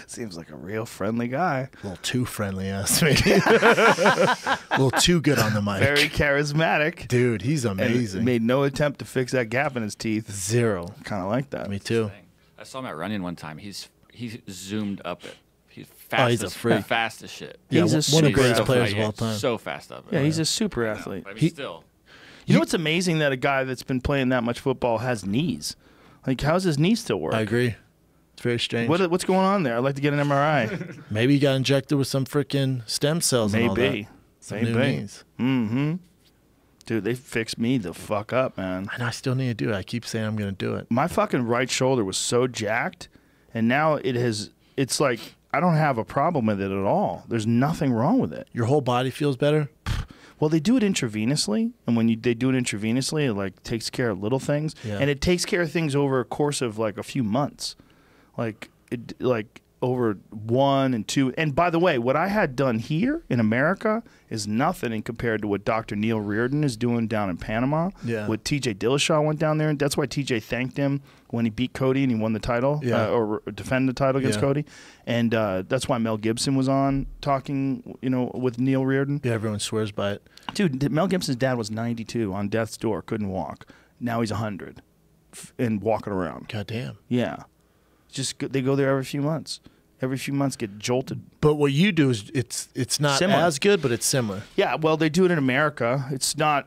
Seems like a real friendly guy. A little too friendly, ass me. A little too good on the mic. Very charismatic. Dude, he's And amazing. made no attempt to fix that gap in his teeth. Zero. Kind of like that. Me too. I saw him at running one time. He's zoomed up it. He's Oh, fast. he's a as, freak. fast as shit. Yeah, He's a one of the super greatest athlete. players of all time. So fast up it. Yeah, he's a super athlete. I mean, still. You know what's amazing? That a guy that's been playing that much football has knees. Like, how's his knee still work? I agree. It's very strange. What's going on there? I'd like to get an MRI. Maybe he got injected with some freaking stem cells and all that. Maybe. Some new knees. Mm-hmm. Dude, they fixed me the fuck up, man. And I still need to do it. I keep saying I'm going to do it. My fucking right shoulder was so jacked, and now it's like I don't have a problem with it at all. There's nothing wrong with it. Your whole body feels better? Well, they do it intravenously, and when they do it intravenously, it like takes care of little things, Yeah. and it takes care of things over a course of like a few months, like over 1 and 2. And by the way, what I had done here in America is nothing in compared to what Dr. Neil Reardon is doing down in Panama. Yeah. What TJ Dillashaw went down there, and that's why TJ thanked him when he beat Cody and he won the title, Yeah. or defended the title against Yeah. Cody. And that's why Mel Gibson was on talking, with Neil Reardon. Yeah, everyone swears by it. Dude, Mel Gibson's dad was 92 on death's door, couldn't walk. Now he's 100 and walking around. God damn. Yeah. They go there every few months. Every few months get jolted. But what you do is it's not Similar. as good, but it's similar. Yeah, well, they do it in America. It's not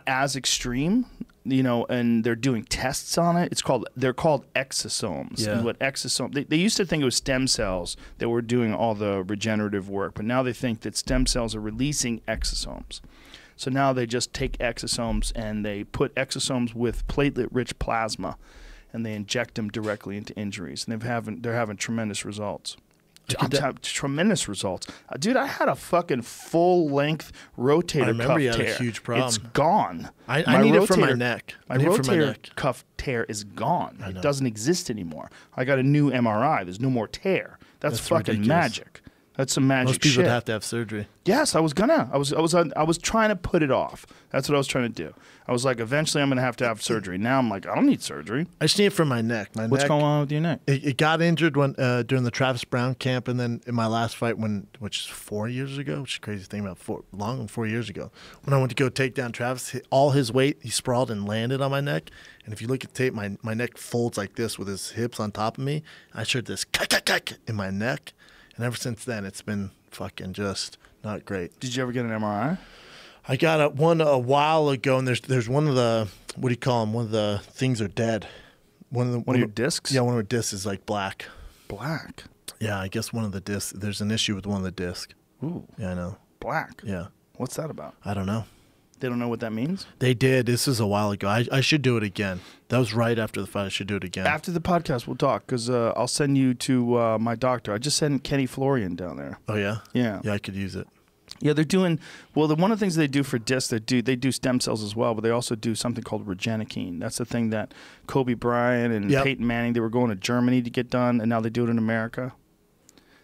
as extreme, and they're doing tests on it. They're called exosomes. Yeah. And what they used to think it was stem cells that were doing all the regenerative work, but now they think that stem cells are releasing exosomes. So now they just take exosomes and they put exosomes with platelet-rich plasma, and they inject them directly into injuries, and they're having tremendous results. Tremendous results, dude. I had a fucking full-length rotator I remember cuff you had a tear. huge problem. It's gone. I need it for my neck. My I need it for my rotator neck. cuff tear is gone. I know. It doesn't exist anymore. I got a new MRI. There's no more tear. That's fucking ridiculous. magic. That's some magic Most people shit. would have to have surgery. Yes, I was gonna. I was trying to put it off. That's what I was trying to do. I was like, eventually, I'm gonna have to have surgery. Now I'm like, I don't need surgery. I just need it for my neck. What's going on with your neck? It got injured when during the Travis Brown camp, and then in my last fight, which is 4 years ago, which is crazy thing about 4 years ago, when I went to go take down Travis, all his weight, he sprawled and landed on my neck. And if you look at the tape, my neck folds like this with his hips on top of me. I heard this in my neck, and ever since then, it's been fucking just not great. Did you ever get an MRI? I got one a while ago, and there's one of the, what do you call them? One of the things are dead. One of your discs? Yeah, one of the discs is like black. Black. Yeah, I guess one of the discs. There's an issue with one of the discs. Ooh. Yeah, I know. Black. Yeah. What's that about? I don't know. They don't know what that means? They did. This is a while ago. I should do it again. That was right after the fight. I should do it again. After the podcast, we'll talk, because I'll send you to my doctor. I just sent Kenny Florian down there. Oh, yeah? Yeah. Yeah, I could use it. Yeah, they're doing, well, one of the things they do for discs, they do stem cells as well, but they also do something called regenikine. That's the thing that Kobe Bryant and Peyton Manning, they were going to Germany to get done, and now they do it in America.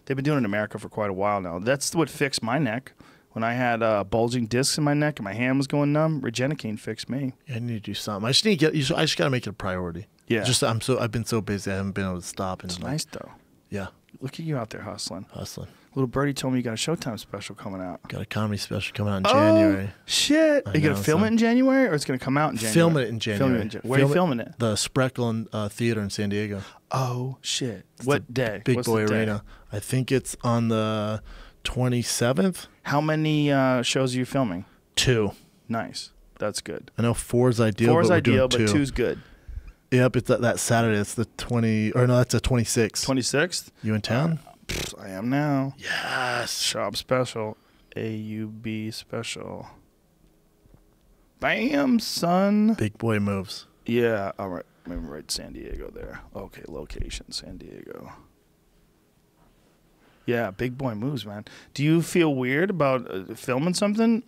They've been doing it in America for quite a while now. That's what fixed my neck. When I had bulging discs in my neck and my hand was going numb, Regenicane fixed me. Yeah, I need to do something. I just need to get. I just got to make it a priority. Yeah. I've been so busy. I haven't been able to stop. And It's nice though. Yeah. Look at you out there hustling. Hustling. Little birdie told me you got a Showtime special coming out. Got a comedy special coming out in January. Shit. Are you going to film it in January or it's going to come out in January? Film it in January. Where are you filming it? The Spreckle Theater in San Diego. Oh, shit. What day? Big What's Boy the day? Arena. I think it's on the 27th. How many shows are you filming? 2. Nice. That's good. I know 4's ideal. 4's but we're ideal, doing but 2. 2's good. Yep, it's that Saturday. It's the 20, or no, that's the 26th. 26th? You in town? I am now. Yes. Shop special. AUB special. Bam, son. Big boy moves. Yeah, all right. Maybe write San Diego there. Okay, location, San Diego. Yeah, big boy moves, man. Do you feel weird about filming something?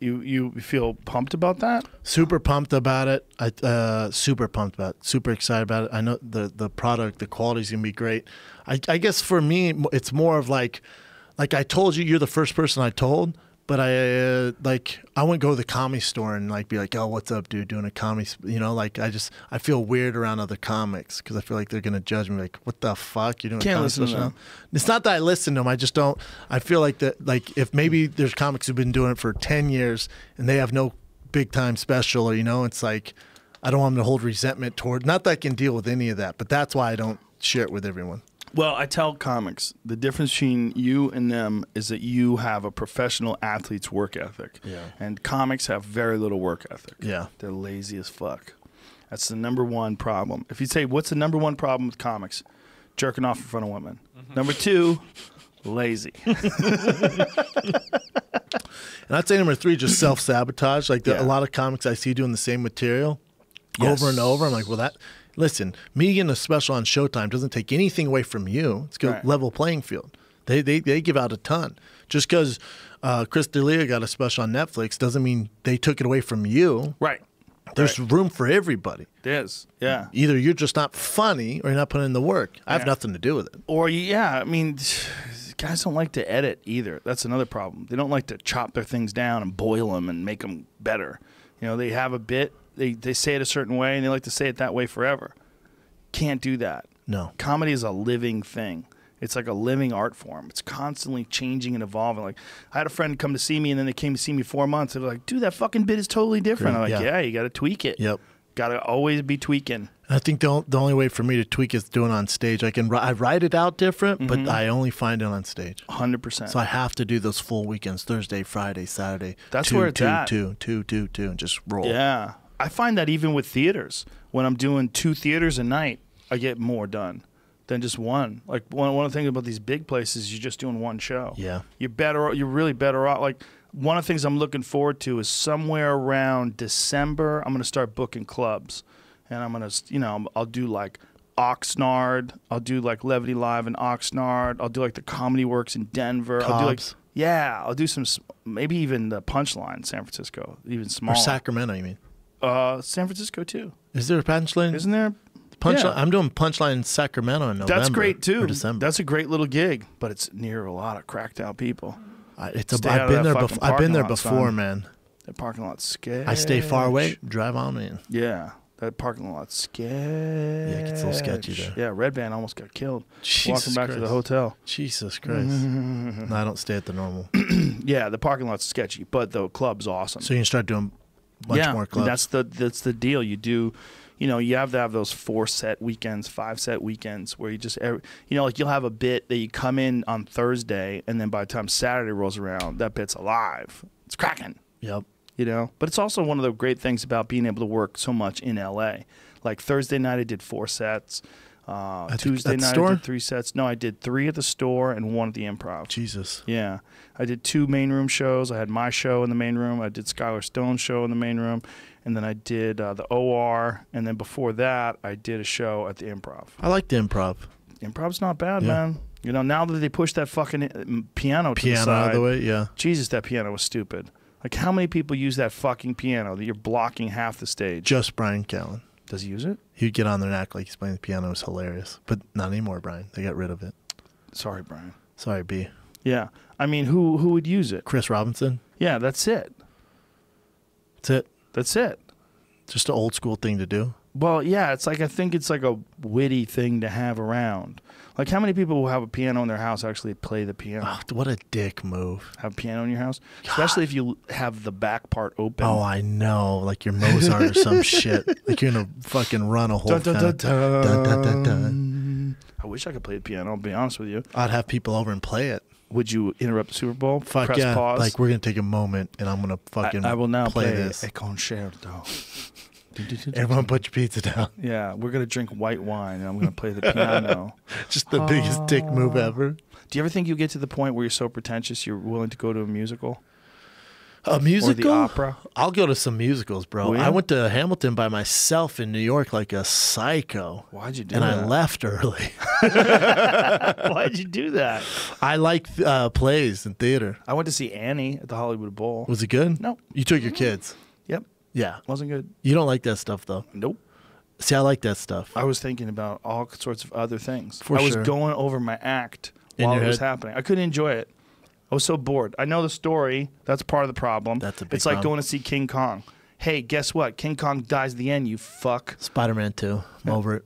You feel pumped about that? Super pumped about it. Super pumped about it. Super excited about it. I know the product, the quality's gonna be great. I guess for me, it's more of like I told you, you're the first person I told. But I wouldn't go to the comedy store and like be like, oh, what's up, dude, doing a comedy, I feel weird around other comics because I feel like they're gonna judge me like, what the fuck, you doing? Can't a comedy listen to special them. now? It's not that I listen to them, I just don't. I feel like that, like if maybe there's comics who've been doing it for 10 years and they have no big time special, or it's like I don't want them to hold resentment toward. Not that I can deal with any of that, but that's why I don't share it with everyone. Well, I tell comics the difference between you and them is that you have a professional athlete's work ethic. Yeah. And comics have very little work ethic. Yeah. They're lazy as fuck. That's the number one problem. If you say, what's the number one problem with comics? Jerking off in front of women. Number 2, lazy. And I'd say number 3, just self-sabotage. Like Yeah. a lot of comics I see doing the same material Yes. over and over. I'm like, well, listen, me getting a special on Showtime doesn't take anything away from you. It's a Right. level playing field. They give out a ton. Just because Chris D'Elia got a special on Netflix doesn't mean they took it away from you. Right. There's room for everybody. It is. Yeah. Either you're just not funny or you're not putting in the work. I have Yeah. nothing to do with it. Or, yeah, I mean, guys don't like to edit either. That's another problem. They don't like to chop their things down and boil them and make them better. They have a bit. They say it a certain way, and they like to say it that way forever. Can't do that. No. Comedy is a living thing. It's like a living art form. It's constantly changing and evolving. Like, I had a friend come to see me, and then they came to see me 4 months. They're like, dude, that fucking bit is totally different. I'm like, Yeah. yeah, you got to tweak it. Yep. Got to always be tweaking. I think the only way for me to tweak is doing it on stage. I write it out different, but I only find it on stage. 100%. So I have to do those full weekends, Thursday, Friday, Saturday. That's where it's at. Two, and just roll. Yeah. I find that even with theaters, when I'm doing 2 theaters a night, I get more done than just one. Like one of the things about these big places, you're just doing one show. Yeah. You're really better off. Like one of the things I'm looking forward to is somewhere around December, I'm going to start booking clubs. And I'm going to, I'll do like Oxnard. I'll do like Levity Live in Oxnard. I'll do like the Comedy Works in Denver. I'll do like, Cobb's. yeah, I'll do some, maybe even the Punchline in San Francisco, even Or smaller. Sacramento, you mean? San Francisco too. Is there a punchline? Isn't there? Punchline? Yeah. I'm doing Punchline in Sacramento in November. That's great too. Or December. That's a great little gig, but it's near a lot of cracked out people. I've Stay out of been that there fucking before. I've been there parking lot, before, son. man. That parking lot's sketch. I stay far away. Drive on, man. Yeah, that parking lot's sketch. Yeah, it gets a little sketchy there. Yeah, Red Band almost got killed Jesus walking back to the Christ. hotel. Jesus Christ. No, I don't stay at the normal. Yeah, the parking lot's sketchy, but the club's awesome. So you can start doing a bunch more clubs. That's the deal. You do, you have to have those 4-set weekends, 5-set weekends where you just, like you'll have a bit that you come in on Thursday, and then by the time Saturday rolls around, that bit's alive. It's cracking. Yep. But it's also one of the great things about being able to work so much in LA. Like Thursday night, I did 4 sets. Tuesday at the night, store? I did 3 sets. No, I did 3 at the store and 1 at the Improv. Jesus. Yeah. I did 2 main room shows. I had my show in the main room. I did Skylar Stone's show in the main room. And then I did the OR. And then before that, I did a show at the Improv. I like the improv. Improv's not bad, Yeah. man. Now that they pushed that fucking piano to the Piano side. out of the way, yeah. Jesus, that piano was stupid. Like, how many people use that fucking piano that you're blocking half the stage? Just Brian Callen. Does he use it? He'd get on there and act like he's playing the piano. It was hilarious. But not anymore, Brian. They got rid of it. Sorry, Brian. Sorry, B. Yeah. I mean, who would use it? Chris Robinson. Yeah, that's it. That's it. That's it. Just an old school thing to do. Well, yeah, it's like I think it's like a witty thing to have around. Like how many people who have a piano in their house actually play the piano? Oh, what a dick move. Have a piano in your house? Especially if you have the back part open. Oh, I know. Like you're Mozart or some shit. Like you're going to fucking run a whole Dun, dun, dun, dun. Dun, dun, dun, dun. I wish I could play the piano, I'll be honest with you. I'd have people over and play it. Would you interrupt the Super Bowl? Fuck Press yeah. pause? Like we're going to take a moment and I'm going to fucking I will now play this. a concerto. Everyone put your pizza down. Yeah, we're going to drink white wine and I'm going to play the piano. Just the biggest dick move ever. Do you ever think you get to the point where you're so pretentious you're willing to go to a musical? A musical? Or the opera? I'll go to some musicals, bro. Will you? I went to Hamilton by myself in New York like a psycho. Why'd you do and that? I left early. Why'd you do that? I like plays and theater. I went to see Annie at the Hollywood Bowl. Was it good? No. You took your kids? Yep. Yeah. Wasn't good. You don't like that stuff, though. Nope. See, I like that stuff. I was thinking about all sorts of other things. For I was sure. going over my act In while your it was head? happening. I couldn't enjoy it. I was so bored. I know the story. That's part of the problem. That's a big It's like problem. going to see King Kong. Hey, guess what? King Kong dies at the end, you fuck. Spider-Man 2. I'm over it.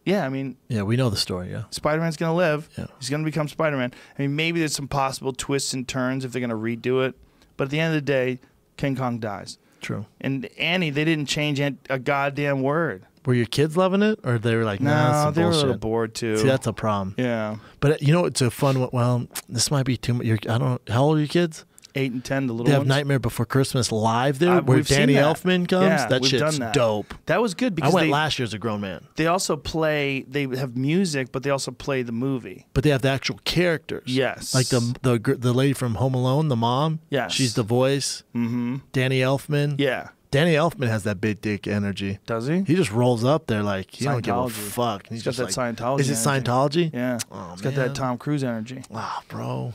Yeah, I mean, Yeah, we know the story, yeah. Spider-Man's going to live. Yeah. He's going to become Spider-Man. I mean, maybe there's some possible twists and turns if they're going to redo it. But at the end of the day, King Kong dies. True. And Annie, they didn't change a goddamn word. Were your kids loving it? Or they were like, nah, that's No, some they were a bullshit. little bored too. See, that's a problem. Yeah. But you know, it's a fun one. Well, this might be too much. I don't know. How old are your kids? 8 and 10, the little They have ones. Nightmare Before Christmas live there, where we've seen Danny that. Elfman comes. Yeah, that we've shit's done that. dope. That was good I because went last year as a grown man. they also play. They have music, but they also play the movie. But they have the actual characters. Yes. Like the lady from Home Alone, the mom. Yes. She's the voice. Mm-hmm. Danny Elfman. Yeah. Danny Elfman has that big dick energy. Does he? He just rolls up there like he don't give a Scientology. fuck. And He's got just that like, Scientology Is it energy. Scientology? Yeah. Oh, It's got that man. Tom Cruise energy. Wow, bro.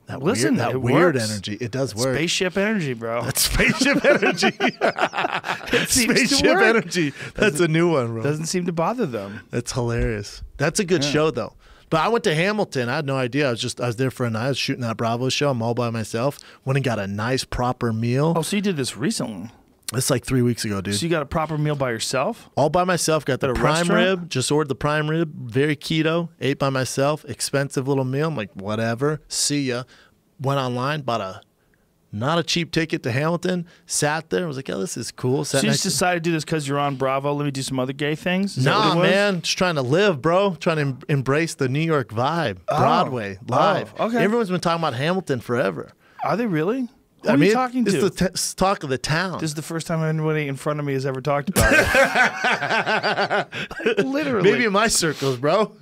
That Listen, weird, that it weird works. energy. It does work. Spaceship energy, bro. That's spaceship energy. it seems to Spaceship work. energy. That's a new one, bro. Doesn't seem to bother them. That's hilarious. That's a good show, though. But I went to Hamilton. I had no idea. I was there for a night. I was shooting that Bravo show. I'm all by myself. Went and got a nice, proper meal. Oh, so you did this recently? It's like 3 weeks ago, dude. So you got a proper meal by yourself? All by myself. Got the At a prime restaurant? rib. Just ordered the prime rib. Very keto. Ate by myself. Expensive little meal. I'm like, whatever. See ya. Went online. Bought not a cheap ticket to Hamilton. Sat there. Was like, oh, this is cool. Sat So you next just decided to do this because you're on Bravo. Let me do some other gay things? Is that what Nah, it was? man. Just trying to live, bro. Trying to embrace the New York vibe. Broadway. Live. Oh, okay. Everyone's been talking about Hamilton forever. Are they really? Who are you talking to? It's the talk of the town. This is the first time anybody in front of me has ever talked about it. Literally. Maybe in my circles, bro.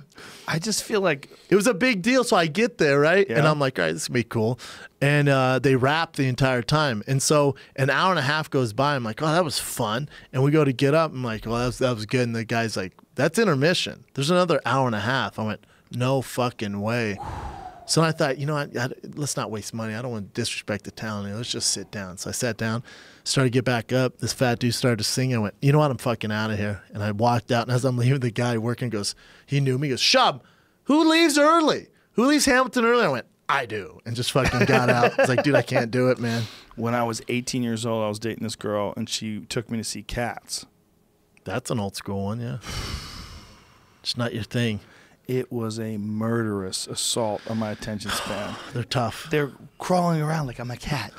I just feel like It was a big deal. So I get there, right? Yeah. And I'm like, all right, this is going to be cool. And they rap the entire time. And so an hour and a half goes by. I'm like, oh, that was fun. And we go to get up. I'm like, well, that was good. And the guy's like, that's intermission. There's another hour and a half. I went, no fucking way. So I thought, you know what? Let's not waste money. I don't want to disrespect the town. Let's just sit down. So I sat down, started to get back up. This fat dude started to sing. I went, you know what? I'm fucking out of here. And I walked out. And as I'm leaving, the guy working goes, he knew me. He goes, Schaub, who leaves early? Who leaves Hamilton early? I went, I do. And just fucking got out. I was like, dude, I can't do it, man. when I was 18 years old, I was dating this girl, and she took me to see Cats. That's an old school one, yeah. It's not your thing. It was a murderous assault on my attention span. They're tough. They're crawling around like I'm a cat.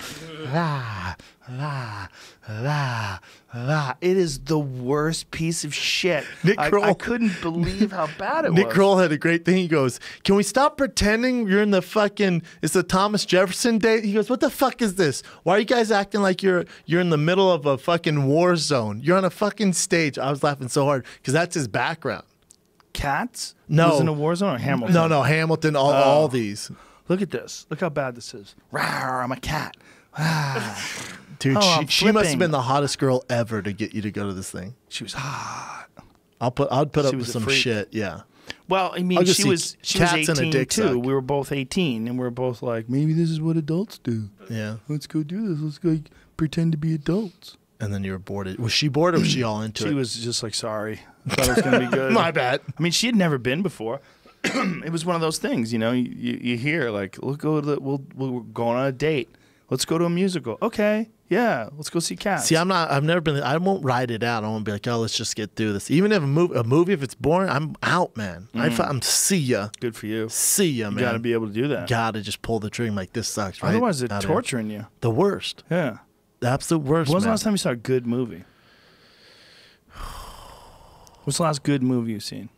La, la, la, la. It is the worst piece of shit. Nick I Kroll. couldn't believe how bad it Nick was. Kroll had a great thing. He goes, can we stop pretending you're in the fucking, it's the Thomas Jefferson Day? He goes, what the fuck is this? Why are you guys acting like you're in the middle of a fucking war zone? You're on a fucking stage. I was laughing so hard because that's his background. Cats? No. Was in a war zone or Hamilton? No, Hamilton, all these. Look at this. Look how bad this is. Rawr, I'm a cat. Dude, Oh, I'm she must have flipping. been the hottest girl ever to get you to go to this thing. She was hot. I'd put up She with was a some freak. shit, yeah. Well, I I'll mean, just she see was cats and a 18 dick too. suck. We were both 18, and we were both like, maybe this is what adults do. Yeah. Let's go do this. Let's go pretend to be adults. And then you were bored. Was she bored or was she all into it? She was just like, sorry. I thought it was going to be good. My bad. I mean, she had never been before. it was one of those things, you know. You hear like, we're going on a date. Let's go to a musical. Okay, yeah, let's go see Cats. See, I've never been. I won't ride it out. I won't be like, oh, let's just get through this. Even if a movie, if it's boring, I'm out, man. I'm see ya. Good for you. See ya, man. You got to be able to do that. Got to just pull the trigger. Like, this sucks, right? Otherwise, it's torturing you. The worst. Yeah. The absolute worst. When was the last time you saw a good movie? What's the last good movie you've seen?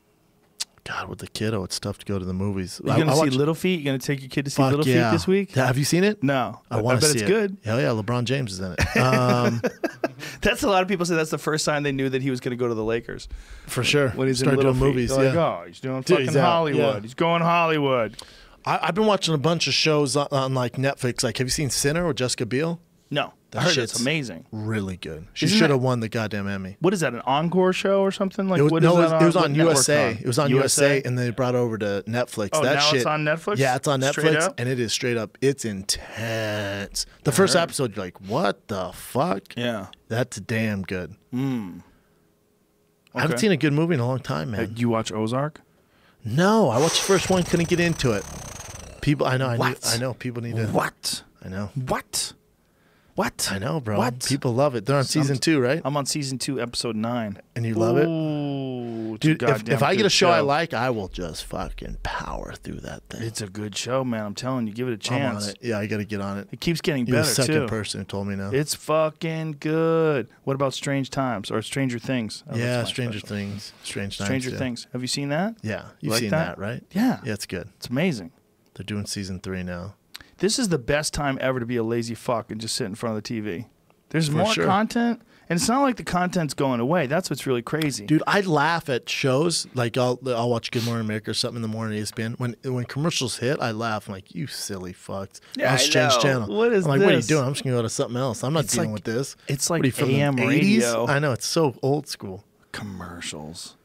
God, with the kiddo, it's tough to go to the movies. You going to see Little Feet? You going to take your kid to see Little Feet this week? Have you seen it? No. I want to see it. I bet it's good. Hell yeah, LeBron James is in it. That's a lot of people say that's the first time they knew that he was going to go to the Lakers. For sure. When he's started in Little doing movies, Feet. Like, oh, he's doing fucking Hollywood. Yeah. He's going Hollywood. I've been watching a bunch of shows on like Netflix. Like, have you seen Sinner with Jessica Biel? No. I heard it's amazing. Really good. She should have won the goddamn Emmy. What is that, an encore show or something? Like, it was on USA. On? It was on USA, and they brought it over to Netflix. Oh, now it's on Netflix? Yeah, it's on Netflix, and it is straight up. It's intense. The first episode, you're like, what the fuck? Yeah. That's damn good. Okay. I haven't seen a good movie in a long time, man. Did you watch Ozark? No, I watched the first one, couldn't get into it. People, I know, What? I know, people need to. What? I know. What? I know, bro. What? People love it. They're on season 2, right? I'm on season 2, episode 9. And you love it? Ooh, dude, if I get a show I like, I will just fucking power through that thing. It's a good show, man. I'm telling you, give it a chance. I'm on it. Yeah, I got to get on it. It keeps getting You're better, the second too. person who told me now. It's fucking good. What about Strange Times or Stranger Things? Oh, yeah, Stranger Things. Strange Times. Stranger Things. Have you seen that? Yeah, you've seen that, right? Yeah. Yeah, it's good. It's amazing. They're doing season 3 now. This is the best time ever to be a lazy fuck and just sit in front of the TV. There's more sure. content, and it's not like the content's going away. That's what's really crazy. Dude, I laugh at shows. Like, I'll watch Good Morning America or something in the morning, ESPN. When commercials hit, I laugh. I'm like, you silly fucks. Yeah, I'll change channel. What is I'm like, this? what are you doing? I'm just going to go to something else. I'm not dealing with this. It's like what are you, from AM the 80s? radio. I know. It's so old school. Commercials.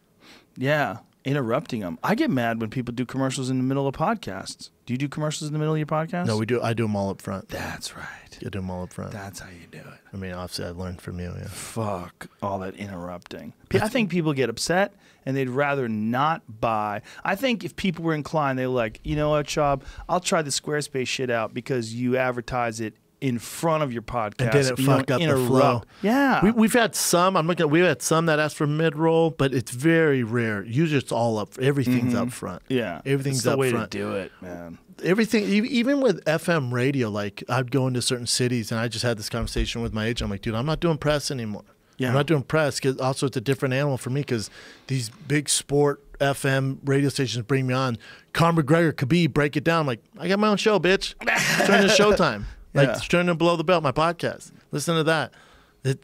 Yeah, interrupting them. I get mad when people do commercials in the middle of podcasts. Do you do commercials in the middle of your podcast? No, we do. I do them all up front. That's right. You do them all up front. That's how you do it. I mean, obviously, I learned from you. Yeah. Fuck all that interrupting. I think people get upset and they'd rather not buy. I think if people were inclined, they're like, you know what, Schaub, I'll try the Squarespace shit out because you advertise it in front of your podcast. And didn't fuck up the flow. Yeah. We've had some. We've had some that ask for mid-roll, but it's very rare. Usually it's all up. Everything's up front. Yeah. Everything's That's up the way front. to do it, man. Everything, even with FM radio, like I'd go into certain cities and I just had this conversation with my agent. I'm like, dude, I'm not doing press anymore. Yeah. I'm not doing press because also it's a different animal for me because these big sport FM radio stations bring me on. Conor McGregor, Khabib, break it down. I'm like, I got my own show, bitch. It's turning to Showtime. Like, it's turning to Below the Belt, my podcast. Listen to that.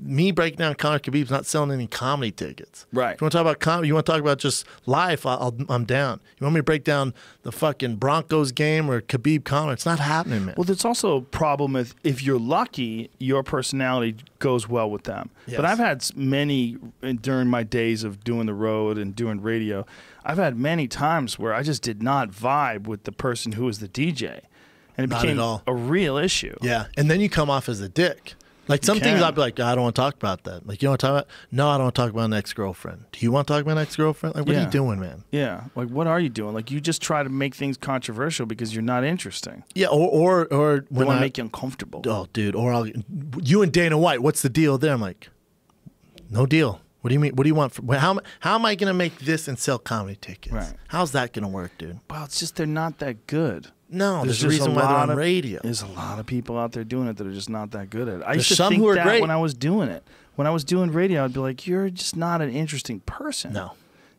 Me breaking down Conor Khabib's not selling any comedy tickets. Right. If you want to talk about comedy, you want to talk about just life, I'm down. You want me to break down the fucking Broncos game or Khabib Conor? It's not happening, man. Well, there's also a problem if you're lucky, your personality goes well with them. Yes. But I've had many, during my days of doing the road and doing radio, I've had many times where I just did not vibe with the person who was the DJ. And it Not became at all. a real issue. Yeah, and then you come off as a dick. Like some things I'd be like, I don't want to talk about that. Like, you want to talk about? No, I don't want to talk about an ex-girlfriend. Do you want to talk about an ex-girlfriend? Like, what are you doing, man? Yeah, like what are you doing? Like you just try to make things controversial because you're not interesting. Yeah, or They when want I to make you uncomfortable. oh, dude, or you and Dana White, what's the deal there? I'm like, no deal. What do you mean? What do you want? How am I going to make this and sell comedy tickets? Right. How's that going to work, dude? Well, it's just they're not that good. No, there's a just reason why they're on radio. There's a lot of people out there doing it that are just not that good at it. I used There's to some think who are that great. when I was doing it. When I was doing radio, I'd be like, you're just not an interesting person. No.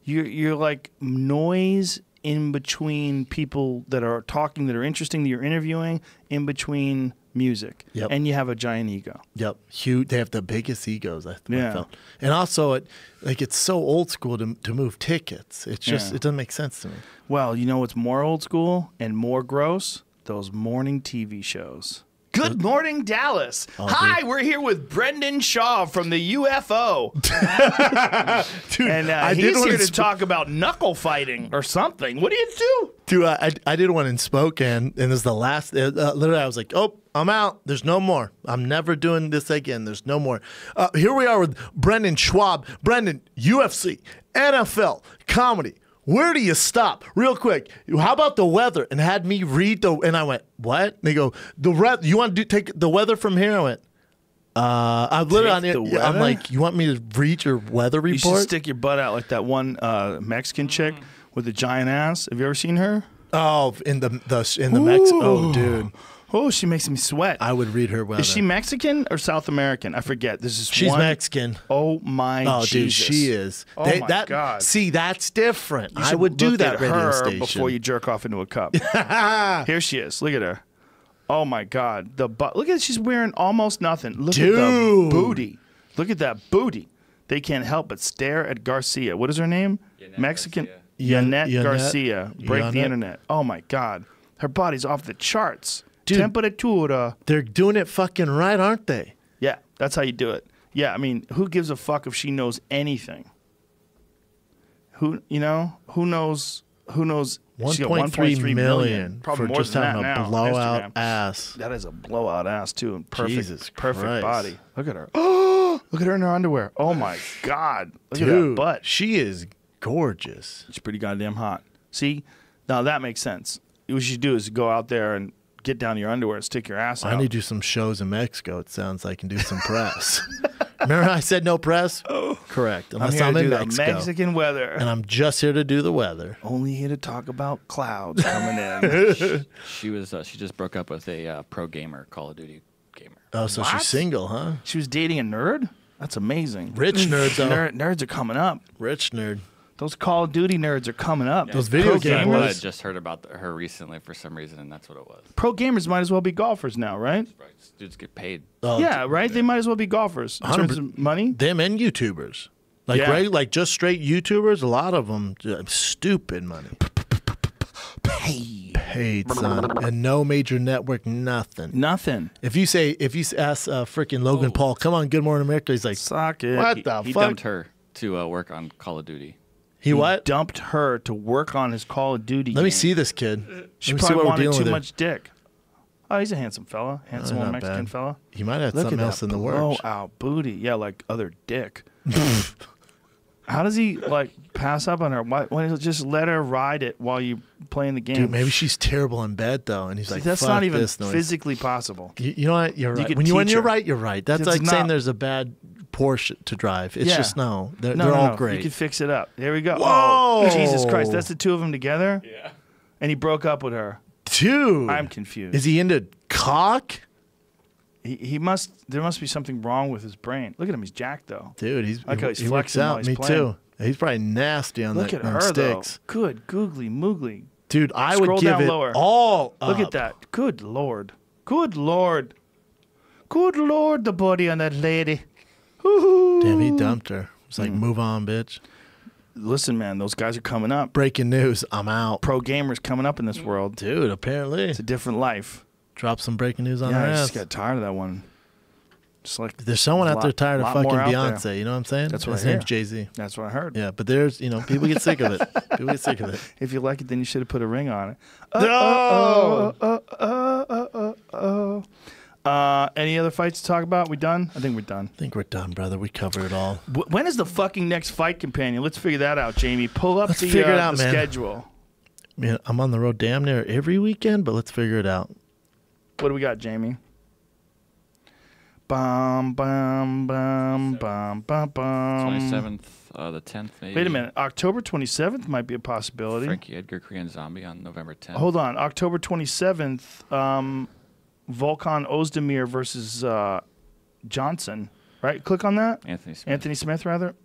You're like noise in between people that are talking that are interesting that you're interviewing in between music. Yep. And you have a giant ego. Yep, huge. They have the biggest egos. I Yeah. felt, and also it's so old school to move tickets. It's just it doesn't make sense to me. Well, you know what's more old school and more gross? Those morning TV shows. Good morning, Dallas. Hi, we're here with Brendan Schaub from the UFO. Dude, And he's here to talk about knuckle fighting or something. What do you do? Dude, I did one in Spokane, and it was the last. Literally, I was like, "Oh, I'm out. There's no more. I'm never doing this again. There's no more." Here we are with Brendan Schaub. Brendan, UFC, NFL, comedy. where do you stop? Real quick, how about the weather? And had me read and I went, what? And they go, you want to take the weather from here? I went, I'm literally on it. I'm like, you want me to read your weather report? You should stick your butt out like that one Mexican chick with the giant ass. Have you ever seen her? Oh, in the Mexico. Oh, dude. Oh, she makes me sweat. I would read her weather. Is she Mexican or South American? I forget. She's Mexican. Oh my Oh, Jesus. dude, she is. Oh my God. See, that's different. You I should would do look that at radio her station before you jerk off into a cup. Here she is. Look at her. Oh my God. Look at she's wearing almost nothing. Look at the booty. Look at that booty. They can't help but stare at Garcia. What is her name? Mexican. Yanette Garcia. Break the internet. Oh my God. Her body's off the charts. Dude, temperatura. They're doing it fucking right, aren't they? Yeah, that's how you do it. Yeah, I mean, who gives a fuck if she knows anything? Who knows? 1.3 million Probably for more just than having that a now blowout on Instagram. ass. That is a blowout ass too, and Jesus perfect Christ. body. Look at her. Oh, look at her in her underwear. Oh my God, look at that butt. She is gorgeous. She's pretty goddamn hot. See, now that makes sense. What you should do is go out there and get down to your underwear and stick your ass out. I need to do some shows in Mexico, it sounds like, and do some press. Remember I said no press? Oh. Correct. Unless I'm in Mexico. Mexican weather. And I'm just here to do the weather. Only here to talk about clouds coming in. She just broke up with a pro gamer, Call of Duty gamer. Oh, so What? she's single, huh? She was dating a nerd? That's amazing. Rich nerds, though. Nerds are coming up. Rich nerd. Those Call of Duty nerds are coming up. Those video gamers. I just heard about her recently for some reason, and that's what it was. Pro gamers might as well be golfers now, right? Right. Dudes get paid. Yeah, right? They might as well be golfers in terms of money. Them and YouTubers. Like, Yeah. right? Like, just straight YouTubers, a lot of them, stupid money. Paid, son. And no major network, nothing. Nothing. If you ask freaking Logan Paul, come on, Good Morning America, he's like, Suck it. what the He fuck? dumped her to work on Call of Duty. He what? Dumped her to work on his Call of Duty Let me game. see this kid. She Let me see probably what we're wanted dealing too with much dick. Oh, he's a handsome fella. Handsome not old Mexican bad. fella. He might have Look something at else that in the works. blowout booty. Yeah, like other dick. How does he like pass up on her? Why don't you just let her ride it while you playing the game? Dude, maybe she's terrible in bed, though. And he's like, that's fuck not even this noise. physically possible. You know what? You're right. could When teach you're her. right, you're right. That's It's like not- saying there's a bad Porsche to drive. It's Yeah. just no. They're No, all no. great. You can fix it up. There we go. Whoa! Oh, Jesus Christ. That's the two of them together? Yeah. And he broke up with her. Dude. I'm confused. Is he into cock? He must. There must be something wrong with his brain. Look at him. He's jacked though. Dude, Like how he's he works flexing while out. he's Me playing. too. He's probably nasty on Look that at on her sticks. though. Good googly moogly. Dude, I Scroll would give down it lower. all up. Look at that. Good Lord. Good Lord. Good Lord, the body on that lady. Woo-hoo. Damn, he dumped her. It's like, move on, bitch. Listen, man, those guys are coming up. Breaking news. I'm out. Pro gamers coming up in this world. Dude, apparently. It's a different life. Drop some breaking news on Yeah, her I ass. just got tired of that one. Just like There's someone out there tired of lot fucking more out there. Beyonce. You know what I'm saying? That's what His I hear. name's Jay-Z. That's what I heard. Yeah, but there's, people get sick of it. People get sick of it. If you like it, then you should have put a ring on it. Any other fights to talk about? We done? I think we're done. I think we're done, brother. We covered it all. When is the fucking next fight companion? Let's figure that out, Jamie. Pull up Let's the, figure it out, the man. schedule. Man, I'm on the road damn near every weekend, but let's figure it out. What do we got, Jamie? Bum, bum, bum, bum, bum, bum. 27th, the 10th, maybe. Wait a minute. October 27th might be a possibility. Frankie Edgar, Korean Zombie on November 10th. Hold on. October 27th, Volkan Ozdemir versus Johnson. Right? Click on that. Anthony Smith. Anthony Smith, rather.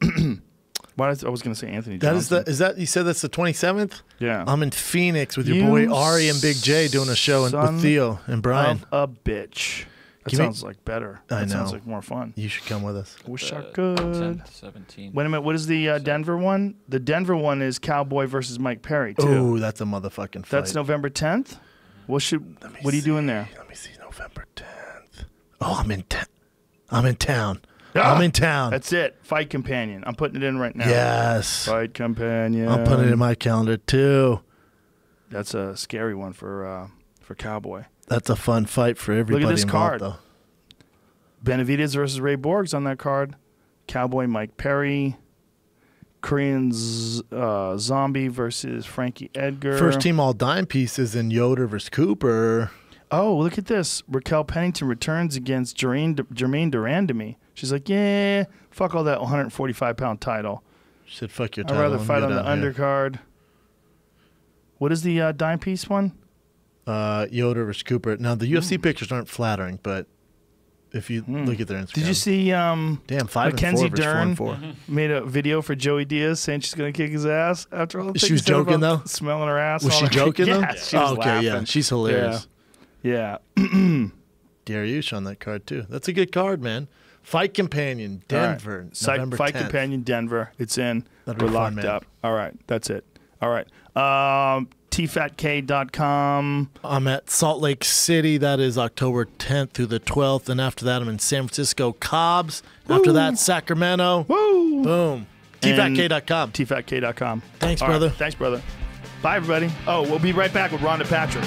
I was going to say Anthony That is Johnson. you said that's the 27th? Yeah. I'm in Phoenix with your You boy Ari and Big J doing a show son with Theo and Brian. Of a bitch. That Give me- sounds like better. I That sounds know. like more fun. You should come with us. Wish I The could. 10th, 17th. Wait a minute. What is the Denver one? The Denver one is Cowboy versus Mike Perry, too. Ooh, that's a motherfucking fight. That's November 10th? What are you doing there? Let me see, November 10th. Oh, I'm in town. I'm in town. Ah! I'm in town. That's it. Fight Companion. I'm putting it in right now. Yes. Fight Companion. I'm putting it in my calendar, too. That's a scary one for Cowboy. That's a fun fight for everybody this involved, card. though. Benavidez versus Ray Borg's on that card. Cowboy Mike Perry. Korean Zombie versus Frankie Edgar. First team all dime pieces in Yoder versus Cooper. Oh, look at this. Raquel Pennington returns against Jermaine Durandamy. She's like, yeah, fuck all that 145-pound title. She said, fuck your I'd title. rather fight on Get the out here. undercard. What is the dime piece one? Yoder versus Cooper. Now, the UFC pictures aren't flattering, but if you look at their Instagram. Did you see Damn, 5-4 Mackenzie versus Dern 4-4. made a video for Joey Diaz saying she's going to kick his ass after all the She things was he said joking, about though? smelling her ass. Was and she all that. joking, though? Yeah, she was okay, laughing. yeah. She's hilarious. Yeah. Dariush on that card, too. That's a good card, man. Fight Companion, Denver, November Fight 10th. Companion Denver. It's in. That'll be We're fun, locked man. up. All right. That's it. All right. tfatk.com. I'm at Salt Lake City. That is October 10th through the 12th. And after that, I'm in San Francisco, Cobbs. After that, Sacramento. Woo! Boom. tfatk.com. tfatk.com. Thanks, All right. brother. Thanks, brother. Bye, everybody. Oh, we'll be right back with Rhonda Patrick.